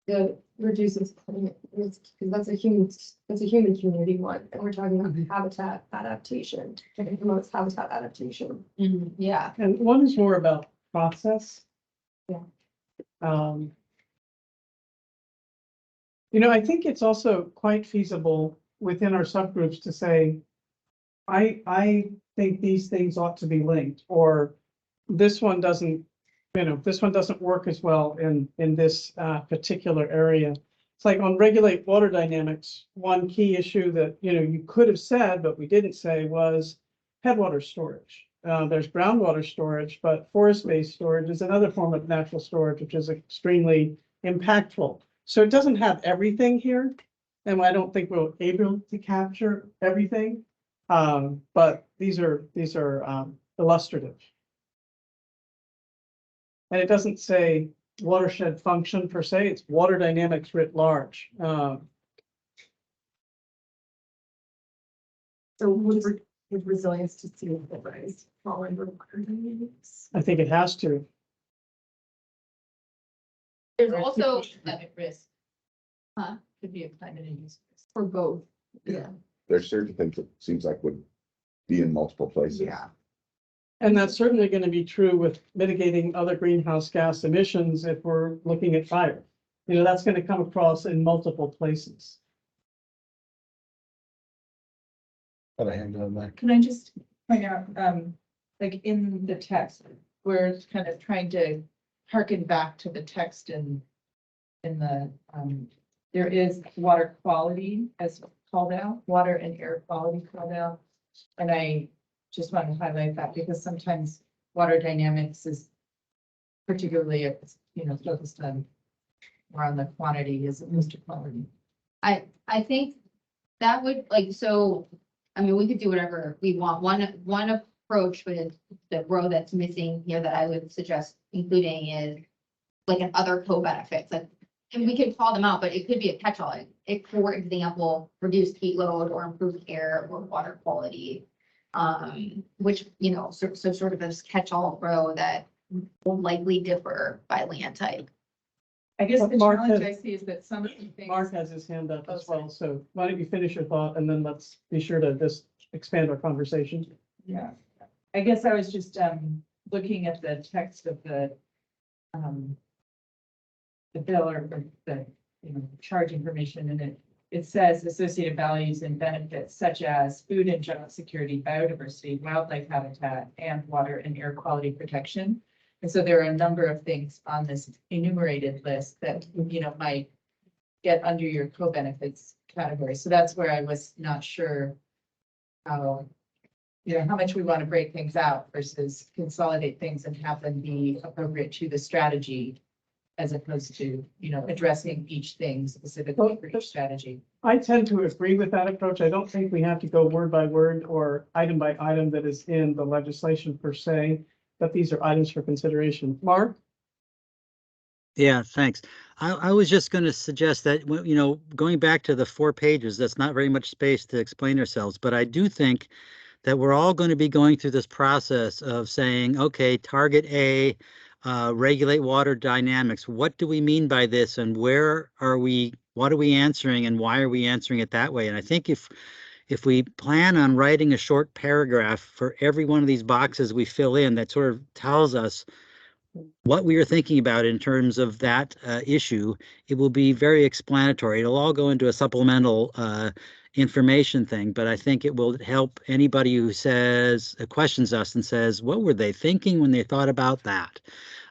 The reduces climate risk, because that's a human community one, and we're talking about habitat adaptation, and it promotes habitat adaptation. Yeah. And one is more about process. Yeah. I think it's also quite feasible within our subgroups to say, I think these things ought to be linked, or this one doesn't, this one doesn't work as well in this particular area. It's like on regulate water dynamics, one key issue that, you could have said, but we didn't say, was headwater storage. There's groundwater storage, but forest-based storage is another form of natural storage, which is extremely impactful. So it doesn't have everything here, and I don't think we're able to capture everything. But these are illustrative. And it doesn't say watershed function per se, it's water dynamics writ large. So would resilience to sea level rise fall under water dynamics? I think it has to. There's also Climate risk. Huh? Could be a climate induced risk. For both. Yeah. There's certain things that seems like would be in multiple places. Yeah. And that's certainly going to be true with mitigating other greenhouse gas emissions if we're looking at fire. That's going to come across in multiple places. Got a hand on that. Can I just point out, like in the text, we're kind of trying to harken back to the text in the, there is water quality as called out, water and air quality called out. And I just want to highlight that because sometimes water dynamics is particularly, focused on more on the quantity as opposed to quality. I think that would we could do whatever we want. One approach with the row that's missing here that I would suggest including is like an other co-benefits. And we could call them out, but it could be a catch-all. It, for example, reduced heat load or improved air or water quality. Which, so sort of this catch-all row that will likely differ by land type. I guess But the Mark challenge I has- see is that some of the things. Mark has his hand up Oh, as well, so why don't you finish your thought and then let's be sure to just expand our conversation. Yeah, I guess I was just, looking at the text of the bill or the, charge information, and it says associated values and benefits such as food and job security, biodiversity, wildlife habitat, and water and air quality protection. And so there are a number of things on this enumerated list that, might get under your co-benefits category. So that's where I was not sure how, how much we want to break things out versus consolidate things and have them be appropriate to the strategy as opposed to, addressing each thing specifically for each strategy. I tend to agree with that approach. I don't think we have to go word by word or item by item that is in the legislation per se, but these are items for consideration. Mark? Yeah, thanks. I was just going to suggest that, going back to the 4 pages, that's not very much space to explain ourselves, but I do think that we're all going to be going through this process of saying, okay, target A, regulate water dynamics. What do we mean by this, and what are we answering, and why are we answering it that way? And I think if we plan on writing a short paragraph for every one of these boxes we fill in, that sort of tells us what we are thinking about in terms of that issue, it will be very explanatory. It'll all go into a supplemental information thing, but I think it will help anybody who questions us and says, what were they thinking when they thought about that?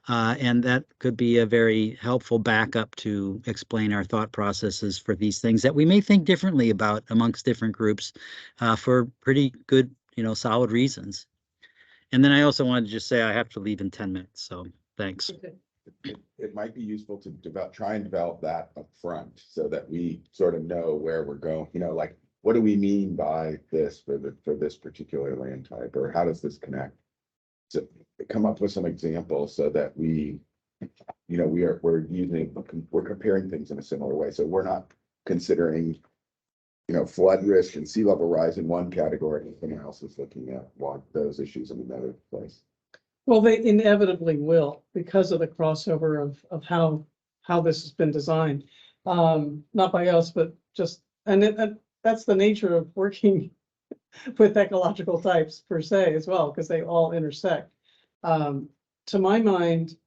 And that could be a very helpful backup to explain our thought processes for these things that we may think differently about amongst different groups for pretty good, solid reasons. And then I also wanted to just say I have to leave in 10 minutes, so thanks. It might be useful to try and develop that up front so that we sort of know where we're going, like, what do we mean by this for this particular land type, or how does this connect? So come up with some examples so that we're comparing things in a similar way. So we're not considering, flood risk and sea level rise in one category, and someone else is looking at those issues in another place. Well, they inevitably will, because of the crossover of how this has been designed. Not by us, but just, and that's the nature of working with ecological types per se as well, because they all intersect. To my mind,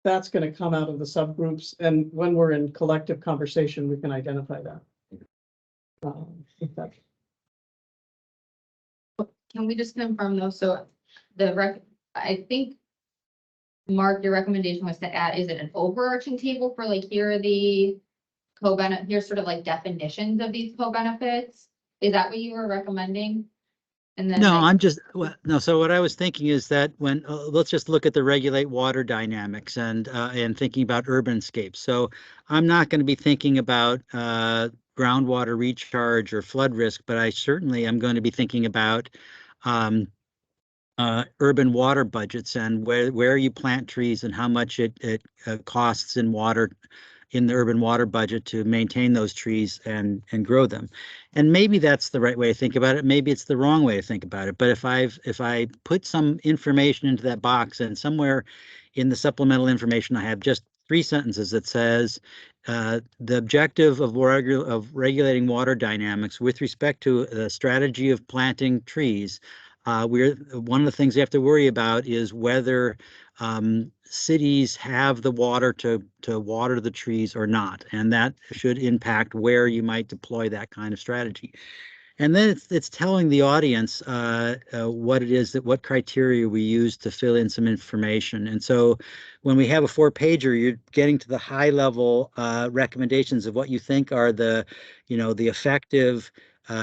that's going to come out of the subgroups, and when we're in collective conversation, we can identify that. Can we just confirm though? So I think, Mark, your recommendation was to add, is it an overarching table for like, here are the here's sort of like definitions of these co-benefits? Is that what you were recommending? And then No, no. So what I was thinking is that when let's just look at the regulate water dynamics and thinking about urbanscapes. So I'm not going to be thinking about groundwater recharge or flood risk, but I certainly am going to be thinking about urban water budgets and where you plant trees and how much it costs in water in the urban water budget to maintain those trees and grow them. And maybe that's the right way to think about it. Maybe it's the wrong way to think about it. But if I put some information into that box, and somewhere in the supplemental information, I have just 3 sentences that says the objective of regulating water dynamics with respect to the strategy of planting trees. One of the things we have to worry about is whether cities have the water to water the trees or not, and that should impact where you might deploy that kind of strategy. And then it's telling the audience what criteria we use to fill in some information. And so when we have a 4-pager, you're getting to the high level recommendations of what you think are the effective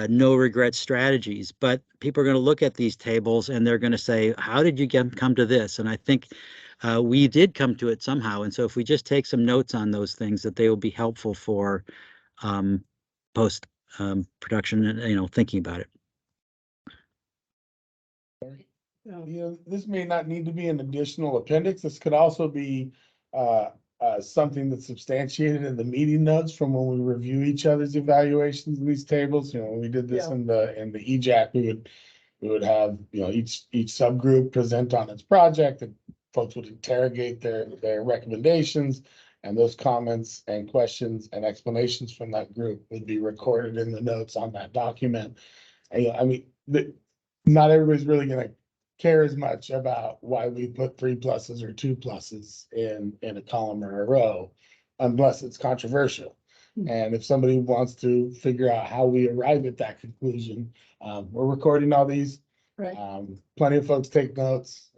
no regret strategies. But people are going to look at these tables and they're going to say, how did you come to this? And I think we did come to it somehow. And so if we just take some notes on those things, that they will be helpful for post production and thinking about it. This may not need to be an additional appendix. This could also be something that's substantiated in the meeting notes from when we review each other's evaluations in these tables. When we did this in the EJAC, we would have each subgroup present on its project, and folks would interrogate their recommendations, and those comments and questions and explanations from that group would be recorded in the notes on that document. And, not everybody's really going to care as much about why we put 3 pluses or 2 pluses in a column or a row, unless it's controversial. And if somebody wants to figure out how we arrive at that conclusion, we're recording all these. Right. Plenty of folks take notes.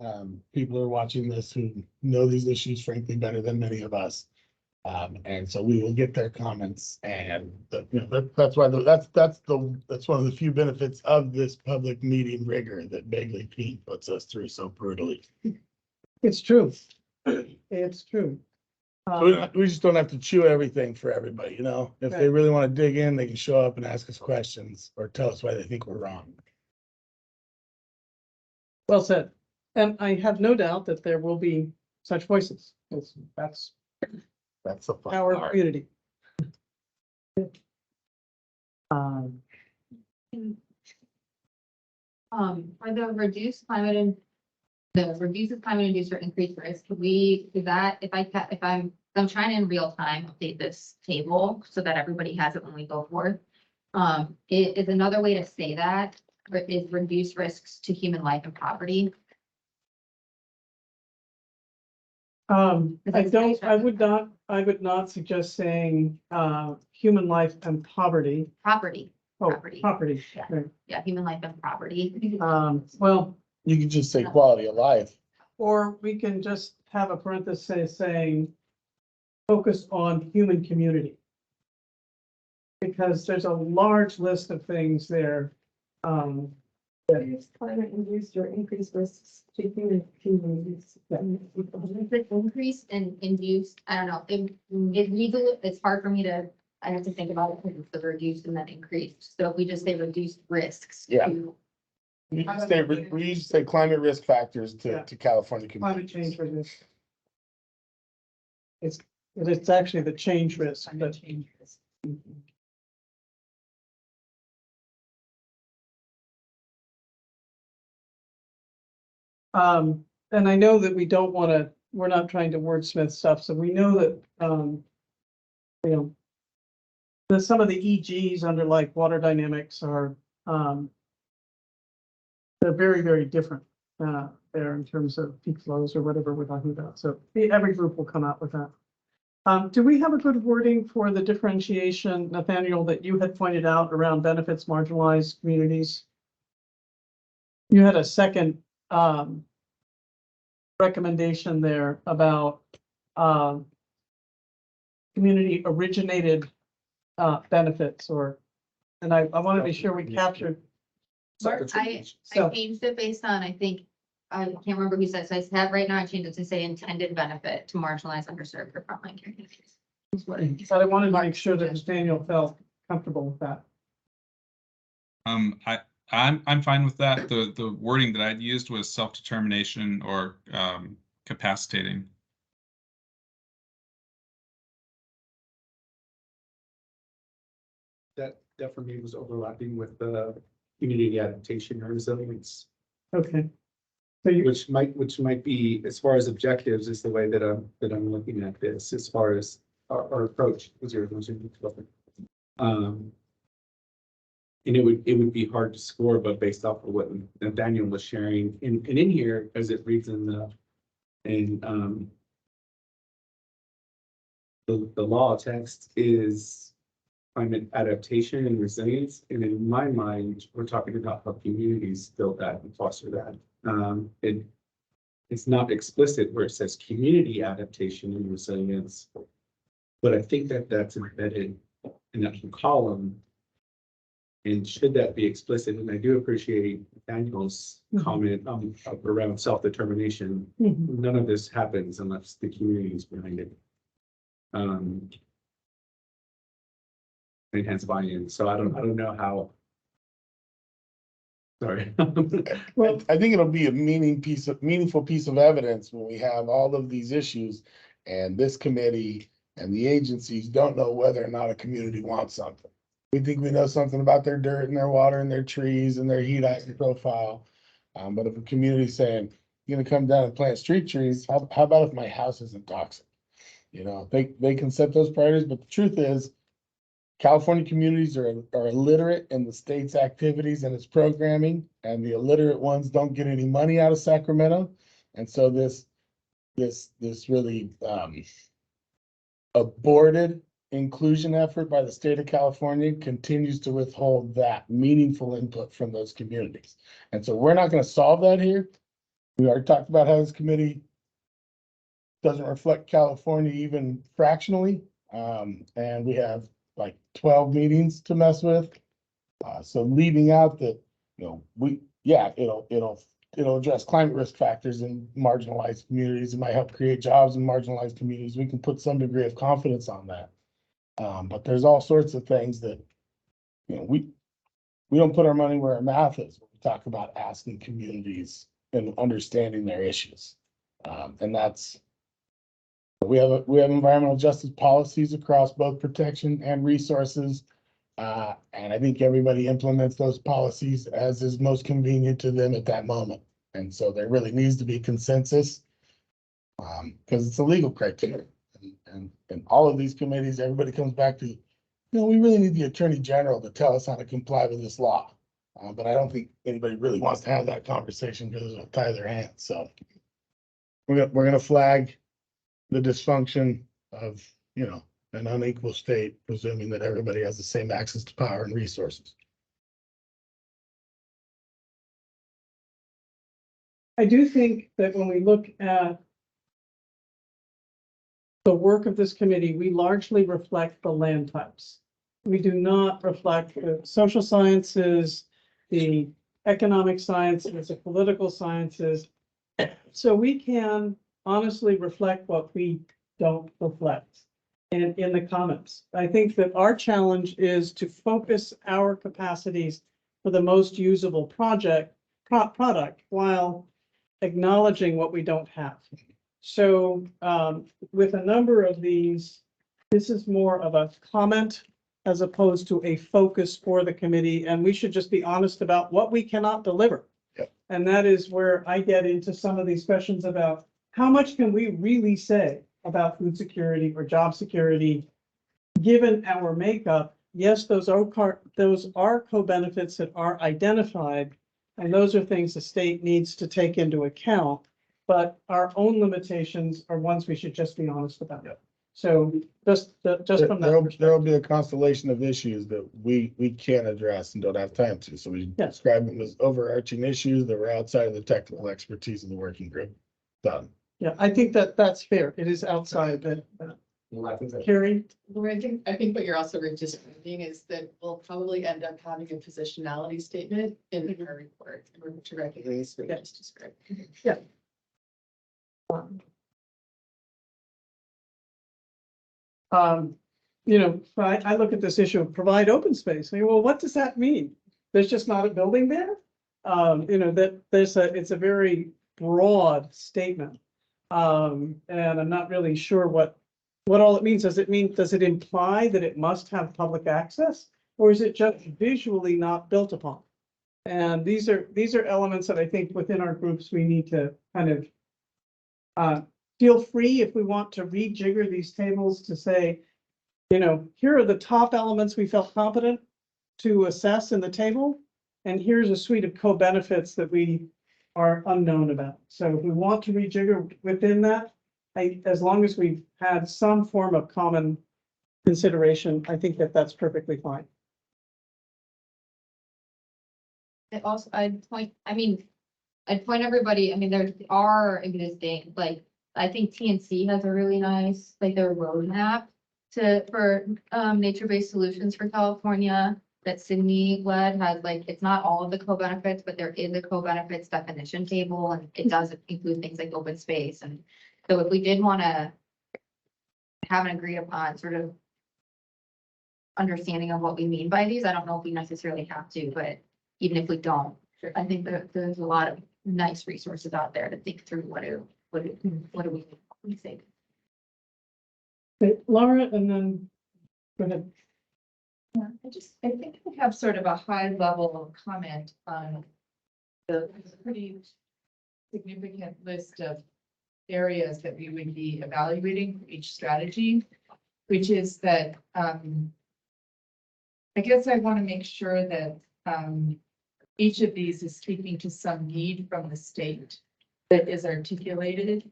People are watching this who know these issues frankly better than many of us. And so we will get their comments, and that's why that's one of the few benefits of this public meeting rigor that Bagley Pete puts us through so brutally. It's true. It's true. So we just don't have to chew everything for everybody, you know? If they Right. really want to dig in, they can show up and ask us questions or tell us why they think we're wrong. Well said. And I have no doubt that there will be such voices. That's That's the fun our part. community. For the reduced climate and the reduced climate induced or increased risk, could we do that if I'm trying to in real time update this table so that everybody has it when we go forth. It is another way to say that is reduced risks to human life and property. I would not suggest saying, human life and poverty. Property, Oh, Property. property. Yeah. Right. yeah, human life and property. Well, You could just say quality of life. or we can just have a parenthesis saying, focus on human community. Because there's a large list of things there. Climate induced or increased risks to human communities. The increase and induced, I don't know, it legal, it's hard for me to, I have to think about it because it's the reduced and then increased. So if we just say reduced risks. Yeah. to- We used to say climate risk factors Yeah. to California Climate communities. change risk. It's actually the change risk, but and I know that we don't want to, we're not trying to wordsmith stuff, so we know that, you know, that some of the EGs under like water dynamics are, they're very, very different, there in terms of peak flows or whatever we're talking about. So every group will come out with that. Do we have a good wording for the differentiation, Nathaniel, that you had pointed out around benefits marginalized communities? You had a second, recommendation there about, community originated, benefits and I want to be sure we captured. I So, changed it based on, I think, I can't remember who said, so I have right now, I changed it to say intended benefit to marginalized, underserved, or frontline communities. Is what it is. but I wanted to make sure that Nathaniel felt comfortable with that. I'm fine with that. The wording that I'd used was self-determination or capacitating. That for me was overlapping with the community adaptation or resilience, Okay. So you, which might be, as far as objectives, is the way that I'm looking at this, as far as our approach. And it would be hard to score, but based off of what Daniel was sharing, and in here, as it reads in the law text, is climate adaptation and resilience. And in my mind, we're talking about how communities build that and foster that. It's not explicit where it says community adaptation and resilience, but I think that that's embedded in that column. And should that be explicit? And I do appreciate Daniel's comment around self-determination. None of this happens unless the community is behind it. And hence buy-in. So I don't know how. Sorry. Well, I think it'll be a meaningful piece of evidence when we have all of these issues and this committee and the agencies don't know whether or not a community wants something. We think we know something about their dirt and their water and their trees and their heat island profile. But if a community's saying, you're gonna come down and plant street trees, how about if my house isn't toxic? You know, they can set those priorities, but the truth is, California communities are illiterate in the state's activities and its programming, and the illiterate ones don't get any money out of Sacramento. And so this really aborted inclusion effort by the state of California continues to withhold that meaningful input from those communities. And so we're not going to solve that here. We already talked about how this committee doesn't reflect California even fractionally. And we have like 12 meetings to mess with. So leaving out that, it'll address climate risk factors in marginalized communities. It might help create jobs in marginalized communities. We can put some degree of confidence on that. But there's all sorts of things that, we don't put our money where our mouth is when we talk about asking communities and understanding their issues. And that's, we have environmental justice policies across both protection and resources. And I think everybody implements those policies as is most convenient to them at that moment. And so there really needs to be consensus because it's a legal criteria. And all of these committees, everybody comes back to, we really need the Attorney General to tell us how to comply with this law. But I don't think anybody really wants to have that conversation because it'll tie their hands. So we're gonna flag the dysfunction of, an unequal state, presuming that everybody has the same access to power and resources. I do think that when we look at the work of this committee, we largely reflect the land types. We do not reflect the social sciences, the economic sciences, the political sciences. So we can honestly reflect what we don't reflect in the comments. I think that our challenge is to focus our capacities for the most usable product while acknowledging what we don't have. So with a number of these, this is more of a comment as opposed to a focus for the committee, and we should just be honest about what we cannot deliver. Yep. And that is where I get into some of these questions about how much can we really say about food security or job security, given our makeup. Yes, those are co-benefits that are identified, and those are things the state needs to take into account. But our own limitations are ones we should just be honest about. Yep. So just from that There'll perspective. be a constellation of issues that we can't address and don't have time to. So we Yes. describe them as overarching issues that were outside of the technical expertise of the working group. Done. Yeah, I think that that's fair. It is outside the, Carrie, Laura, I think what you're also describing is that we'll probably end up having a positionality statement in our report to recognize what you just described. yeah. I look at this issue of provide open space. Well, what does that mean? There's just not a building there? It's a very broad statement. And I'm not really sure what all it means. Does it imply that it must have public access? Or is it just visually not built upon? And these are elements that I think within our groups, we need to kind of feel free if we want to rejigger these tables to say, here are the top elements we felt competent to assess in the table. And here's a suite of co-benefits that we are unknown about. So if we want to rejigger within that, as long as we've had some form of common consideration, I think that that's perfectly fine. I'd point everybody, there are existing, I think TNC has a really nice, their roadmap for nature-based solutions for California that Sydney led has, it's not all of the co-benefits, but there is a co-benefits definition table, and it does include things like open space. And so if we did want to have an agreed upon sort of understanding of what we mean by these, I don't know if we necessarily have to, but even if we don't, I think that there's a lot of nice resources out there to think through what do we say. Okay, Laura, and then go ahead. Yeah, I think we have sort of a high level comment on the pretty significant list of areas that we would be evaluating for each strategy, which is that I guess I want to make sure that, each of these is speaking to some need from the state that is articulated,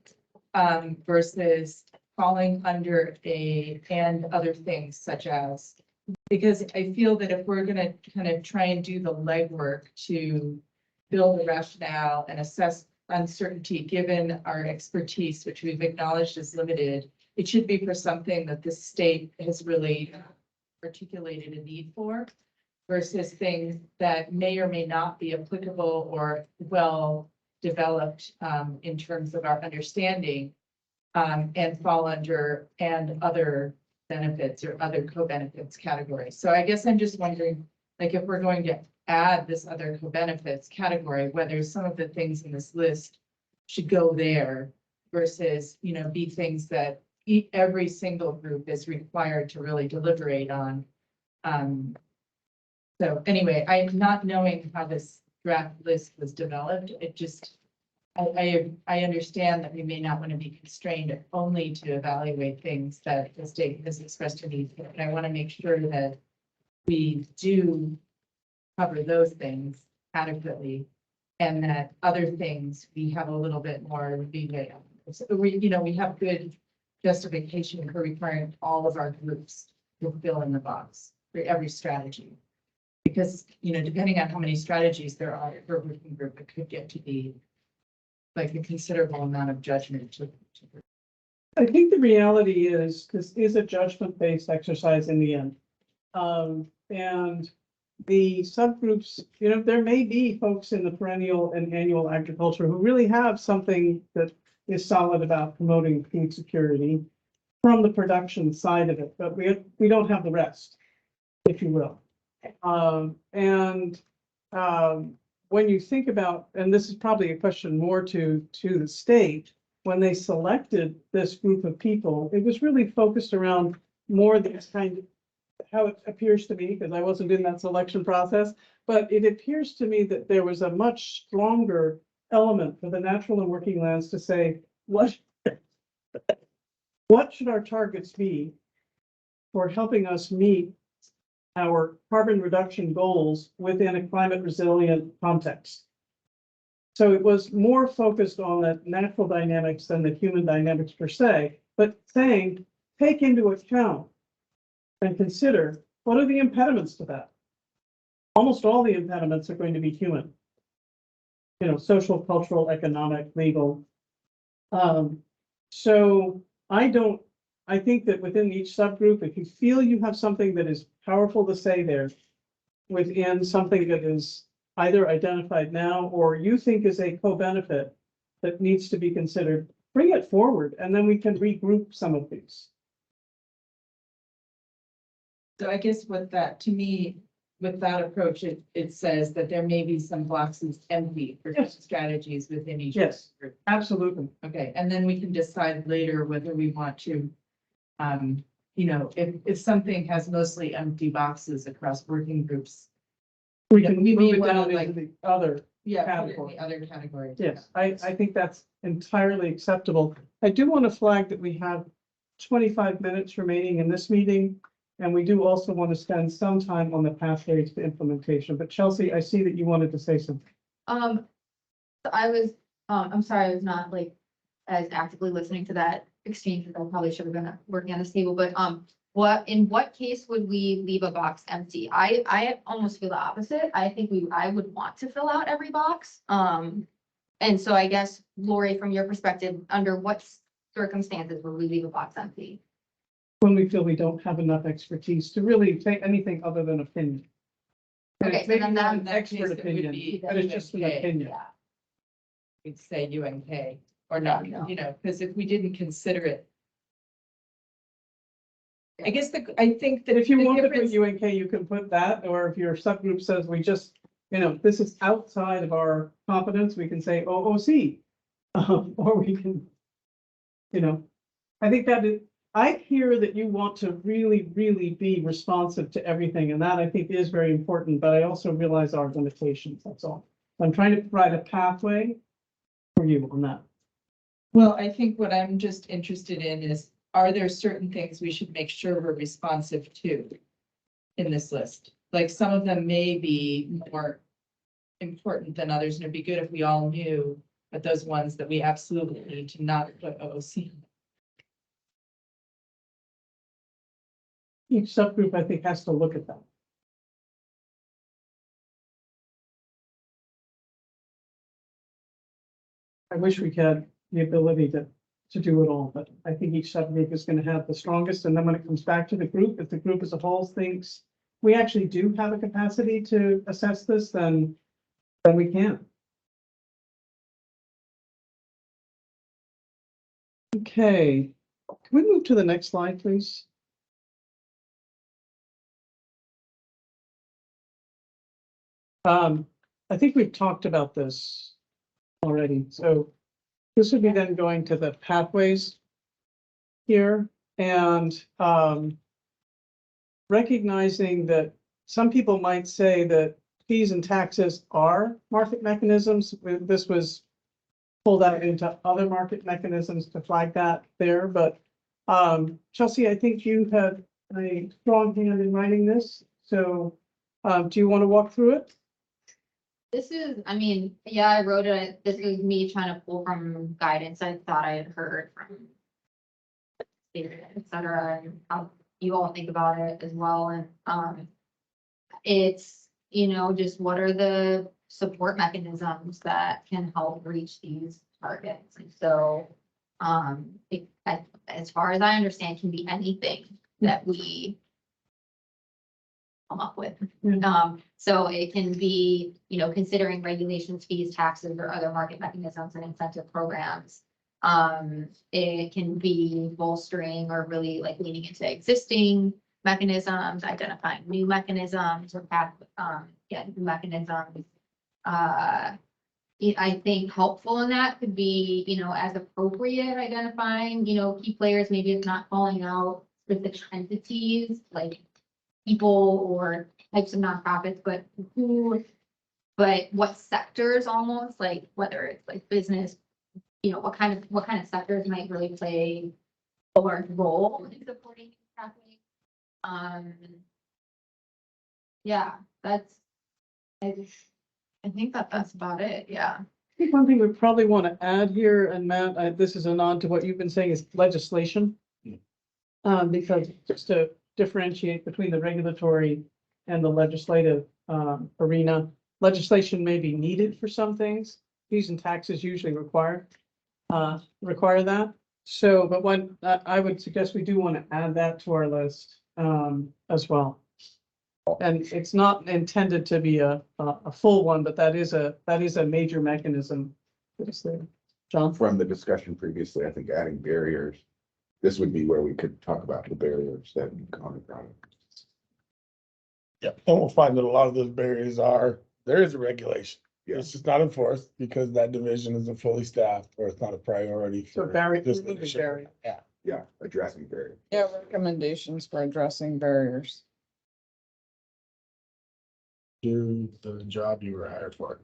versus falling under and other things such as, because I feel that if we're gonna kind of try and do the legwork to build a rationale and assess uncertainty, given our expertise, which we've acknowledged is limited, it should be for something that the state has really articulated a need for, versus things that may or may not be applicable or well developed in terms of our understanding, and fall under and other benefits or other co-benefits categories. So I guess I'm just wondering, like, if we're going to add this other co-benefits category, whether some of the things in this list should go there versus, be things that every single group is required to really deliberate on. So anyway, I'm not knowing how this draft list was developed. It just, I understand that we may not want to be constrained only to evaluate things that the state has expressed a need for, but I want to make sure that we do cover those things adequately, and that other things we have a little bit more leeway on. So we have good justification for requiring all of our groups to fill in the box for every strategy. Because, depending on how many strategies there are for a working group, it could get to be like a considerable amount of judgment to. I think the reality is this is a judgment-based exercise in the end. And the subgroups, there may be folks in the perennial and annual agriculture who really have something that is solid about promoting food security from the production side of it, but we don't have the rest, if you will. When you think about, and this is probably a question more to the state, when they selected this group of people, it was really focused around more this kind of, how it appears to me, because I wasn't in that selection process, but it appears to me that there was a much stronger element for the natural and working lands to say, what should our targets be for helping us meet our carbon reduction goals within a climate resilient context? So it was more focused on the natural dynamics than the human dynamics per se, but saying, take into account and consider what are the impediments to that. Almost all the impediments are going to be human, social, cultural, economic, legal. So I think that within each subgroup, if you feel you have something that is powerful to say there within something that is either identified now or you think is a co-benefit that needs to be considered, bring it forward, and then we can regroup some of these. So I guess with that, to me, with that approach, it says that there may be some boxes empty for strategies within each. Yes, group. absolutely. Okay, and then we can decide later whether we want to, if something has mostly empty boxes across working groups. We can we move may it wanna, down like, into the other. Yeah, put it in Category. the other category. Yes, I think that's entirely acceptable. I do want to flag that we have 25 minutes remaining in this meeting. And we do also want to spend some time on the pathways to implementation. But Chelsea, I see that you wanted to say something. I'm sorry, I was not like as actively listening to that exchange, because I probably should have been working on this table, but, in what case would we leave a box empty? I almost feel the opposite. I think I would want to fill out every box. And so I guess, Lori, from your perspective, under what circumstances would we leave a box empty? When we feel we don't have enough expertise to really say anything other than opinion. And Okay, it's so maybe then not that- an that expert case, it would opinion, be but it's just an UNK, opinion. Yeah. We'd say UNK or not, No. because if we didn't consider it. I guess I think that If you the want to put difference- UNK, you can put that, or if your subgroup says we just, this is outside of our competence, we can say OOC. Or we can, I think that I hear that you want to really, really be responsive to everything, and that I think is very important, but I also realize our limitations, that's all. I'm trying to provide a pathway for you on that. Well, I think what I'm just interested in is, are there certain things we should make sure we're responsive to? in this list. Like some of them may be more important than others, and it'd be good if we all knew, but those ones that we absolutely need to not put OOC. Each subgroup, I think, has to look at that. I wish we had the ability to do it all, but I think each subgroup is gonna have the strongest, and then when it comes back to the group, if the group as a whole thinks we actually do have a capacity to assess this, then we can. Okay, can we move to the next slide, please? I think we've talked about this already, so this would be then going to the pathways here, and recognizing that some people might say that fees and taxes are market mechanisms. This was pulled out into other market mechanisms to flag that there, but Chelsea, I think you had a strong hand in writing this, so do you want to walk through it? This is, I mean, yeah, I wrote it. This is me trying to pull from guidance I thought I had heard from et cetera, and how you all think about it as well. And it's, just what are the support mechanisms that can help reach these targets? And so, as far as I understand, can be anything that we come up with. So it can be, considering regulations, fees, taxes, or other market mechanisms and incentive programs. It can be bolstering or really like leaning into existing mechanisms, identifying new mechanisms or new mechanisms. I think helpful in that could be, as appropriate, identifying, key players. Maybe it's not calling out specific entities like people or types of nonprofits, but what sectors almost, like whether it's like business, what kind of sectors might really play a large role in supporting pathways. Yeah, I think that's about it. Yeah. I think one thing we probably want to add here, and Matt, this is a nod to what you've been saying, is legislation. Because just to differentiate between the regulatory and the legislative arena, legislation may be needed for some things. Fees and taxes usually require that. So, but one, I would suggest we do want to add that to our list as well. And it's not intended to be a full one, but that is a major mechanism that is there. John? From the discussion previously, I think adding barriers, this would be where we could talk about the barriers that we comment on. Yeah, and we'll find that a lot of those barriers there is a regulation. It's just not enforced because that division isn't fully staffed or it's not a priority. So for barrier, this removing leadership. barrier. Yeah, addressing barriers. Yeah, recommendations for addressing barriers. Do the job you were hired for.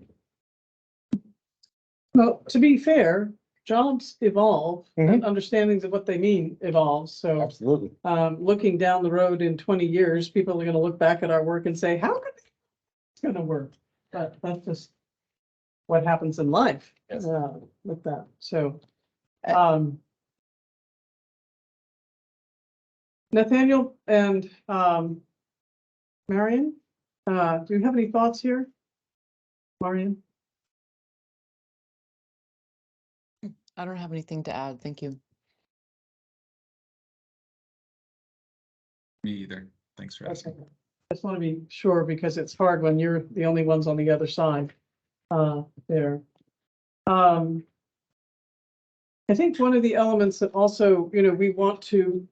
Well, to be fair, jobs evolve and understandings of what they mean evolve. So Absolutely. looking down the road in 20 years, people are going to look back at our work and say, how could it's going to work? But that's just what happens in life with that. So Nathaniel and Marion, do you have any thoughts here? Marion? I don't have anything to add. Thank you. Me either. Thanks for asking. Okay. I just want to be sure because it's hard when you're the only ones on the other side there. I think one of the elements that also, we want to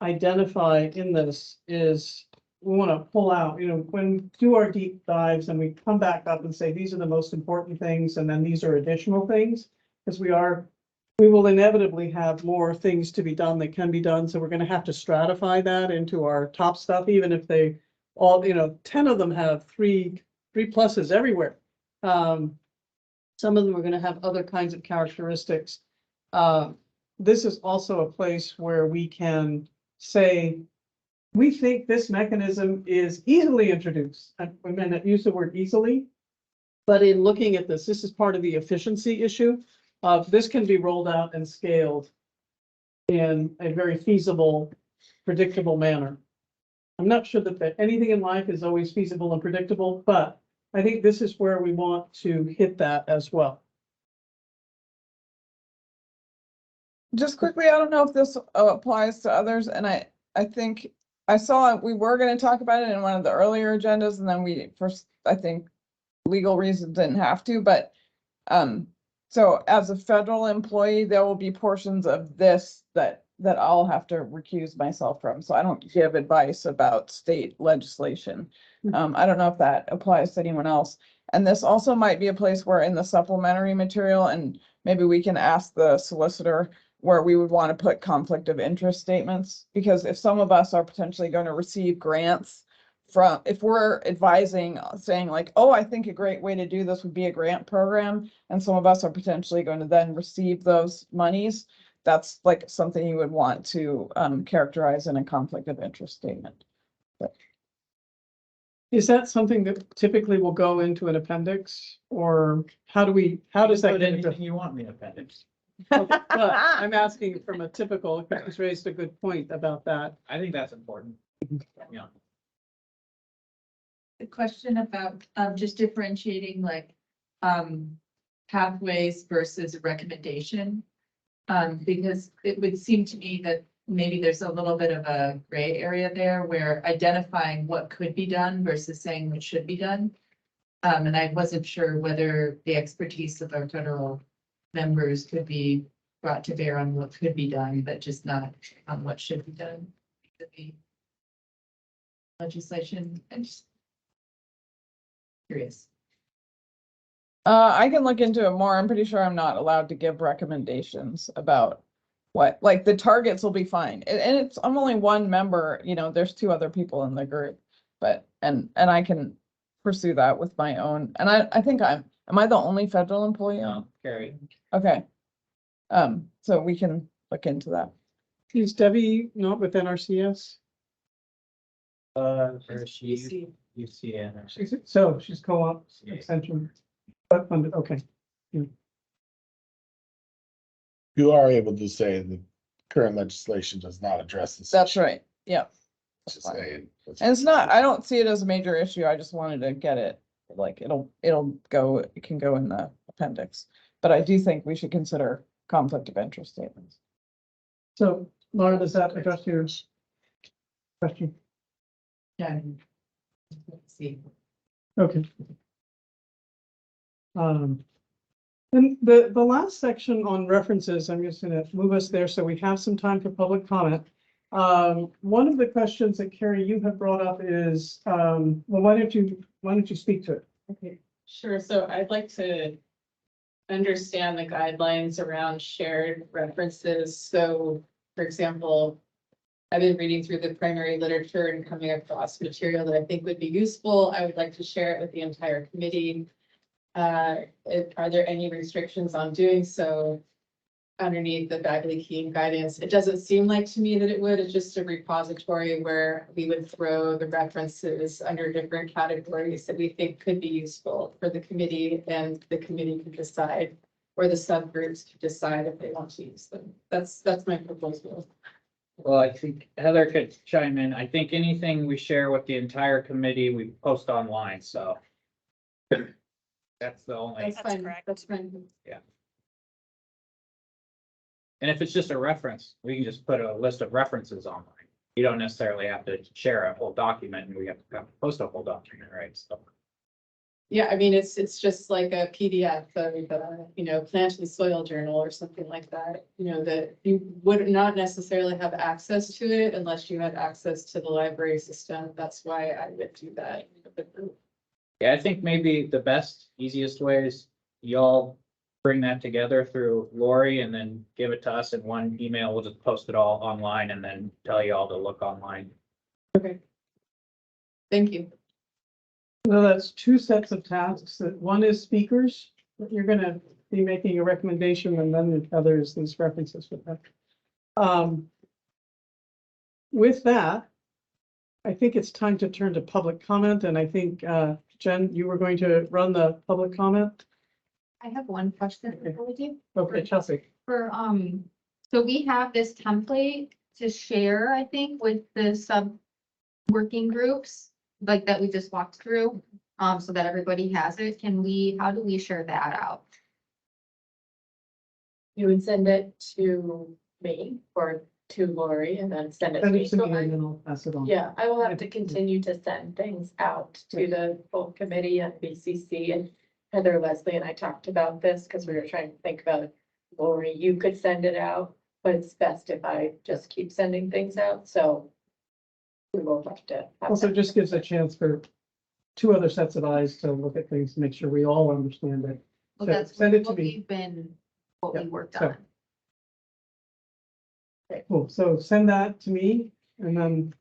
identify in this is we want to pull out, when we do our deep dives and we come back up and say, these are the most important things, and then these are additional things, because we will inevitably have more things to be done that can be done. So we're going to have to stratify that into our top stuff, even if they all, 10 of them have three pluses everywhere. Some of them are going to have other kinds of characteristics. This is also a place where we can say, we think this mechanism is easily introduced. I mean, I use the word easily. But in looking at this, this is part of the efficiency issue of this can be rolled out and scaled in a very feasible, predictable manner. I'm not sure that anything in life is always feasible and predictable, but I think this is where we want to hit that as well. Just quickly, I don't know if this applies to others, and I think I saw we were going to talk about it in one of the earlier agendas, and then we first, I think, legal reasons didn't have to, but so as a federal employee, there will be portions of this that I'll have to recuse myself from. So I don't give advice about state legislation. I don't know if that applies to anyone else. And this also might be a place where in the supplementary material, and maybe we can ask the solicitor where we would want to put conflict of interest statements, because if some of us are potentially going to receive grants from, if we're advising, saying like, oh, I think a great way to do this would be a grant program, and some of us are potentially going to then receive those monies, that's like something you would want to characterize in a conflict of interest statement. But is that something that typically will go into an appendix, or how does that Put get into? anything you want in the appendix. But I'm asking from a typical, he's raised a good point about that. I think that's important. Yeah. The question about just differentiating like pathways versus recommendation. Because it would seem to me that maybe there's a little bit of a gray area there where identifying what could be done versus saying what should be done. And I wasn't sure whether the expertise of our federal members could be brought to bear on what could be done, but just not on what should be done. The legislation, I'm just curious. I can look into it more. I'm pretty sure I'm not allowed to give recommendations about what, like the targets will be fine. And it's, I'm only one member, you know, there's 2 other people in the group, but, and I can pursue that with my own. And I think am I the only federal employee? No, Carrie. Okay. So we can look into that. Is Debbie not with NRCS? Or she, UCN. She's co-op extension, but funded, okay. You are able to say the current legislation does not address this. That's right. Yeah. Just saying. And it's not, I don't see it as a major issue. I just wanted to get it, like, it can go in the appendix. But I do think we should consider conflict of interest statements. So Laura, does that address your question? Yeah. See. Okay. And the last section on references, I'm just gonna move us there so we have some time for public comment. One of the questions that Carrie, you have brought up is, well, why don't you speak to it? Okay, sure. So I'd like to understand the guidelines around shared references. So, for example, I've been reading through the primary literature and coming across material that I think would be useful. I would like to share it with the entire committee. Are there any restrictions on doing so underneath the Bagley-Keene guidance? It doesn't seem like to me that it would. It's just a repository where we would throw the references under different categories that we think could be useful for the committee, and the committee can decide, or the subgroups can decide if they want to use them. That's my proposal. Well, I think Heather could chime in. I think anything we share with the entire committee, we post online, so. That's the only, That's fine. That's fine. and if it's just a reference, we can just put a list of references online. You don't necessarily have to share a whole document, and we have to post a whole document, right? So. Yeah, I mean, it's just like a PDF of, you know, plant and soil journal or something like that. You know, that you would not necessarily have access to it unless you had access to the library system. That's why I would do that. Yeah, I think maybe the best, easiest way is y'all bring that together through Lori and then give it to us in one email. We'll just post it all online and then tell you all to look online. Okay. Thank you. Well, that's 2 sets of tasks. One is speakers, that you're gonna be making a recommendation, and then the other is these references with that. With that, I think it's time to turn to public comment, and I think, Jen, you were going to run the public comment? I have one question before we do. Okay, Chelsea. For, so we have this template to share, I think, with the sub working groups, like that we just walked through, so that everybody has it. How do we share that out? You would send it to me or to Lori and then send it to Send me. it to So me I- and then I'll pass it on. Yeah, I will have to continue to send things out to the full committee and BCC, and Heather, Leslie and I talked about this because we were trying to think about it. Lori, you could send it out, but it's best if I just keep sending things out, so we will have to. have Also, that. just gives a chance for two other sets of eyes to look at things, make sure we all understand it. Well, So that's send it to what me. we've been, what we Yeah, worked so- on. Cool, so send that to me, and then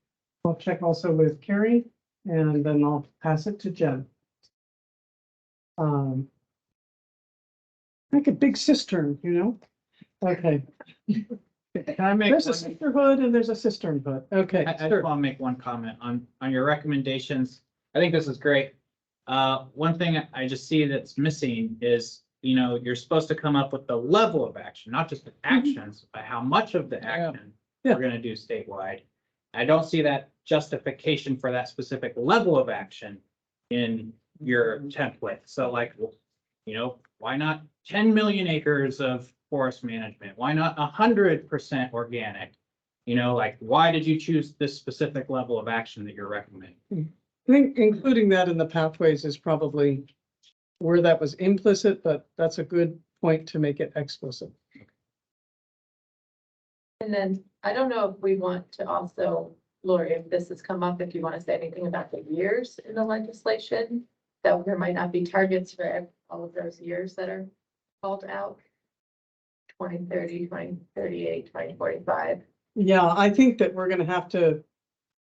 I'll check also with Carrie, and then I'll pass it to Jen. Like a big cistern, you know? Okay, Can I make, there's a one- sisterhood and there's a cisternhood. Okay, I just sure. want to make one comment on your recommendations. I think this is great. One thing I just see that's missing is, you're supposed to come up with the level of action, not just the actions, but how much of the action Yeah. we're gonna do statewide. I don't see that justification for that specific level of action in your template. So like, why not 10 million acres of forest management? Why not 100% organic? Like, why did you choose this specific level of action that you're recommending? I think including that in the pathways is probably where that was implicit, but that's a good point to make it explicit. And then I don't know if we want to also, Lori, if this has come up, if you want to say anything about the years in the legislation, that there might not be targets for all of those years that are called out. 2030, 2038, 2045. Yeah, I think that we're gonna have to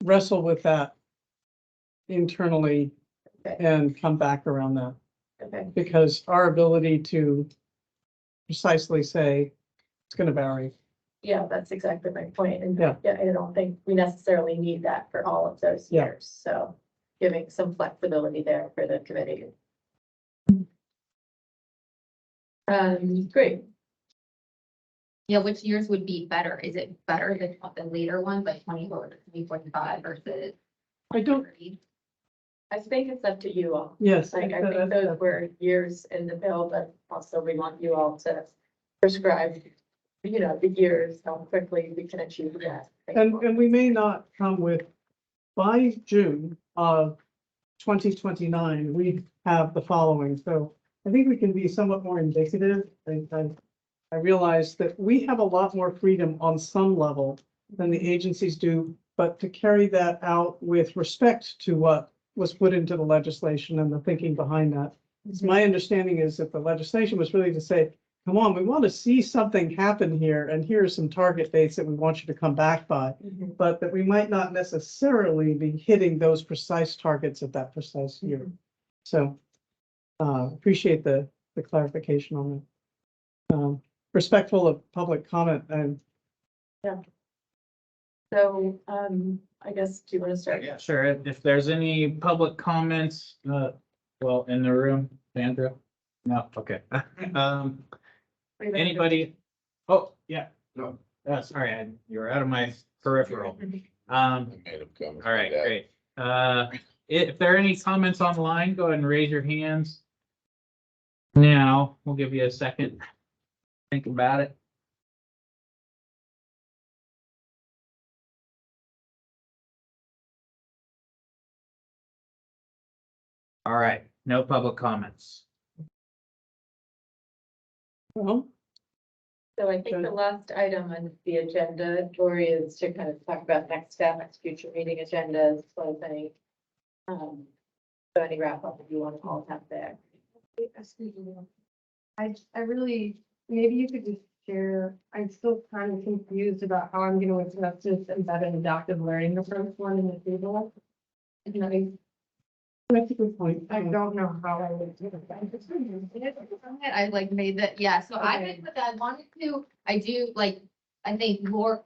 wrestle with that internally Okay. and come back around that, Okay, because our ability to precisely say it's gonna vary. yeah, that's exactly my point. And Yeah. I don't think we necessarily need that for all of those Yeah. years. So giving some flexibility there for the committee. Great. Yeah, which years would be better? Is it better the later ones, like 2045 versus? I don't, 30? I think it's up to you all. yes. Like, I think those were years in the bill, but also we want you all to prescribe, the years, how quickly we can achieve that. And we may not come with, by June of 2029, we have the following, so I think we can be somewhat more indicative. I realize that we have a lot more freedom on some level than the agencies do, but to carry that out with respect to what was put into the legislation and the thinking behind that. My understanding is that the legislation was really to say, come on, we want to see something happen here, and here are some target dates that we want you to come back by. But that we might not necessarily be hitting those precise targets at that precise year. So appreciate the clarification on that. Respectful of public comment, and So, I guess, do you want to start? Yeah, sure. If there's any public comments, in the room, Sandra? No, okay. Anybody? Oh, yeah. No. Sorry, you were out of my peripheral. All right, great. If there are any comments online, go ahead and raise your hands. Now, we'll give you a second. Think about it. All right, no public comments. well, So I think the last item on the agenda, Lori, is to kind of talk about next steps, future meeting agendas, closing. So any wrap up if you want to all have there. I really, maybe you could just share, I'm still kind of confused about how I'm gonna address this embedded adaptive learning approach one in the table. And that's a good point. I don't know how I would do it. I like made that, yeah, so I Okay. did, but I wanted to, I do, like, I think Laura,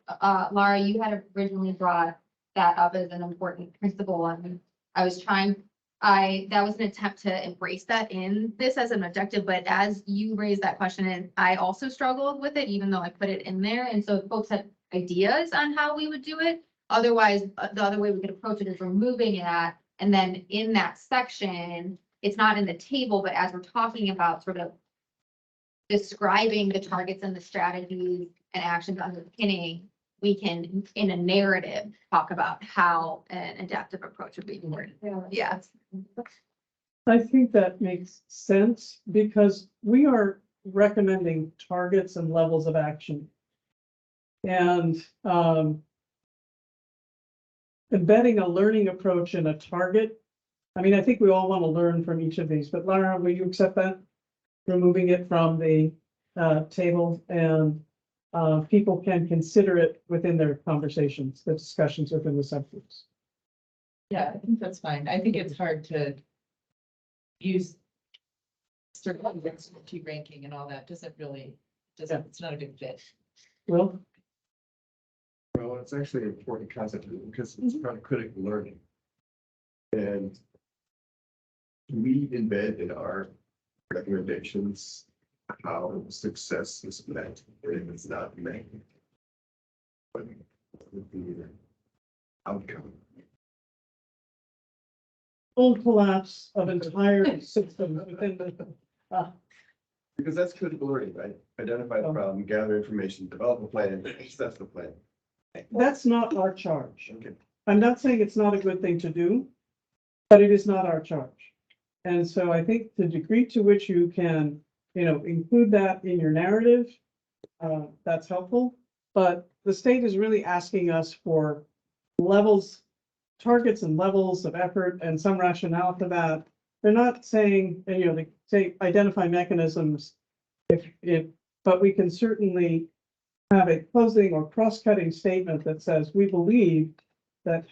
you had originally brought that up as an important principle, and I was trying, that was an attempt to embrace that in this as an objective, but as you raised that question, and I also struggled with it, even though I put it in there, and so if folks had ideas on how we would do it. Otherwise, the other way we could approach it is removing that, and then in that section, it's not in the table, but as we're talking about sort of describing the targets and the strategies and actions underpinning, we can, in a narrative, talk about how an adaptive approach would be important. Yeah. I think that makes sense because we are recommending targets and levels of action. And embedding a learning approach in a target. I mean, I think we all want to learn from each of these, but Lara, will you accept that? Removing it from the table and people can consider it within their conversations, the discussions within the subgroups. Yeah, I think that's fine. I think it's hard to use certain density ranking and all that. Doesn't really, it's not a good fit. Well, Well, it's actually an important concept because it's about critical learning. And we embed in our recommendations how success is met, and if it's not met, what would be the outcome? full collapse of entire systems within the, Because that's critical learning, right? Identify the problem, gather information, develop a plan, assess the plan. that's not our charge. Okay. I'm not saying it's not a good thing to do, but it is not our charge. And so I think the degree to which you can, include that in your narrative, that's helpful. But the state is really asking us for levels, targets and levels of effort and some rationale for that. They're not saying, they say identify mechanisms but we can certainly have a closing or cross-cutting statement that says we believe that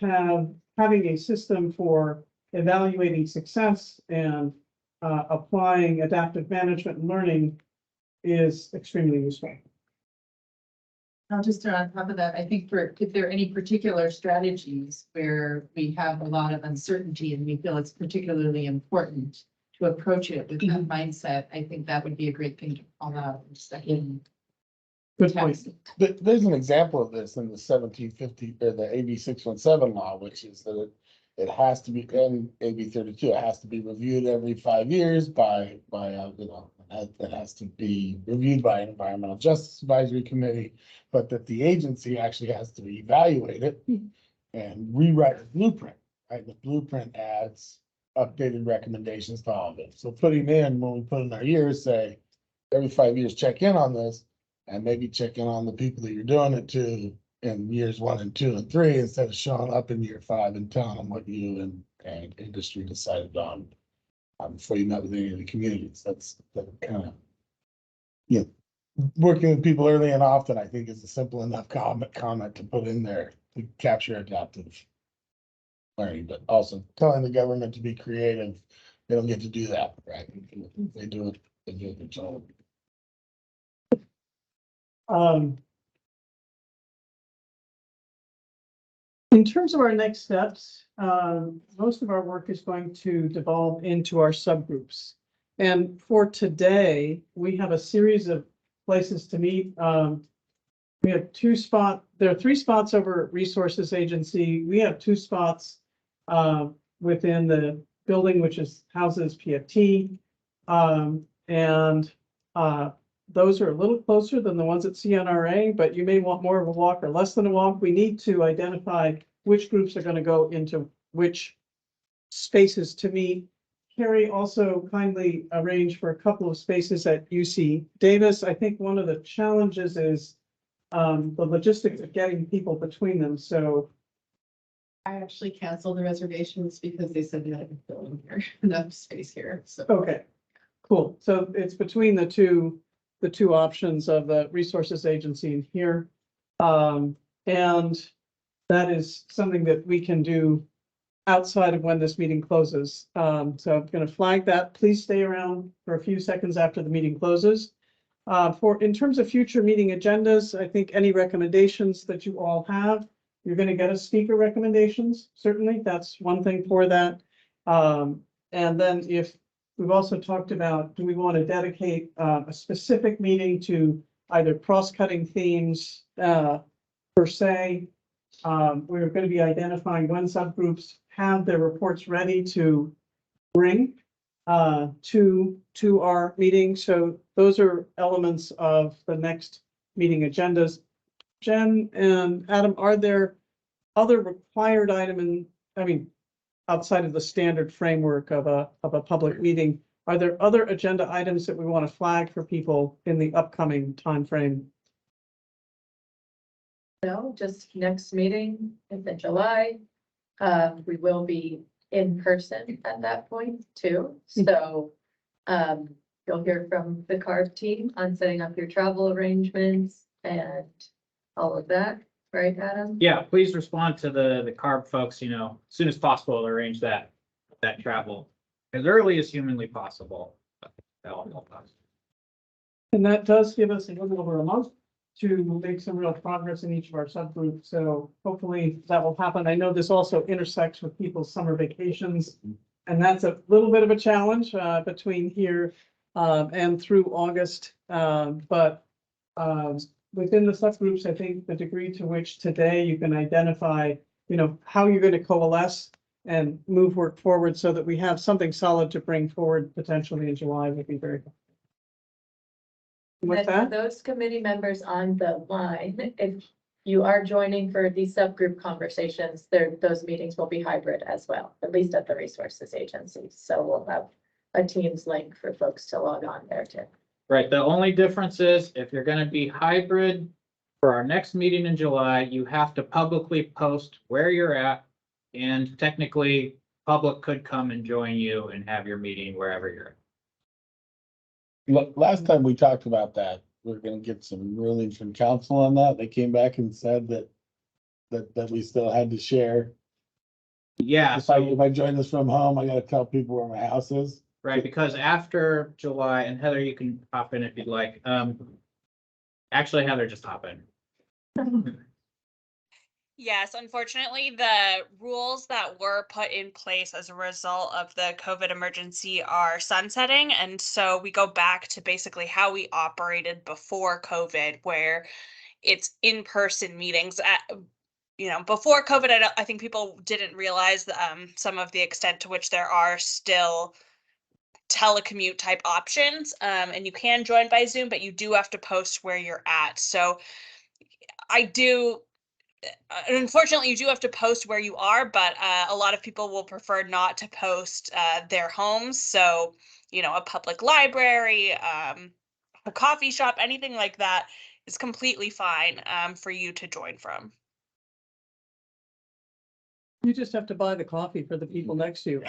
having a system for evaluating success and applying adaptive management and learning is extremely useful. I'll just throw on top of that, I think if there are any particular strategies where we have a lot of uncertainty and we feel it's particularly important to approach it with that mindset, I think that would be a great thing to call out in second. Good point. There's an example of this in the 1750 or the AB 617 law, which is that it has to be in AB 32. It has to be reviewed every 5 years by it has to be reviewed by an environmental justice advisory committee, but that the agency actually has to evaluate it and rewrite a blueprint. Right, the blueprint adds updated recommendations to all of it. So putting in when we put in our years, say every 5 years, check in on this. And maybe check in on the people that you're doing it to in years 1 and 2 and 3, instead of showing up in year 5 and telling them what you and industry decided on before you met with any of the communities. That's kind of, working with people early and often, I think, is a simple enough comment to put in there to capture adaptive learning, but also telling the government to be creative. They don't get to do that, right? They do it themselves. In terms of our next steps, most of our work is going to devolve into our subgroups. And for today, we have a series of places to meet. We have there are 3 spots over at Resources Agency. We have 2 spots within the building, which houses PFT. Those are a little closer than the ones at CNRA, but you may want more of a walk or less than a walk. We need to identify which groups are going to go into which spaces to meet. Carrie also kindly arranged for a couple of spaces at UC Davis. I think one of the challenges is the logistics of getting people between them. So I actually canceled the reservations because they said they had enough space here, so. okay, cool. So it's between the two options of the Resources Agency and here. And that is something that we can do outside of when this meeting closes. So I'm going to flag that. Please stay around for a few seconds after the meeting closes. In terms of future meeting agendas, I think any recommendations that you all have, you're gonna get us speaker recommendations, certainly, that's one thing for that. And then if, we've also talked about, do we want to dedicate a specific meeting to either cross-cutting themes per se? We're going to be identifying when subgroups have their reports ready to bring to our meeting. So those are elements of the next meeting agendas. Jen and Adam, are there other required outside of the standard framework of a public meeting, are there other agenda items that we want to flag for people in the upcoming timeframe? No, just next meeting is in July. We will be in person at that point too, so you'll hear from the CARB team on setting up your travel arrangements and all of that, right, Adam? Yeah, please respond to the CARB folks, as soon as possible, to arrange that travel as early as humanly possible. That'll help us. And that does give us a little over a month to make some real progress in each of our subgroups. So hopefully that will happen. I know this also intersects with people's summer vacations. And that's a little bit of a challenge between here and through August. But within the subgroups, I think the degree to which today you can identify, how you're going to coalesce and move work forward so that we have something solid to bring forward potentially in July would be very helpful. With And for that, those committee members on the line, if you are joining for these subgroup conversations, those meetings will be hybrid as well, at least at the resources agency. So we'll have a Teams link for folks to log on there too. Right, the only difference is if you're gonna be hybrid for our next meeting in July, you have to publicly post where you're at. And technically, public could come and join you and have your meeting wherever you're at. Last time we talked about that, we we're gonna get some rulings from council on that. They came back and said that we still had to share. Yeah, If I so, join this from home, I gotta tell people where my house is. right, because after July, and Heather, you can hop in if you'd like. Actually, Heather, just hop in. Yes, unfortunately, the rules that were put in place as a result of the COVID emergency are sunsetting. And so we go back to basically how we operated before COVID, where it's in-person meetings. Before COVID, I think people didn't realize some of the extent to which there are still telecommute type options. And you can join by Zoom, but you do have to post where you're at. So unfortunately, you do have to post where you are, but a lot of people will prefer not to post their homes. So, a public library, a coffee shop, anything like that is completely fine for you to join from. you just have to buy the coffee for the people next to you.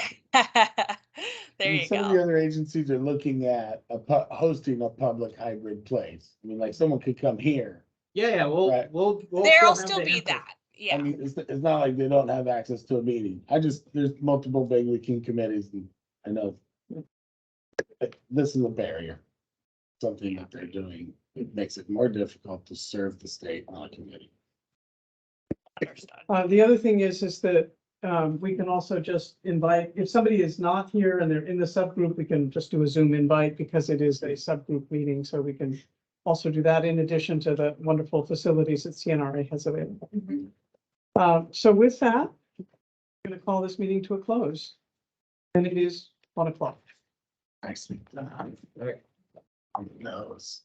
There you Some of go. the other agencies are looking at hosting a public hybrid place. I mean, like someone could come here. Yeah, Right. we'll There'll have still the be input. that. I Yeah. mean, it's not like they don't have access to a meeting. There's multiple big leaking committees and I know this is a barrier. Something that they're doing, it makes it more difficult to serve the state on a committee. Understood. The other thing is that we can also just invite, if somebody is not here and they're in the subgroup, we can just do a Zoom invite because it is a subgroup meeting. So we can also do that in addition to the wonderful facilities that CNRA has available. So with that, I'm going to call this meeting to a close. And it is 1 o'clock. Nicely done. Okay. On the nose.